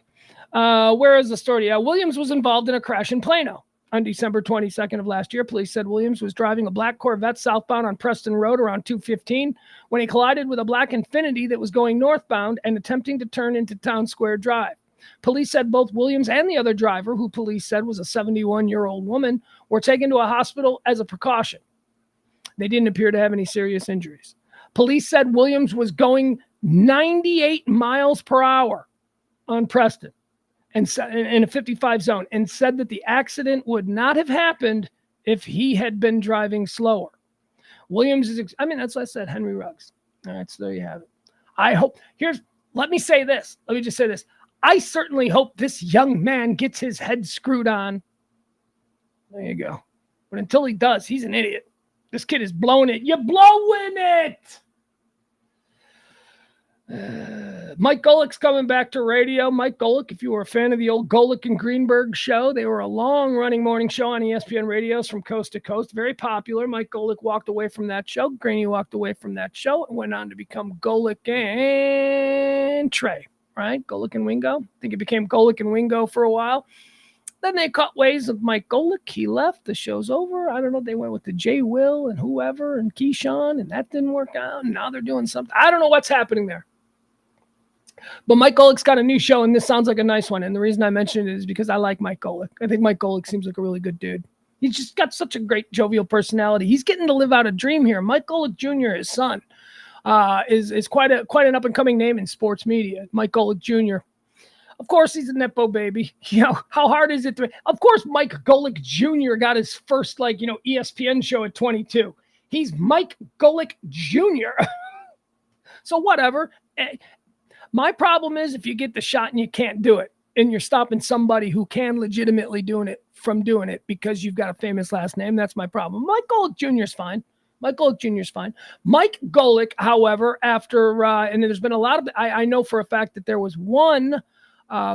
Where is the story? Williams was involved in a crash in Plano on December 22nd of last year. Police said Williams was driving a black Corvette southbound on Preston Road around 2:15 when he collided with a black Infiniti that was going northbound and attempting to turn into Town Square Drive. Police said both Williams and the other driver, who police said was a 71-year-old woman, were taken to a hospital as a precaution. They didn't appear to have any serious injuries. Police said Williams was going 98 miles per hour on Preston and in a 55 zone, and said that the accident would not have happened if he had been driving slower. Williams is, that's what I said, Henry Ruggs. All right, so there you have it. Let me say this. Let me just say this. I certainly hope this young man gets his head screwed on. There you go. But until he does, he's an idiot. This kid is blowing it. You're blowing it. Mike Golick's coming back to radio. Mike Golick, if you were a fan of the old Golick and Greenberg show, they were a long-running morning show on ESPN radios from coast to coast. Very popular. Mike Golick walked away from that show. Greeny walked away from that show and went on to become Golick and Trey, right? Golick and Wingo. I think it became Golick and Wingo for a while. Then they cut ways with Mike Golick. He left. The show's over. I don't know. They went with the Jay Will and whoever and Keyshawn, and that didn't work out. And now they're doing something. I don't know what's happening there. But Mike Golick's got a new show, and this sounds like a nice one. And the reason I mention it is because I like Mike Golick. I think Mike Golick seems like a really good dude. He's just got such a great jovial personality. He's getting to live out a dream here. Mike Golick Jr., his son, is quite an up-and-coming name in sports media. Mike Golick Jr. Of course, he's a Nepo baby. How hard is it to... Of course, Mike Golick Jr. got his first, ESPN show at 22. He's Mike Golick Jr. So whatever. My problem is if you get the shot and you can't do it, and you're stopping somebody who can legitimately doing it from doing it because you've got a famous last name, that's my problem. Mike Golick Jr. is fine. Mike Golick Jr. is fine. Mike Golick, however, after, and there's been a lot of, I know for a fact that there was one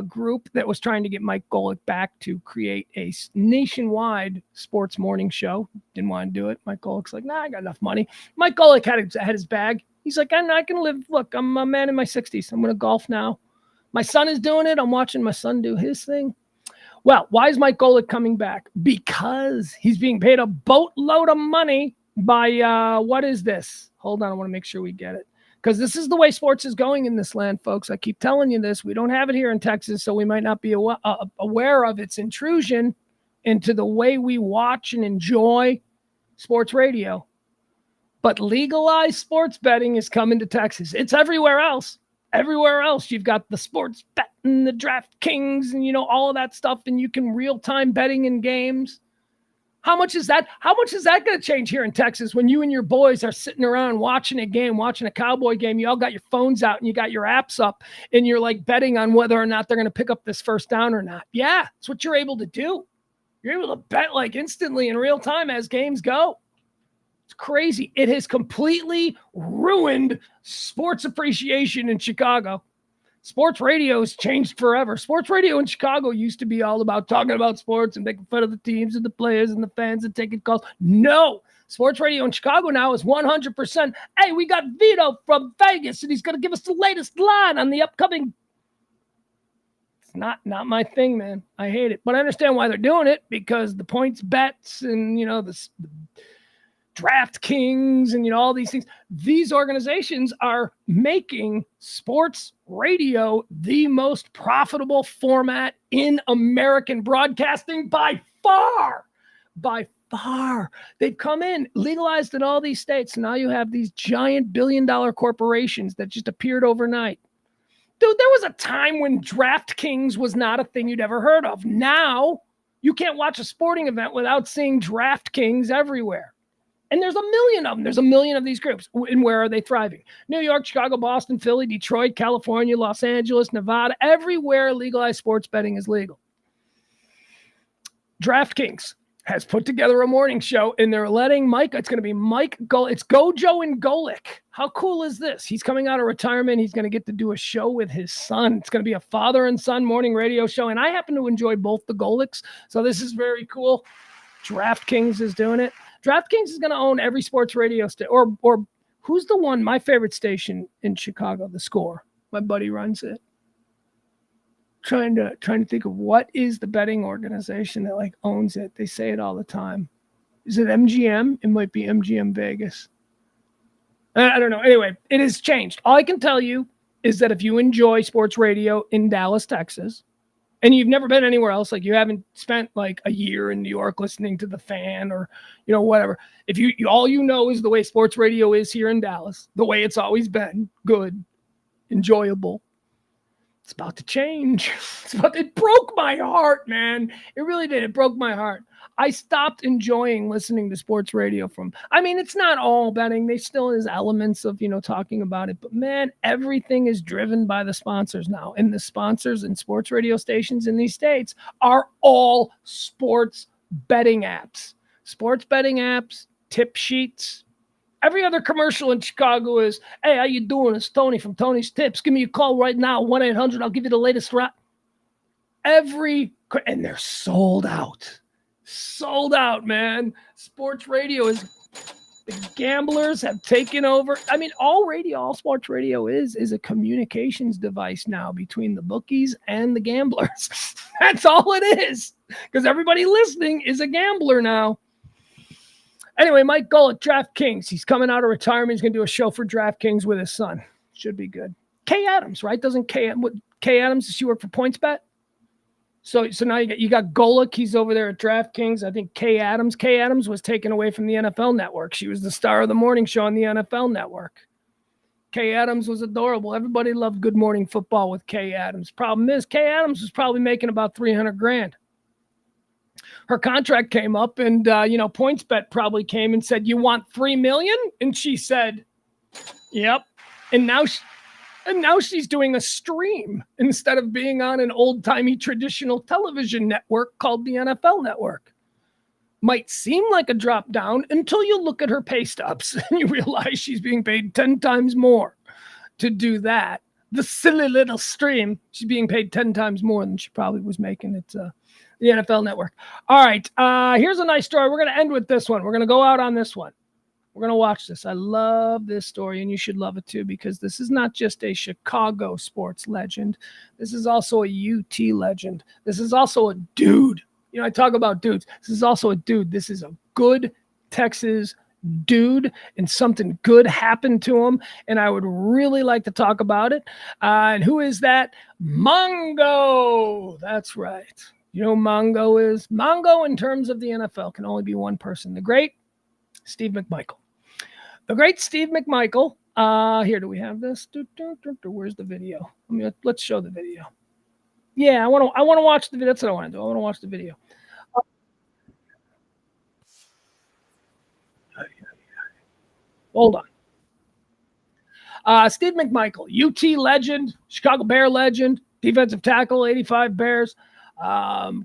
group that was trying to get Mike Golick back to create a nationwide sports morning show. Didn't want to do it. Mike Golick's like, nah, I got enough money. Mike Golick had his bag. He's like, I can live. Look, I'm a man in my 60s. I'm going to golf now. My son is doing it. I'm watching my son do his thing. Well, why is Mike Golick coming back? Because he's being paid a boatload of money by, what is this? Hold on. I want to make sure we get it. because this is the way sports is going in this land, folks. I keep telling you this. We don't have it here in Texas, so we might not be aware of its intrusion into the way we watch and enjoy sports radio. But legalized sports betting is coming to Texas. It's everywhere else. Everywhere else, you've got the sports bet and the DraftKings and, all of that stuff, and you can real-time betting in games. How much is that going to change here in Texas when you and your boys are sitting around watching a game, watching a Cowboy game? You all got your phones out and you got your apps up and you're like betting on whether or not they're going to pick up this first down or not. Yeah, it's what you're able to do. You're able to bet like instantly in real time as games go. It's crazy. It has completely ruined sports appreciation in Chicago. Sports radio has changed forever. Sports radio in Chicago used to be all about talking about sports and making fun of the teams and the players and the fans and taking calls. No. Sports radio in Chicago now is 100%. Hey, we got Vito from Vegas, and he's going to give us the latest line on the upcoming. It's not my thing, man. I hate it. But I understand why they're doing it, because the points bets and, the DraftKings and all these things. These organizations are making sports radio the most profitable format in American broadcasting by far. By far. They've come in, legalized in all these states. Now you have these giant billion-dollar corporations that just appeared overnight. Dude, there was a time when DraftKings was not a thing you'd ever heard of. Now you can't watch a sporting event without seeing DraftKings everywhere. And there's a million of them. There's a million of these groups. And where are they thriving? New York, Chicago, Boston, Philly, Detroit, California, Los Angeles, Nevada. Everywhere legalized sports betting is legal. DraftKings has put together a morning show, and they're letting it's going to be Mike Golick. It's Gojo and Golick. How cool is this? He's coming out of retirement. He's going to get to do a show with his son. It's going to be a father and son morning radio show. And I happen to enjoy both the Golicks. So this is very cool. DraftKings is doing it. DraftKings is going to own every sports radio station. Or who's the one, my favorite station in Chicago, The Score. My buddy runs it. Trying to think of what is the betting organization that owns it. They say it all the time. Is it MGM? It might be MGM Vegas. I don't know. Anyway, it has changed. All I can tell you is that if you enjoy sports radio in Dallas, Texas, and you've never been anywhere else, you haven't spent a year in New York listening to the Fan or, whatever. If you all you know is the way sports radio is here in Dallas, the way it's always been, good, enjoyable. It's about to change. It broke my heart, man. It really did. It broke my heart. I stopped enjoying listening to sports radio it's not all betting. There still is elements of, talking about it. But, man, everything is driven by the sponsors now. And the sponsors and sports radio stations in these states are all sports betting apps. Sports betting apps, tip sheets. Every other commercial in Chicago is, hey, how you doing? It's Tony from Tony's Tips. Give me a call right now, 1-800. I'll give you the latest rap. And they're sold out. Sold out, man. Sports radio the gamblers have taken over. All sports radio is a communications device now between the bookies and the gamblers. That's all it is. Because everybody listening is a gambler now. Anyway, Mike Golick, DraftKings. He's coming out of retirement. He's going to do a show for DraftKings with his son. Should be good. Kay Adams, right? Doesn't Kay Adams, does she work for PointsBet? So now you got Golick. He's over there at DraftKings. I think Kay Adams was taken away from the NFL Network. She was the star of the morning show on the NFL Network. Kay Adams was adorable. Everybody loved Good Morning Football with Kay Adams. Problem is, Kay Adams was probably making about $300,000. Her contract came up, and PointsBet probably came and said, "You want $3 million?" And she said, "Yep." And now she's doing a stream instead of being on an old-timey traditional television network called the NFL Network. Might seem like a drop down until you look at her pay stubs and you realize she's being paid 10 times more to do that. The silly little stream, she's being paid 10 times more than she probably was making at the NFL Network. All right, here's a nice story. We're going to end with this one. We're going to go out on this one. We're going to watch this. I love this story, and you should love it too, because this is not just a Chicago sports legend. This is also a UT legend. This is also a dude. I talk about dudes. This is also a dude. This is a good Texas dude and something good happened to him, and I would really like to talk about it. And who is that? Mongo. That's right. You know who Mongo is? Mongo, in terms of the NFL, can only be one person. The great Steve McMichael. The great Steve McMichael. Here, do we have this? Where's the video? Let's show the video. Yeah, I want to watch the video. That's what I want to do. I want to watch the video. Hold on. Steve McMichael, UT legend, Chicago Bear legend, defensive tackle, 85 Bears.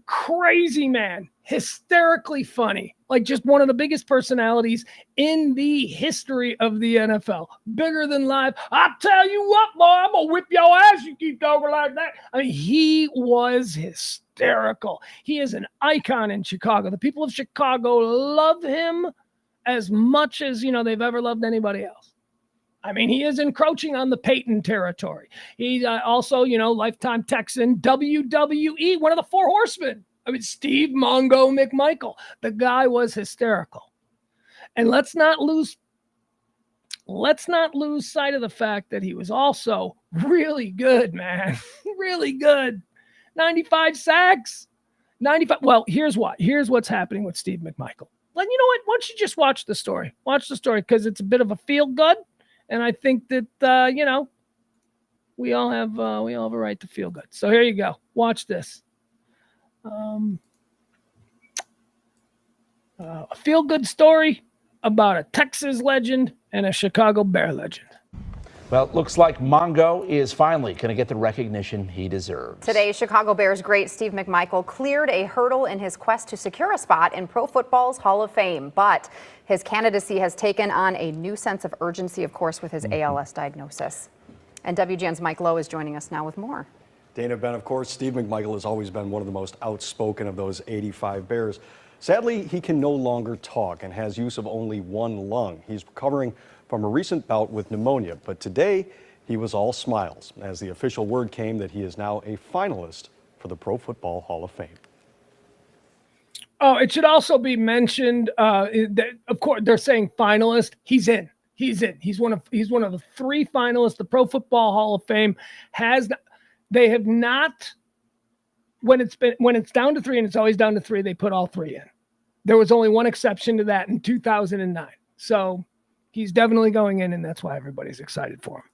Crazy man, hysterically funny, like just one of the biggest personalities in the history of the NFL. Bigger than life. I tell you what, boy, I'm gonna whip your ass. You keep talking like that. I mean, he was hysterical. He is an icon in Chicago. The people of Chicago love him as much as, they've ever loved anybody else. I mean, he is encroaching on the Peyton territory. He's also, lifetime Texan, WWE, one of the Four Horsemen. I mean, Steve Mongo McMichael. The guy was hysterical. And let's not lose sight of the fact that he was also really good, man. Really good. 95 sacks. 95. Well, here's what's happening with Steve McMichael. Like, you know what? Why don't you just watch the story? Watch the story, because it's a bit of a feel good. And I think that, we all have a right to feel good. So here you go. Watch this. A feel-good story about a Texas legend and a Chicago Bear legend. Well, it looks like Mongo is finally going to get the recognition he deserves. Today, Chicago Bears great Steve McMichael cleared a hurdle in his quest to secure a spot in Pro Football's Hall of Fame. But his candidacy has taken on a new sense of urgency, of course, with his ALS diagnosis. And WGN's Mike Lowe is joining us now with more. Dana, Ben, of course, Steve McMichael has always been one of the most outspoken of those 85 Bears. Sadly, he can no longer talk and has use of only one lung. He's recovering from a recent bout with pneumonia, but today he was all smiles as the official word came that he is now a finalist for the Pro Football Hall of Fame. Oh, it should also be mentioned that, of course, they're saying finalist. He's in. He's one of the three finalists. The Pro Football Hall of Fame they have not, when it's down to three, and it's always down to three, they put all three in. There was only one exception to that in 2009. So he's definitely going in, and that's why everybody's excited for him.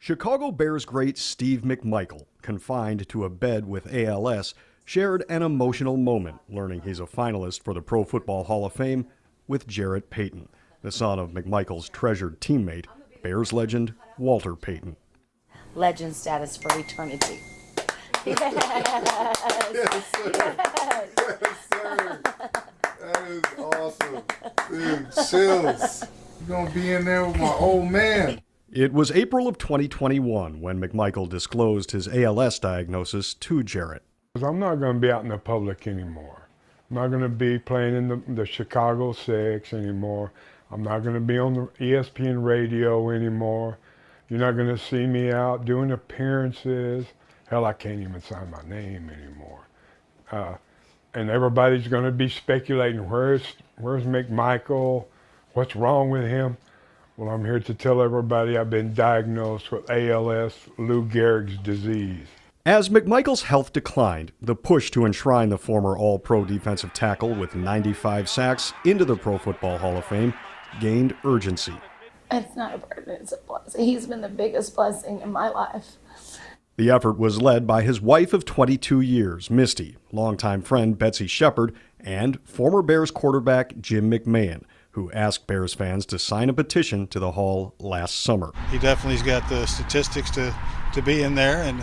Chicago Bears great Steve McMichael, confined to a bed with ALS, shared an emotional moment learning he's a finalist for the Pro Football Hall of Fame with Jarrett Payton, the son of McMichael's treasured teammate, Bears legend Walter Payton. Legend status for eternity. Yes, sir. Yes, sir. That is awesome. Dude, chills. You're going to be in there with my old man. It was April of 2021 when McMichael disclosed his ALS diagnosis to Jarrett. I'm not going to be out in the public anymore. I'm not going to be playing in the Chicago 6 anymore. I'm not going to be on the ESPN radio anymore. You're not going to see me out doing appearances. Hell, I can't even sign my name anymore. And everybody's going to be speculating, where's McMichael? What's wrong with him? Well, I'm here to tell everybody I've been diagnosed with ALS, Lou Gehrig's disease. As McMichael's health declined, the push to enshrine the former All-Pro defensive tackle with 95 sacks into the Pro Football Hall of Fame gained urgency. It's not a burden, it's a blessing. He's been the biggest blessing in my life. The effort was led by his wife of 22 years, Misty, longtime friend Betsy Shepard, and former Bears quarterback Jim McMahon, who asked Bears fans to sign a petition to the Hall last summer. He definitely's got the statistics to be in there, and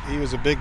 he was a big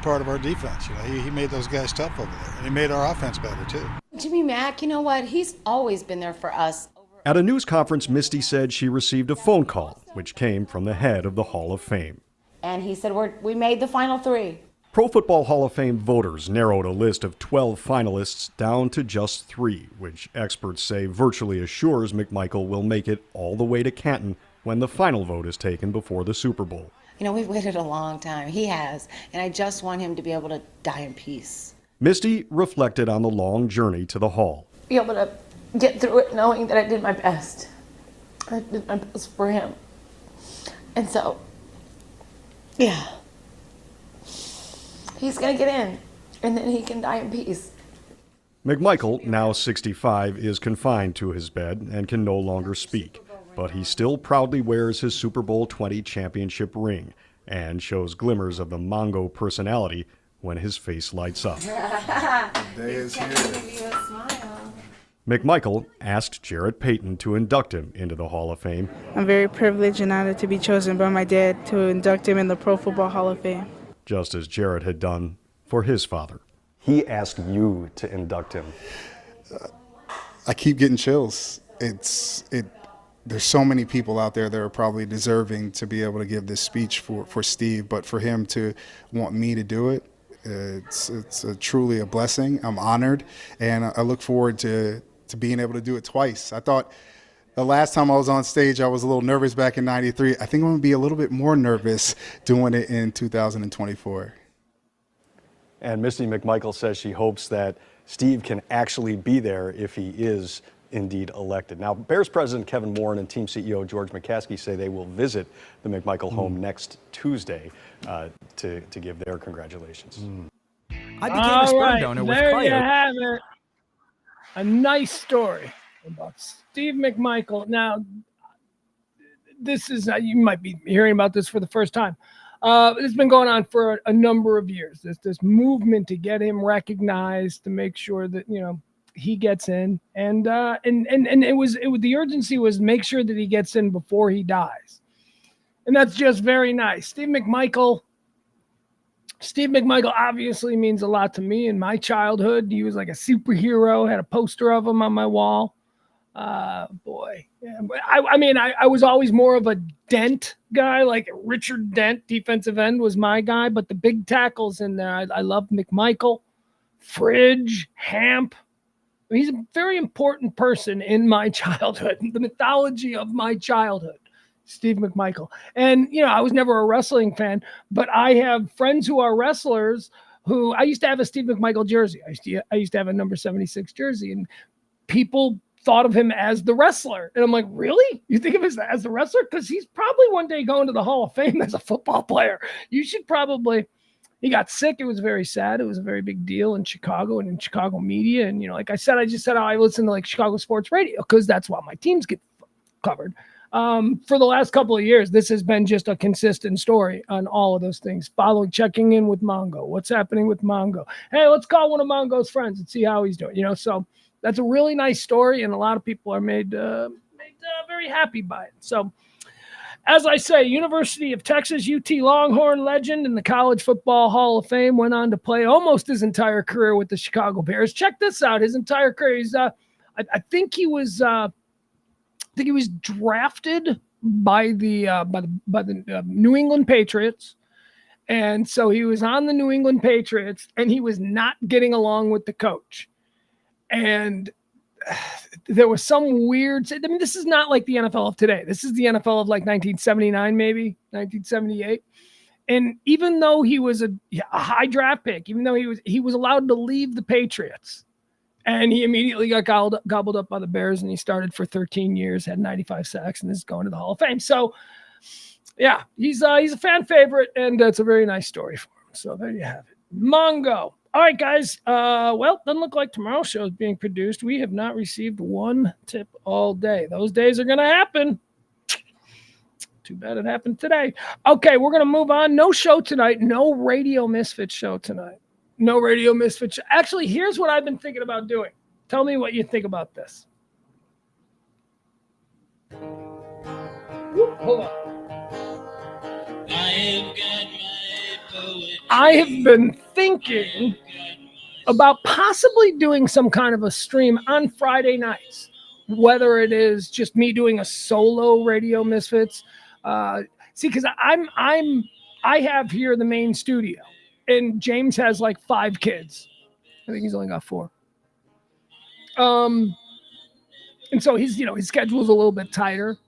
part of our defense. He made those guys tough over there, and he made our offense better too. Jimmy Mack, you know what? He's always been there for us. At a news conference, Misty said she received a phone call, which came from the head of the Hall of Fame. And he said, we made the final three. Pro Football Hall of Fame voters narrowed a list of 12 finalists down to just 3, which experts say virtually assures McMichael will make it all the way to Canton when the final vote is taken before the Super Bowl. We've waited a long time. He has. And I just want him to be able to die in peace. Misty reflected on the long journey to the Hall. Be able to get through it knowing that I did my best. I did my best for him. And so, yeah. He's going to get in, and then he can die in peace. McMichael, now 65, is confined to his bed and can no longer speak, but he still proudly wears his Super Bowl 20 championship ring and shows glimmers of the Mongo personality when his face lights up. The day is here. McMichael asked Jarrett Payton to induct him into the Hall of Fame. I'm very privileged and honored to be chosen by my dad to induct him in the Pro Football Hall of Fame. Just as Jarrett had done for his father. He asked you to induct him. I keep getting chills. There's so many people out there that are probably deserving to be able to give this speech for Steve, but for him to want me to do it, it's truly a blessing. I'm honored, and I look forward to being able to do it twice. I thought the last time I was on stage, I was a little nervous back in '93. I think I'm going to be a little bit more nervous doing it in 2024. And Misty McMichael says she hopes that Steve can actually be there if he is indeed elected. Now, Bears president Kevin Moran and team CEO George McCaskey say they will visit the McMichael home next Tuesday to give their congratulations. I became a sperm donor with there Cryo. you have it. A nice story about Steve McMichael. Now, this is, you might be hearing about this for the first time. It's been going on for a number of years. There's this movement to get him recognized, to make sure that, you know, he gets in, and the urgency was make sure that he gets in before he dies. And that's just very nice. Steve McMichael obviously means a lot to me. In my childhood, he was like a superhero, had a poster of him on my wall. Boy. Yeah. I was always more of a Dent guy, like Richard Dent, defensive end was my guy, but the big tackles in there, I loved McMichael, Fridge, Hamp. He's a very important person in my childhood, the mythology of my childhood, Steve McMichael. And, you know, I was never a wrestling fan, but I have friends who are wrestlers who I used to have a Steve McMichael jersey. I used to have a number 76 jersey, and people thought of him as the wrestler. And I'm like, really? You think of him as the wrestler? Because he's probably one day going to the Hall of Fame as a football player. You should probably... He got sick. It was very sad. It was a very big deal in Chicago and in Chicago media. And, you know, like I said, I just said, I listen to like Chicago sports radio because that's what my teams get covered. For the last couple of years, this has been just a consistent story on all of those things. Checking in with Mongo. What's happening with Mongo? Hey, let's call one of Mongo's friends and see how he's doing. You know, so that's a really nice story. And a lot of people are made very happy by it. So, as I say, University of Texas, UT Longhorn legend in the College Football Hall of Fame, went on to play almost his entire career with the Chicago Bears. Check this out: his entire career. He's, I think he was drafted by the New England Patriots, and so he was on the New England Patriots, and he was not getting along with the coach, and there was some weird, I mean, this is not like the NFL of today. This is the NFL of like 1979, maybe 1978. And even though he was a high draft pick, even though he was allowed to leave the Patriots, and he immediately got gobbled up by the Bears, and he started for 13 years, had 95 sacks, and is going to the Hall of Fame. So yeah, he's a fan favorite, and it's a very nice story for him. So there you have it. Mongo. All right, guys. Well, doesn't look like tomorrow's show is being produced. We have not received one tip all day. Those days are going to happen. Too bad it happened today. Okay, we're going to move on. No show tonight. No Radio Misfits show tonight. No Radio Misfits. Actually, here's what I've been thinking about doing. Tell me what you think about this. Hold on. I have been thinking about possibly doing some kind of a stream on Friday nights, whether it is just me doing a solo Radio Misfits. Because I have here the main studio, and James has like 5 kids. I think he's only got 4. And so his schedule's a little bit tighter.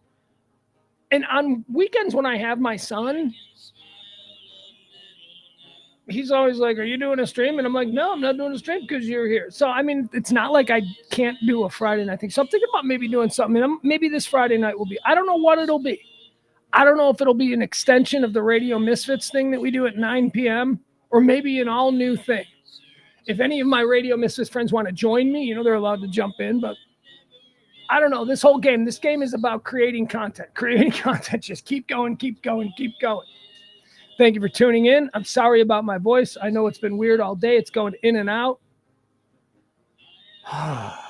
And on weekends when I have my son, he's always like, "Are you doing a stream?" And I'm like, "No, I'm not doing a stream because you're here." So I mean, it's not like I can't do a Friday night thing. So I'm thinking about maybe doing something. And maybe this Friday night will be. I don't know what it'll be. I don't know if it'll be an extension of the Radio Misfits thing that we do at 9 p.m. or maybe an all new thing. If any of my Radio Misfits friends want to join me, they're allowed to jump in. But I don't know. This game is about creating content. Creating content. Just keep going, keep going, keep going. Thank you for tuning in. I'm sorry about my voice. I know it's been weird all day. It's going in and out. I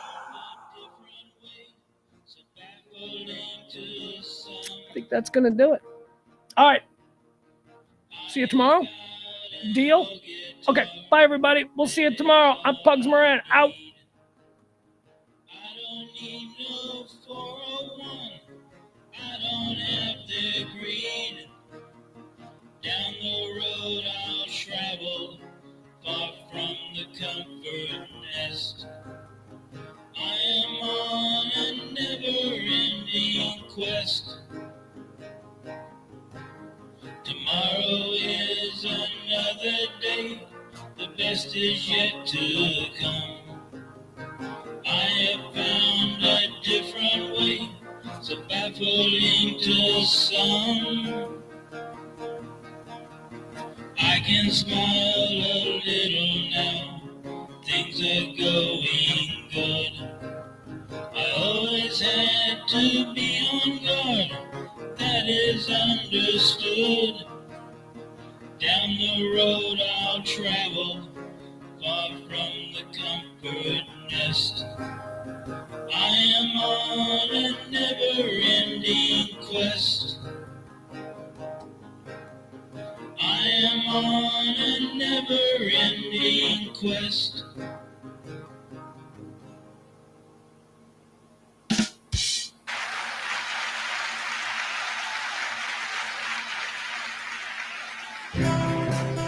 think that's going to do it. All right. See you tomorrow. Deal? Okay. Bye, everybody. We'll see you tomorrow. I'm Pugs Moran. Out. Down the road I'll travel, far from the comfort nest. I am on a never-ending quest. Tomorrow is another day, the best is yet to come. I have found a different way, so baffling to some. I can smile a little now, things are going good. I always had to be on guard, that is understood. Down the road I'll travel, far from the comfort nest. I am on a never-ending quest. I am on a never-ending quest.